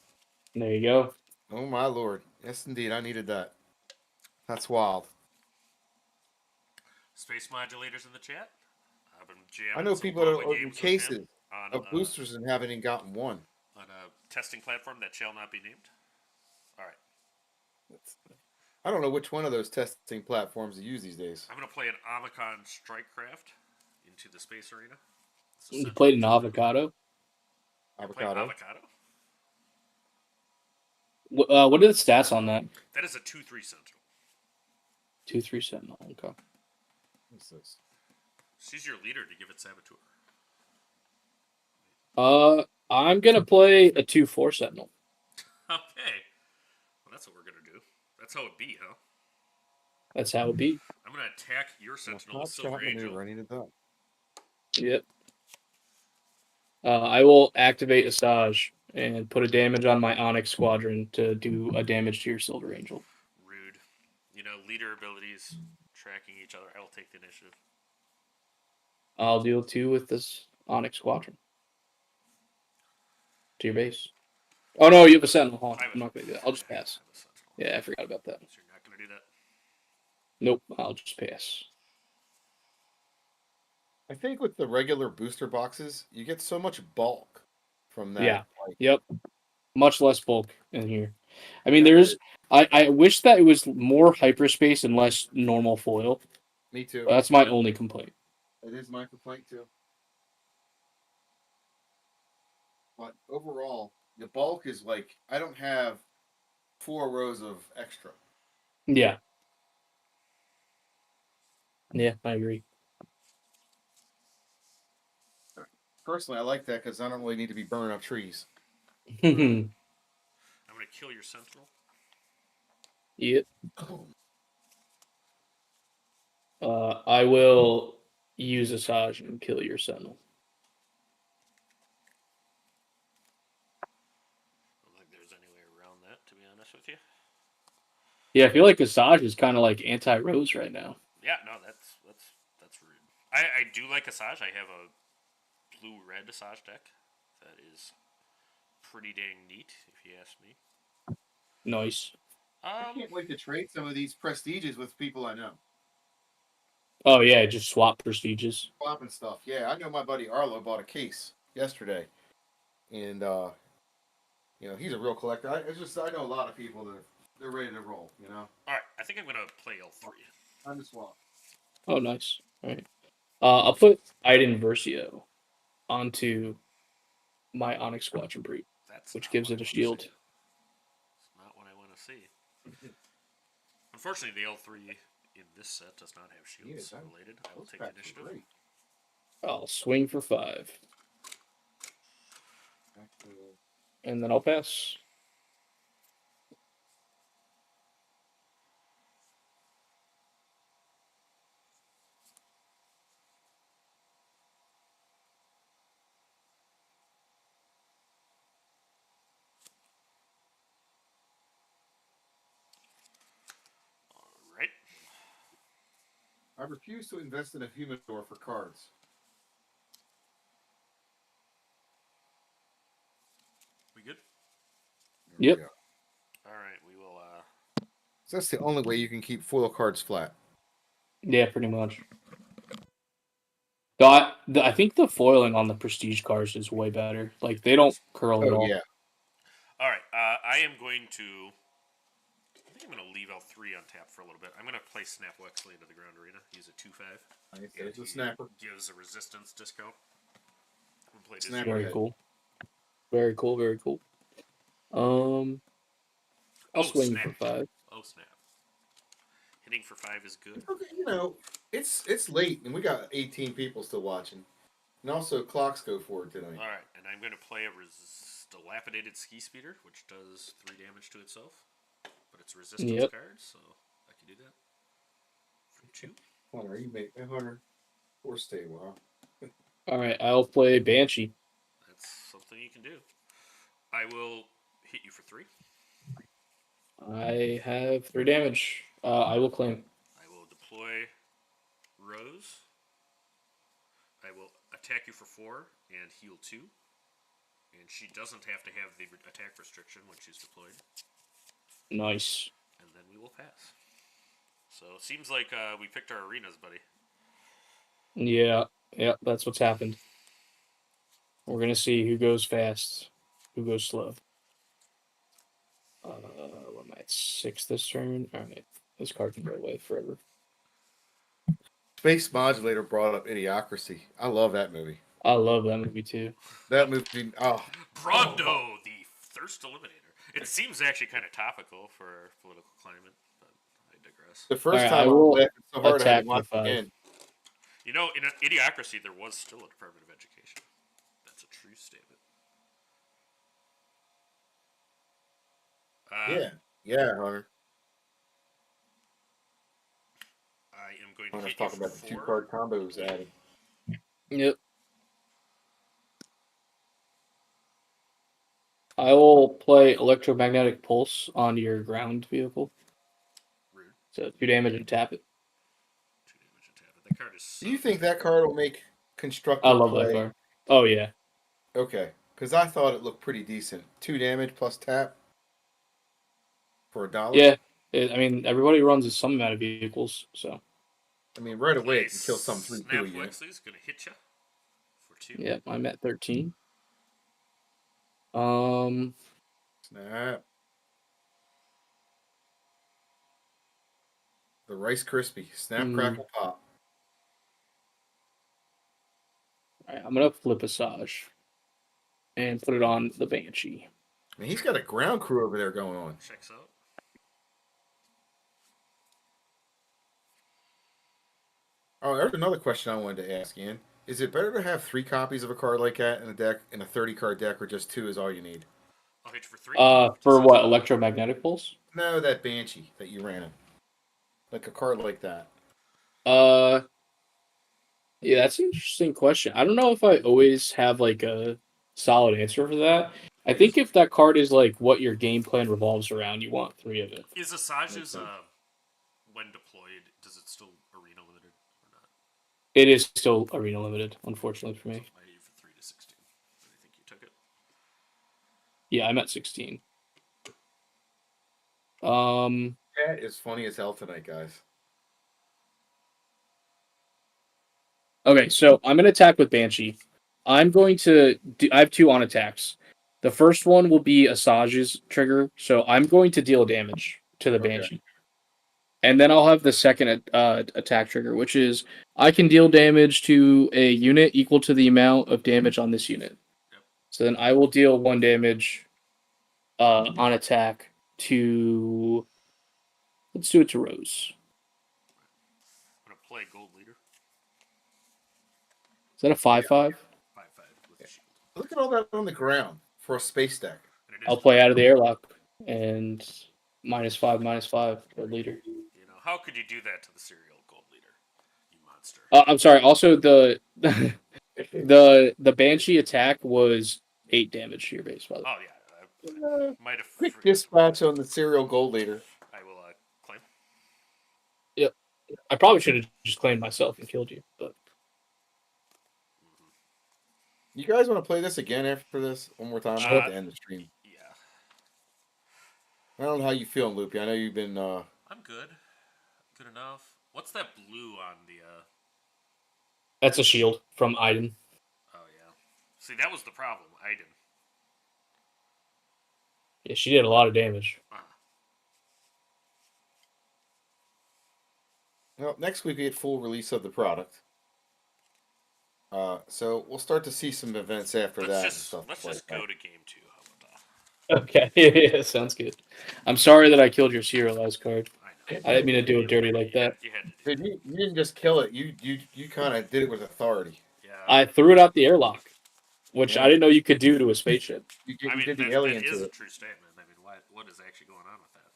There you go. Oh my lord. Yes, indeed. I needed that. That's wild. Space modulators in the chat. I've been jamming I know some people that Boba are opening games with cases him on, of boosters and haven't even gotten one. on a testing platform that shall not be named. All right, I don't know which one of those testing platforms to use these days. I'm gonna play an Omicron Strikecraft into the space arena. So You played an avocado. Play Avocado. avocado. What are the stats on that? That is a 2/3 central. 2/3 Sentinel. Okay. What's this? She's your leader to give it Saboteur. I'm gonna play a 2/4 Sentinel. Okay. Well, that's what we're gonna do. That's how it be, huh? That's how it be. I'm gonna attack your Sentinel with Top Silver shot maneuver. Angel. I needed that. Yep. I will activate Asajj and put a damage on my Onyx Squadron to do a damage to your Silver Angel. Rude. You know, leader abilities, tracking each other. I will take the initiative. I'll deal 2 with this Onyx Squadron. To your base. Oh no, you have a Sentinel. Hold on. I'm not gonna do that. I'll just pass. Yeah, I forgot about that. So you're not gonna do that? Nope, I'll just pass. I think with the regular booster boxes, you get so much bulk from that. Yeah. Like, Yep. Much less bulk in here. I mean, there's. I wish that it was more hyperspace and less normal foil. me too. That's my only complaint. It is my complaint too. But overall, the bulk is like I don't have 4 rows of extra. Yeah. Yeah, I agree. Personally, I like that because I don't really need to be burning up trees. Yep. I'm gonna kill your Sentinel. I will use Asajj and kill your Sentinel. I don't think there's any way around that, to be honest with you. Yeah, I feel like Asajj is kind of like anti-Rose right now. Yeah, no, that's rude. I do like Asajj. I have a blue-red Asajj deck that is pretty dang neat, if you ask me. Nice. I can't wait to trade some of these prestiges with people I know. Oh yeah, just swap prestiges. Swapping stuff. Yeah, I know my buddy Arlo bought a case yesterday, and you know he's a real collector. I know a lot of people that they're ready to roll. You know, All right, I think I'm gonna play L3. time to swap. Oh, nice. All right. I'll put Iden Versio onto my Onyx Squadron Brute, That's which not gives what it a I wanna shield. see. It's not what I want to see. Unfortunately, the L3 in this set does not have shields Yeah, related. I will those take the packs are initiative. great. I'll swing for 5, and then I'll pass. All right. I refuse to invest in a humidor for cards. We good? There Yep. we go. All right. We will. So that's the only way you can keep foil cards flat. Yeah, pretty much. Though I think the foiling on the prestige cards is way better. Like they don't curl at Oh all. yeah. All right. I am going to. I think I'm going to leave L3 on tap for a little bit. I'm going to play Snap Wexley into the Ground Arena. Use a 2/5. Nice. And There's a he snapper. gives a resistance discount. We'll play Snapper. Very head. cool. Very cool. Very cool. I'll swing snap. for 5. Oh snap! Hitting for 5 is good. Okay, you know, it's late and we got 18 people still watching. And also clocks go forward tonight. All right, and I'm going to play a dilapidated ski speeder, which does 3 damage to itself, but it's a resistance Yep. card, so I can do that for 2. Hunter, you make Hunter or stable, huh? All right, I'll play Banshee. That's something you can do. I will hit you for 3. I have 3 damage. I will claim. I will deploy Rose. I will attack you for 4 and heal 2. And she doesn't have to have the attack restriction when she's deployed. Nice. And then we will pass. So seems like we picked our arenas, buddy. Yeah, that's what's happened. We're gonna see who goes fast, who goes slow. What am I at 6 this turn? All right, this card can go away forever. Space Modulator brought up Idiocracy. I love that movie. I love that movie too. That movie, Brondo, the Thirst Eliminator. It seems actually kind of topical for our political climate, but digress. The first Alright, time I I was will laughing so hard I had attack to watch for it 5. again. You know, in Idiocracy, there was still a Department of Education. That's a true statement. Yeah, Hunter. I am going to Hunter's hit you talking for about the 4. 2-card combos added. Yep. I will play Electromagnetic Pulse on your ground vehicle. Rude. So 2 damage and tap it. 2 damage and tap it. That card is. Do you think that card will make I constructed love play? that card. Oh, yeah. Okay, because I thought it looked pretty decent. 2 damage plus tap for $1. Yeah. I mean, everybody runs some amount of vehicles, so. I mean, right away it Nice. can kill some 3-2 Snap unit. Flexley's gonna hit you for 2. Yep, I'm at 13. Snap. The Rice Krispie. Snap, crackle, pop. Alright, I'm gonna flip Asajj and put it on the Banshee. I mean, he's got a ground crew over there going on. Checks out. Oh, there's another question I wanted to ask, Ian. Is it better to have 3 copies of a card like that in a deck, in a 30-card deck, or just 2 is all you need? I'll hit you for 3. For what, Electromagnetic Pulse? No, that Banshee that you ran. Like a card like that. Yeah, that's an interesting question. I don't know if I always have like a solid answer for that. I think if that card is like what your game plan revolves around, you want 3 of it. Is Asajj's when deployed? Does it still arena limited or not? It is still arena limited, unfortunately for me. I hit you for 3 to 16. I think you took it. Yeah, I'm at 16. That is funny as hell tonight, guys. Okay, so I'm gonna attack with Banshee. I'm going to I have 2 on attacks. The first one will be Asajj's trigger, so I'm going to deal damage to the Okay. Banshee. And then I'll have the second attack trigger, which is I can deal damage to a unit equal to the amount of damage on this unit. Yep. So then I will deal 1 damage on attack to... Let's do it to Rose. I'm gonna play Gold Leader. Is that a 5/5? 5/5 with the shield. Look at all that on the ground for a space deck. And it is I'll play out of the airlock and -5/-5 for leader. You know, how could you do that to the serial Gold Leader? You monster. I'm sorry. Also, the the Banshee attack was 8 damage to your base. By the way. Oh yeah, I might have. Quick dispatch on the serial gold leader. I will claim. Yep. I probably should have just claimed myself and killed you, but You guys want to play this again after this one more time? I have to end the stream. Yeah, I don't know how you feeling, Loopy. I know you've been. I'm good. Good enough. What's that blue on the? that's a shield from Iden. Oh yeah. See, that was the problem. I didn't. Yeah, she did a lot of damage. Well, next week we get full release of the product. So we'll start to see some events after that. Let's and just stuff go like to game 2. How about that? Okay, yeah, sounds good. I'm sorry that I killed your serialized card. I know. I didn't mean to do it dirty like that. You had to do Dude, you didn't just kill it. You kind of did it with authority. Yeah. I threw it out the airlock, which Yeah. I didn't know you could do to a spaceship. You I mean, did that the alien is to a it. true statement. I mean, what is actually going on with that?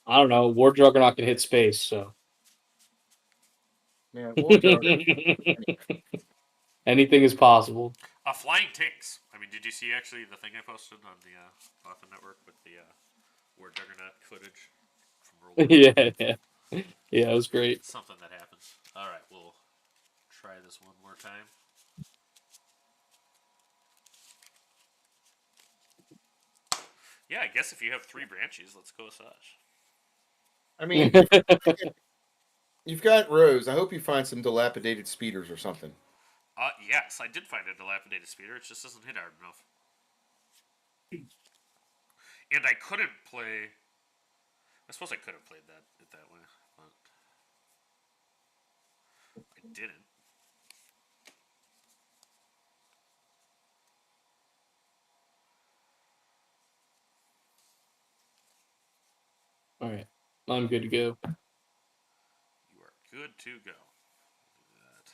I don't know. War Juggernaut can hit space, so Man, War Juggernaut. anything is possible. Flying tanks. I mean, did you see actually the thing I posted on the Bothan Network with the War Juggernaut footage from World War II? Yeah, it was great. Something that happens. All right, we'll try this one more time. Yeah, I guess if you have 3 branches, let's go Asajj. I mean, you've got Rose. I hope you find some dilapidated speeders or something. Yes, I did find a dilapidated speeder. It just doesn't hit hard enough. And I couldn't play. I suppose I could have played it that way, but I didn't. All right. I'm good to go. You are good to go. Do that.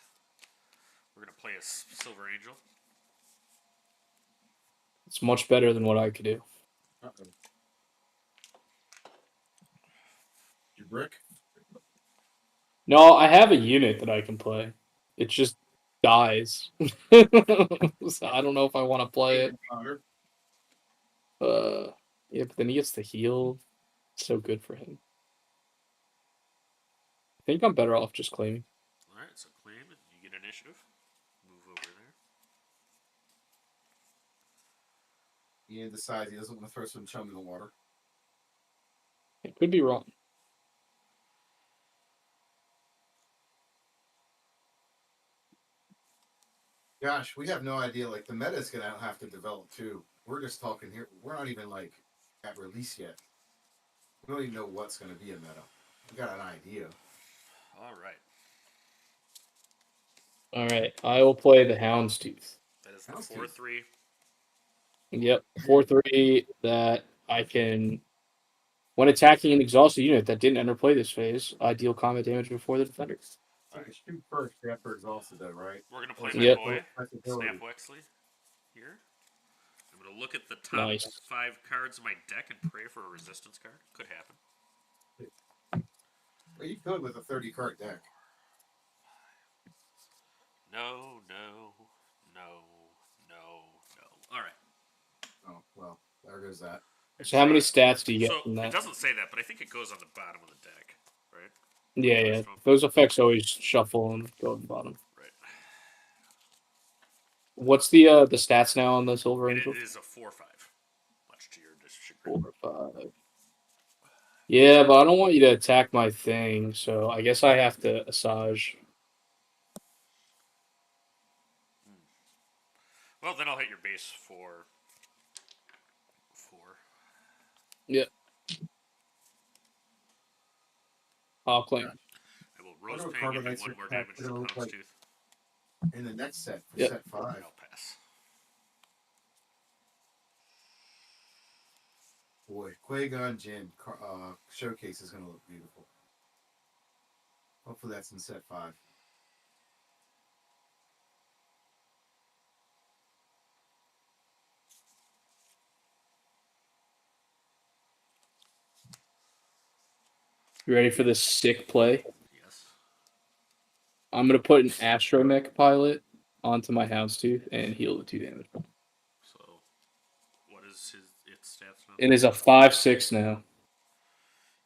We're gonna play a Silver Angel. It's much better than what I could do. Uh-oh. You brick? No, I have a unit that I can play. It just dies. So I don't know if I want to play it. Yeah, but then he gets to heal. So good for him. I think I'm better off just claiming. Alright, so claim it. You get initiative. Move over there. He decides he doesn't want to throw some chum in the water. It could be wrong. Gosh, we have no idea. Like, the meta is going to have to develop, too. We're just talking here. We're not even, like, at release yet. We don't even know what's going to be a meta. We got an idea. Alright. Alright, I will play the Houndstooth. That is the Houndstooth. 4-3. Yep, 4/3 that I can. When attacking an exhausted unit that didn't enter play this phase, I deal combat damage before the defender. So you shoot first after exhausted, though, right? We're gonna play Or my Yep. boy, flexibility. Snap Wexley, here. I'm gonna look at the top Nice. 5 cards of my deck and pray for a resistance card. Could happen. Well, you could with a 30-card deck. No. Alright. Oh, well, there goes that. So how many stats do you get So, from it that? doesn't say that, but I think it goes on the bottom of the deck, right? Yeah. Those effects always shuffle and go at the bottom. Right. What's the stats now on the Silver And Angel? it is a 4/5. Much to your chagrin. 4 or 5. Yeah, but I don't want you to attack my thing, so I guess I have to Asajj. Well, then I'll hit your base for 4. Yep. I'll claim. I will Rose know Ping and do Carbonite's 1 more attack damage to the will look like- Houndstooth. In the next set, for Yep. set 5. I'll pass. Boy, Qui-Gon Jinn showcase is going to look beautiful. Hopefully that's in set 5. You ready for this sick play? Yes. I'm gonna put an Astromech pilot onto my Houndstooth and heal the 2 damage. So, what is its stats now? It is a 5/6 now.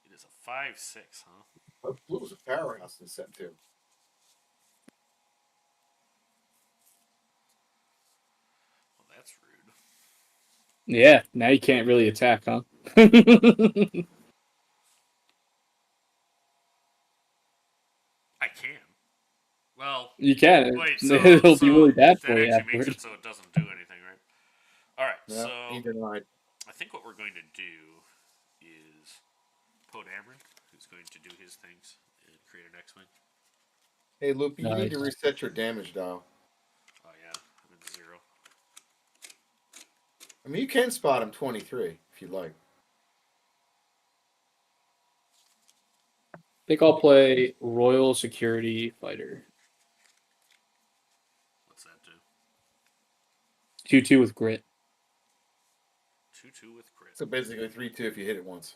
It is a 5/6, huh? Oh, Blue was a powerhouse in set 2. Well, that's rude. Yeah, now you can't really attack, huh? I can. Well, You can. wait, so It'll be really bad for that you actually makes afterwards. it so it doesn't do anything, right? Alright, Yeah, so either night. I think what we're going to do is Poe Dameron, who's going to do his things and create an X-Wing. Hey, Loopy, you need to Nice. reset your damage dial. Oh yeah, I'm at 0. I mean, you can spot him 23 if you like. I think I'll play Royal Security Fighter. What's that do? 2/2 with grit. 2/2 with crit. So basically 3-2 if you hit it once.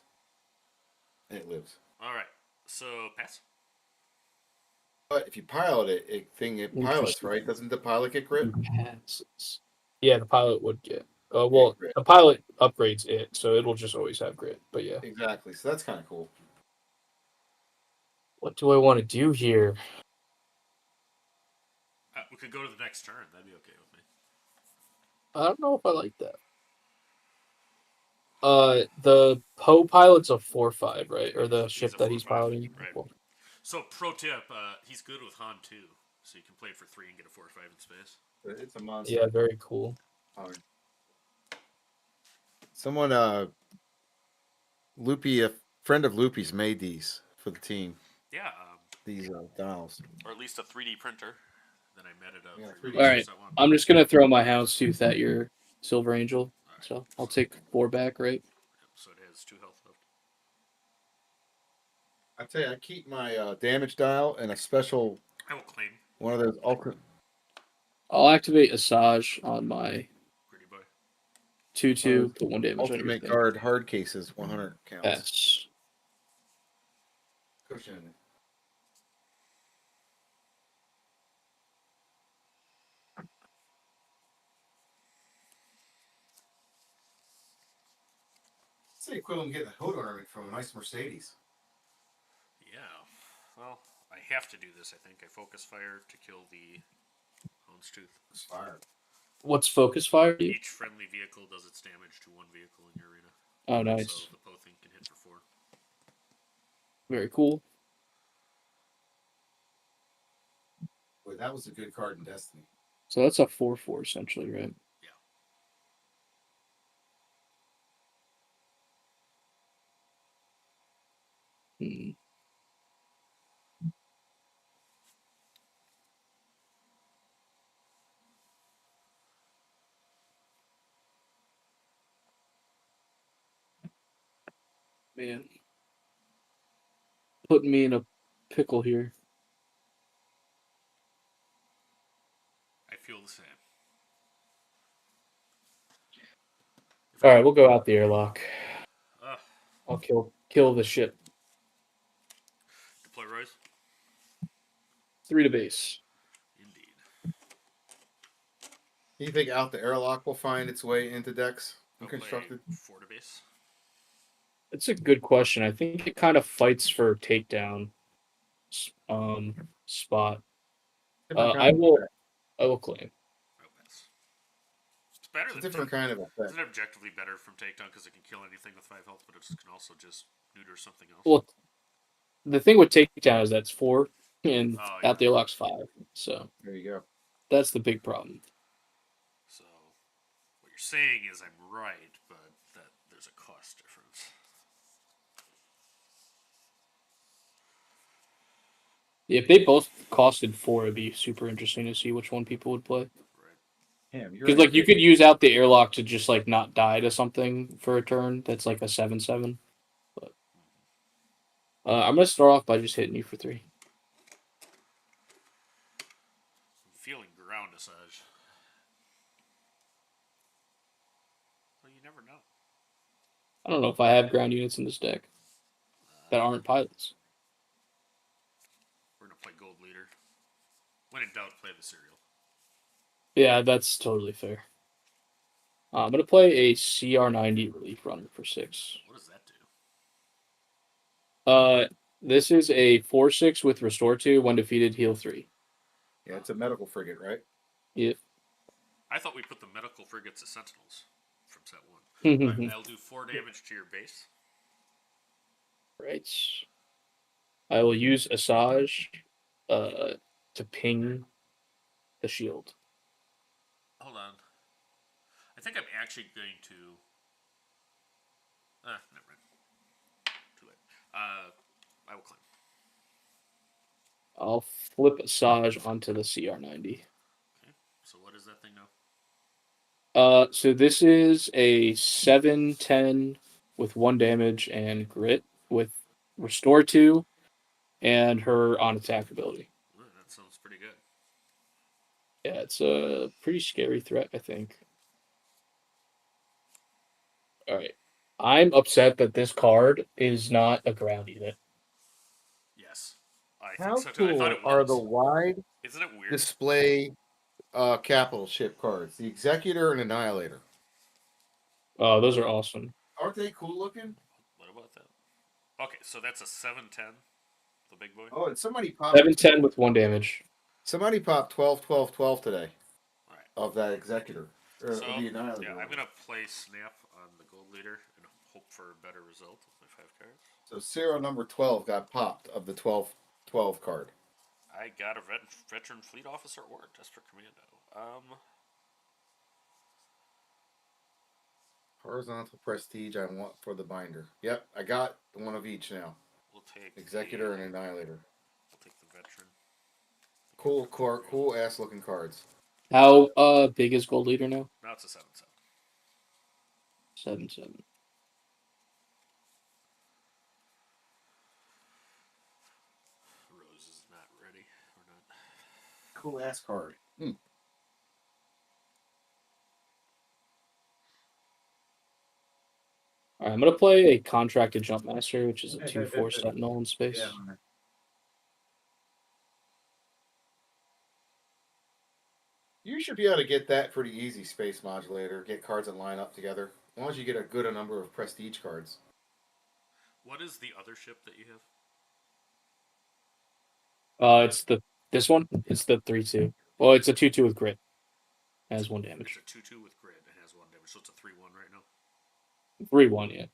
And it lives. Alright, so pass. But if you pilot it, it pilots, Interesting. right? Doesn't the pilot get grit? Passes. Yeah, the pilot would get. Well, Yeah, grit. the pilot upgrades it, so it'll just always have grit. But yeah. Exactly. So that's kind of cool. What do I want to do here? We could go to the next turn. That'd be okay with me. I don't know if I like that. The Poe pilot's a 4/5, right? Or the He's ship a that he's 4/5, piloting. right. Well, So, pro tip, he's good with Han too. So you can play it for 3 and get a 4/5 in space. It's a monster. yeah, very cool. Someone, Loopy, a friend of Loopy's made these for the team. Yeah, These dials. or at least a 3D printer. Then I met it up. Yeah, for 3D. All right, I want. I'm just gonna throw my Houndstooth at your Silver Angel. Alright. So I'll take 4 back, right? Yep, so it has 2 health left. I tell you, I keep my damage dial and a special I will claim. one of those ultra. I'll activate Asajj on my Pretty boy. 2/2, put 1 damage on Ultimate everything. guard hard cases, 100 counts. Yes. Cushion. It's the equivalent of getting a hood ornament from a nice Mercedes. Yeah. Well, I have to do this, I think. I focus fire to kill the Houndstooth. It's fire. What's focus fire? Do you? Each friendly vehicle does its damage to one vehicle in your arena. Oh, nice. So the Bothan can hit for 4. Very cool. Boy, that was a good card in Destiny. So that's a 4/4 essentially, right? Yeah. Man. Putting me in a pickle here. I feel the same. All right, we'll go out the airlock. Uh, I'll kill the ship. deploy Royce? 3 to base. Indeed. Do you think out the airlock will find its way into decks I'll and constructed? play 4 to base. It's a good question. I think it kind of fights for takedown spot. I will claim. I'll pass. It's better It's a than different kind of effect. Isn't it objectively better from takedown because it can kill anything with 5 health, but it can also just neuter something else? Well, the thing with takedown is that's 4, and Oh, out the yeah. airlock's 5. So There you go. that's the big problem. So, what you're saying is I'm right, but that there's a cost difference. If they both costed 4, it'd be super interesting to see which one people would play. Right. Damn, you're Because like you could use out the airlock to just like not die to something for a turn. That's like a 7/7. But I'm gonna start off by just hitting you for 3. I'm feeling ground massage. Well, you never know. I don't know if I have ground units in this deck that aren't pilots. We're gonna play Gold Leader. When in doubt, play the cereal. Yeah, that's totally fair. I'm gonna play a CR90 relief runner for 6. What does that do? This is a 4/6 with restore 2, when defeated, heal 3. Yeah, it's a medical frigate, right? Yep. I thought we put the medical frigates as sentinels from set 1. Right. I'll do 4 damage to your base. I will use Asajj to ping the shield. Hold on. I think I'm actually going to. Never mind. Too late. I will claim. I'll flip Asajj onto the CR90. Okay. So what is that thing now? So this is a 7/10 with 1 damage and grit with restore 2 and her on attack ability. Ooh, that sounds pretty good. Yeah, it's a pretty scary threat, I think. All right. I'm upset that this card is not a ground unit. Yes. I How think so too. I cool thought it are was. the wide Isn't it weird? display capital ship cards? The Executor and Annihilator. Oh, those are awesome. Aren't they cool looking? What about that? Okay, so that's a 7/10, the big boy. Oh, and somebody popped 7/10 with 1 damage. Somebody popped 12, 12, 12 today All right. of that Executor. Or So the Annihilator. yeah, I'm gonna play Snap on the Gold Leader and hope for a better result with my 5 cards. So serial number 12 got popped of the 12, 12 card. I got a veteran fleet officer or Desperate Commando. Horizontal prestige I want for the binder. Yep, I got one of each now. We'll take Executor and Annihilator. We'll take the veteran. Cool ass looking cards. How big is Gold Leader now? Now it's a 7/7. 7/7. Rose is not ready or not. Cool ass card. All right, I'm gonna play a contracted jump master, which is a 2/4 sentinel in space. Yeah. You should be able to get that pretty easy, Space Modulator. Get cards that line up together. As long as you get a good number of prestige cards. What is the other ship that you have? It's this one. It's the 3/2. Well, it's a 2/2 with grit. It has 1 damage. It's a 2/2 with grid and has 1 damage, so it's a 3/1 right now. 3/1, yeah.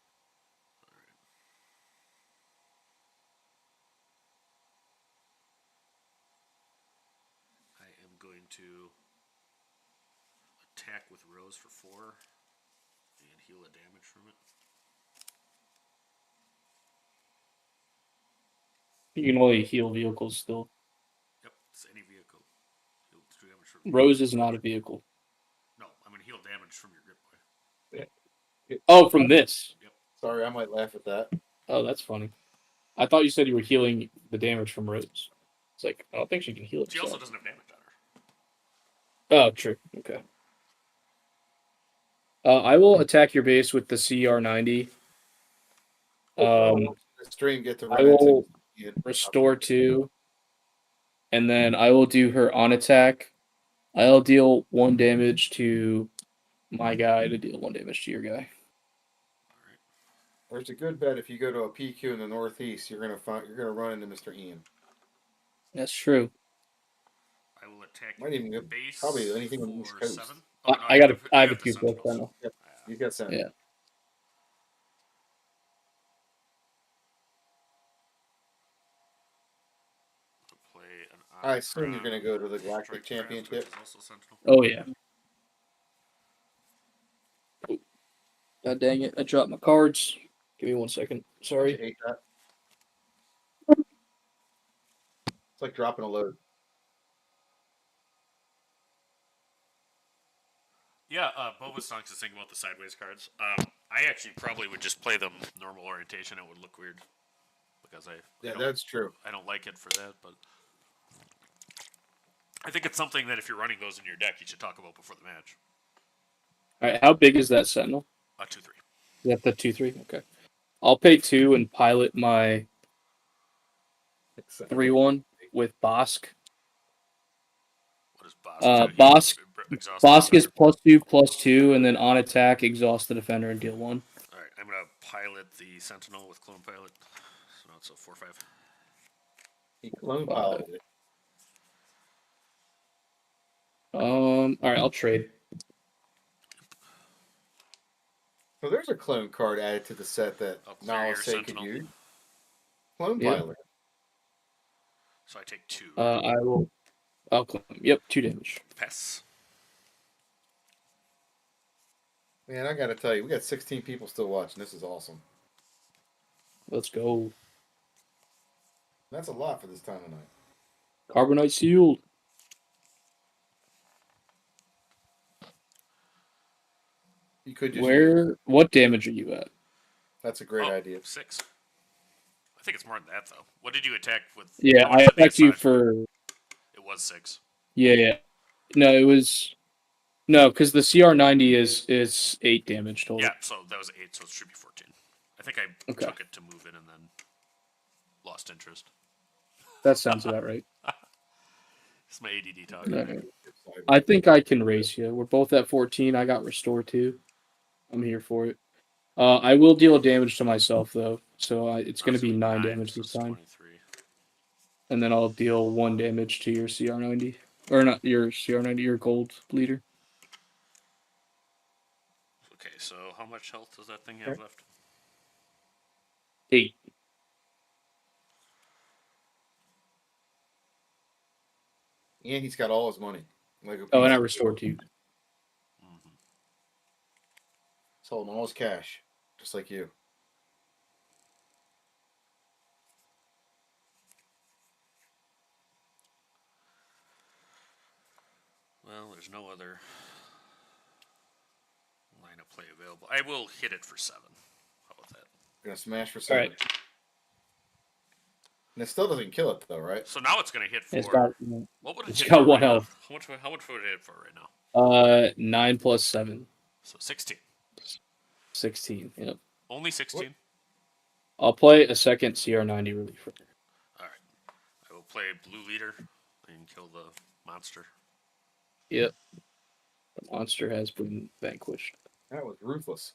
I am going to attack with Rose for 4 and heal a damage from it. You can only heal vehicles still. Yep, it's any vehicle. Heal 2 damage from Rose is not a vehicle. No, I'm going to heal damage from your grip boy. Oh, from this. Sorry, I might laugh at that. Oh, that's funny. I thought you said you were healing the damage from Rose. It's like, I don't think she can heal it. She also doesn't have damage on her. Oh, true. Okay. I will attack your base with the CR90. The stream get to I run will into restore 2. And then I will do her on attack. I'll deal 1 damage to my guy to deal 1 damage to your guy. There's a good bet if you go to a PQ in the Northeast, you're gonna run into Mr. Ian. That's true. I will attack Might even get base probably anything on the East for Coast. 7. I have a 2/4 channel. You got that. Yeah. Play an I assume you're gonna go to the Galactic Championship. Oh yeah. God dang it! I dropped my cards. Give me 1 second. You Sorry. hate that. It's like dropping a load. Yeah, Bo was talking to think about the sideways cards. I actually probably would just play them normal orientation. It would look weird because That's true. I don't like it for that, but I think it's something that if you're running those in your deck, you should talk about before the match. All right. How big is that sentinel? 2/3. Is that the 2/3? Okay. I'll pay 2 and pilot my 3/1 with Bosk. What is Bosk? Bosk is +2/+2, and then on attack, exhaust the defender and deal 1. All right, I'm gonna pilot the Sentinel with Clone Pilot. So now it's a 4/5. He clone piloted it. All right, I'll trade. So there's a clone card added to the set that I'll clear your Nalase could Sentinel. use. Clone Yeah. pilot. So I take 2. I will. I'll claim. Yep, 2 damage. Pass. Man, I gotta tell you, we got 16 people still watching. This is awesome. Let's go. That's a lot for this time of night. Carbonite sealed. You could just What damage are you at? That's a great idea. 6. I think it's more than that though. What did you attack with? Yeah, how much I did they attacked you assign? for. It was 6. Yeah. No, it was. No, because the CR90 is 8 damage total. Yeah, so that was 8, so it should be 14. I think I Okay. took it to move in and then lost interest. That sounds about right. It's my ADD talking. Okay. I think I can race you. We're both at 14. I got restore 2. I'm here for it. I will deal damage to myself though, so it's going to be 9 damage so this time. 23. And then I'll deal 1 damage to your CR90. Or not your CR90, your gold bleeder. Okay, so how much health does that thing have left? 8. And he's got all his money. Like Oh, and I restored 2. Mm-hmm. He's holding all his cash, just like you. Well, there's no other line of play available. I will hit it for 7. How about that? We're gonna smash for All 7. right. And it still doesn't kill it though, right? So now it's going to hit 4. It's got What would it it's hit got for one right now? health. How much would it hit for right now? 9 plus 7. So 16. 16. Yep. Only 16? I'll play a second CR90 reliever. Alright. I will play blue leader and kill the monster. Yep. The monster has been vanquished. That was ruthless.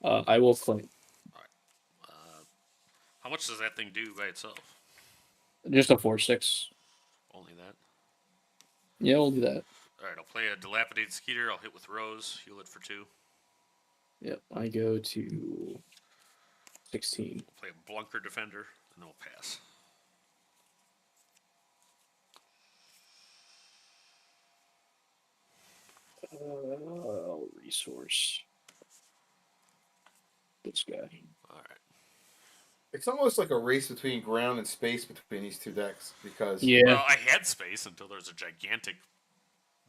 I will claim. How much does that thing do by itself? Just a 4/6. Only that? Yeah, we'll do that. Alright, I'll play a dilapidated skeeter. I'll hit with Rose. Heal it for 2. Yep. I go to 16. Play a Blunker defender, and then we'll pass. Resource. This guy. Alright. It's almost like a race between ground and space between these two decks because Yeah. Well, I had space until there was a gigantic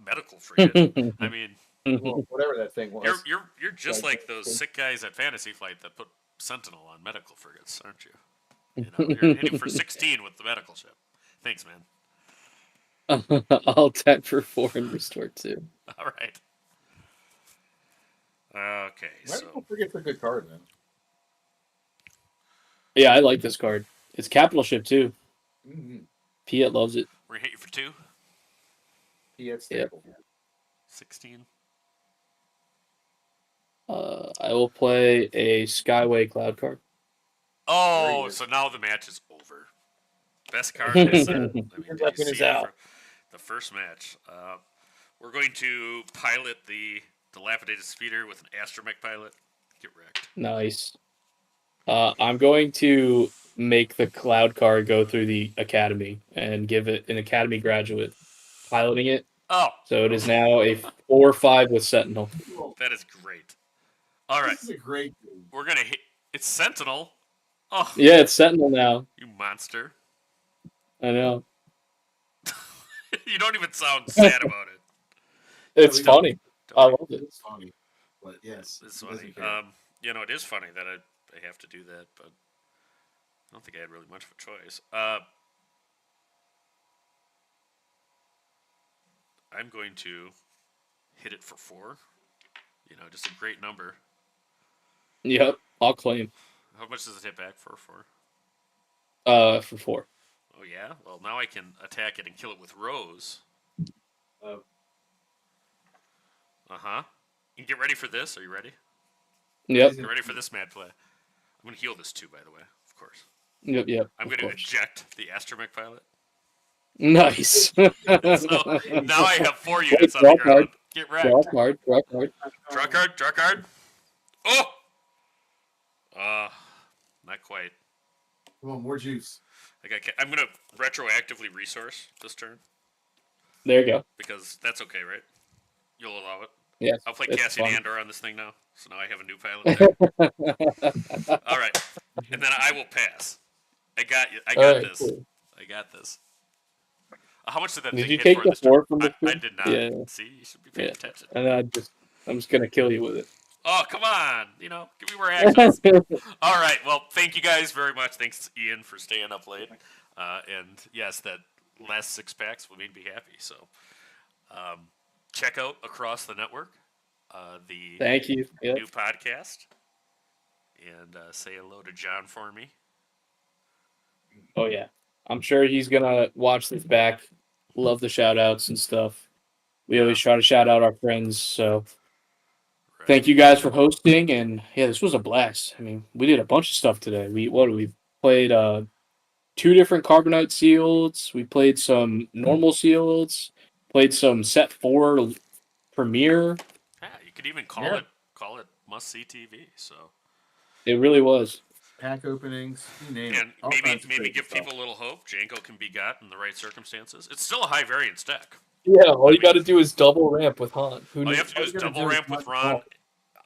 medical frigate. I mean, well, whatever that thing was. you're just like those sick guys at Fantasy Flight that put Sentinel on medical frigates, aren't you? You know, you're hitting for 16 with the medical ship. Thanks, man. I'll tap for 4 and restore 2. All right. Okay, so Medical frigate's a good card, man. Yeah, I like this card. It's capital ship too. Mm-hmm. Piet loves it. we're gonna hit you for 2. Yeah, it's Yep. stable. 16. I will play a Skyway Cloud card. Oh, Very so now the match is over. Best card in the set. I mean, Your do you weapon see is it out. for the first match. We're going to pilot the dilapidated speeder with an astromech pilot. Get wrecked. Nice. I'm going to make the Cloud card go through the Academy and give it an Academy graduate piloting it. Oh, So it is now a 4/5 with Sentinel. that is great. All right, This is a great game. we're gonna hit. It's Sentinel. Oh, Yeah, it's Sentinel now. you monster! I know. You don't even sound sad about it. It's we don't- funny. I love it. It's funny, but yes, It's it funny. doesn't care. You know, it is funny that I have to do that, but I don't think I had really much of a choice. I'm going to hit it for 4. You know, just a great number. Yep, I'll claim. How much does it hit back for 4? For 4. Oh yeah. Well, now I can attack it and kill it with Rose. Oh. Uh-huh. And get ready for this. Are you ready? Yep, Get ready for this mad play. I'm going to heal this too, by the way, of course. yep. I'm of going to course. eject the astromech pilot. Nice. So now I have 4 units on draw the ground. card. Get Draw wrecked. card. Draw card. Draw card. Draw card. Oh! Not quite. Come on, more juice. I'm going to retroactively resource this turn There you go. because that's okay, right? You'll allow it. Yes. I'll play it's Cassian fun. Andor on this thing now, so now I have a new pilot there. All right, and then I will pass. I got you. I got Alright, this. cool. I got this. How much did that Did thing you hit take for the this turn? 4 from the I turn? did not. Yeah. See, you should be paying Yeah. attention. And I'm just gonna kill you with it. Oh, come on. You know, give me more actions. All right. Well, thank you guys very much. Thanks, Ian, for staying up late. And yes, that last 6 packs will make me happy. So check out Across the Network, the Thank you. Yep. new podcast, and say hello to John for me. Oh yeah. I'm sure he's gonna watch this back. Love the shout outs and stuff. We always try to shout out our friends, so Right. thank you guys for hosting, and yeah, this was a blast. I mean, we did a bunch of stuff today. We played 2 different Carbonite seals. We played some normal seals. Played some set 4 premiere. Yeah, you could even call Yeah. it must see TV. So It really was. Pack openings, you name and it. All maybe kinds of crazy give stuff. people a little hope. Janko can be got in the right circumstances. It's still a high variance deck. Yeah, all you got to do is double ramp with Han. Who All knew? you have to do all is you gotta double do is ramp with not-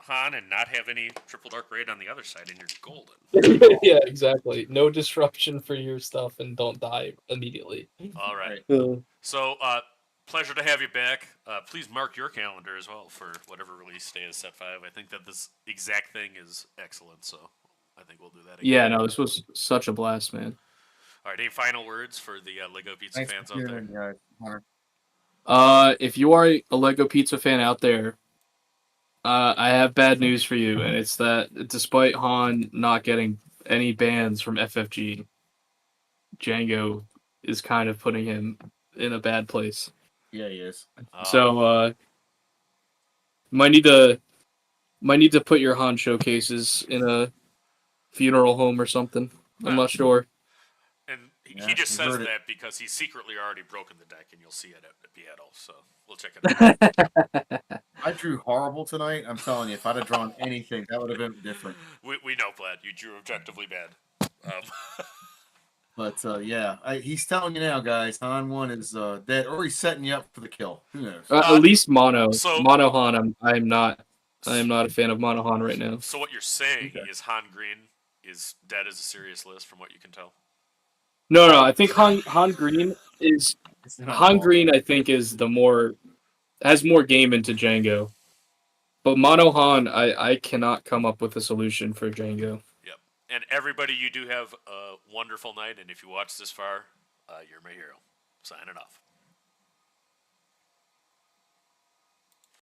Han and not have any triple dark raid on the other side, and you're golden. Yeah, exactly. No disruption for your stuff, and don't die immediately. All right. Uh, So, pleasure to have you back. Please mark your calendar as well for whatever release day is set 5. I think that this exact thing is excellent, so I think we'll do that again. yeah, no, this was such a blast, man. All right, any final words for the Lego Pizza Thanks fans for out tuning there? in, guys. Hunter. If you are a Lego Pizza fan out there, I have bad news for you, and it's that despite Han not getting any bans from FFG, Django is kind of putting him in a bad place. Yeah, he is. So might need to put your Han showcases in a funeral home or something. I'm not sure. And he Yeah, just you says heard it. that because he's secretly already broken the deck, and you'll see it at Beatle. So we'll check it out. I drew horrible tonight. I'm telling you, if I'd have drawn anything, that would have been different. We know, Vlad. You drew objectively bad. But yeah, he's telling you now, guys. Han 1 is dead, or he's setting you up for the kill. Who knows? At least Mono. so- Mono Han, I am not a fan of Mono Han right now. So what you're saying Okay. is Han Green is dead as a serious list, from what you can tell. No, I think Han Green is It's not Han all- Green. I think is has more game into Django, but Mono Han, I cannot come up with a solution for Django. Yep. And everybody, you do have a wonderful night. And if you watch this far, you're my hero. Signing off.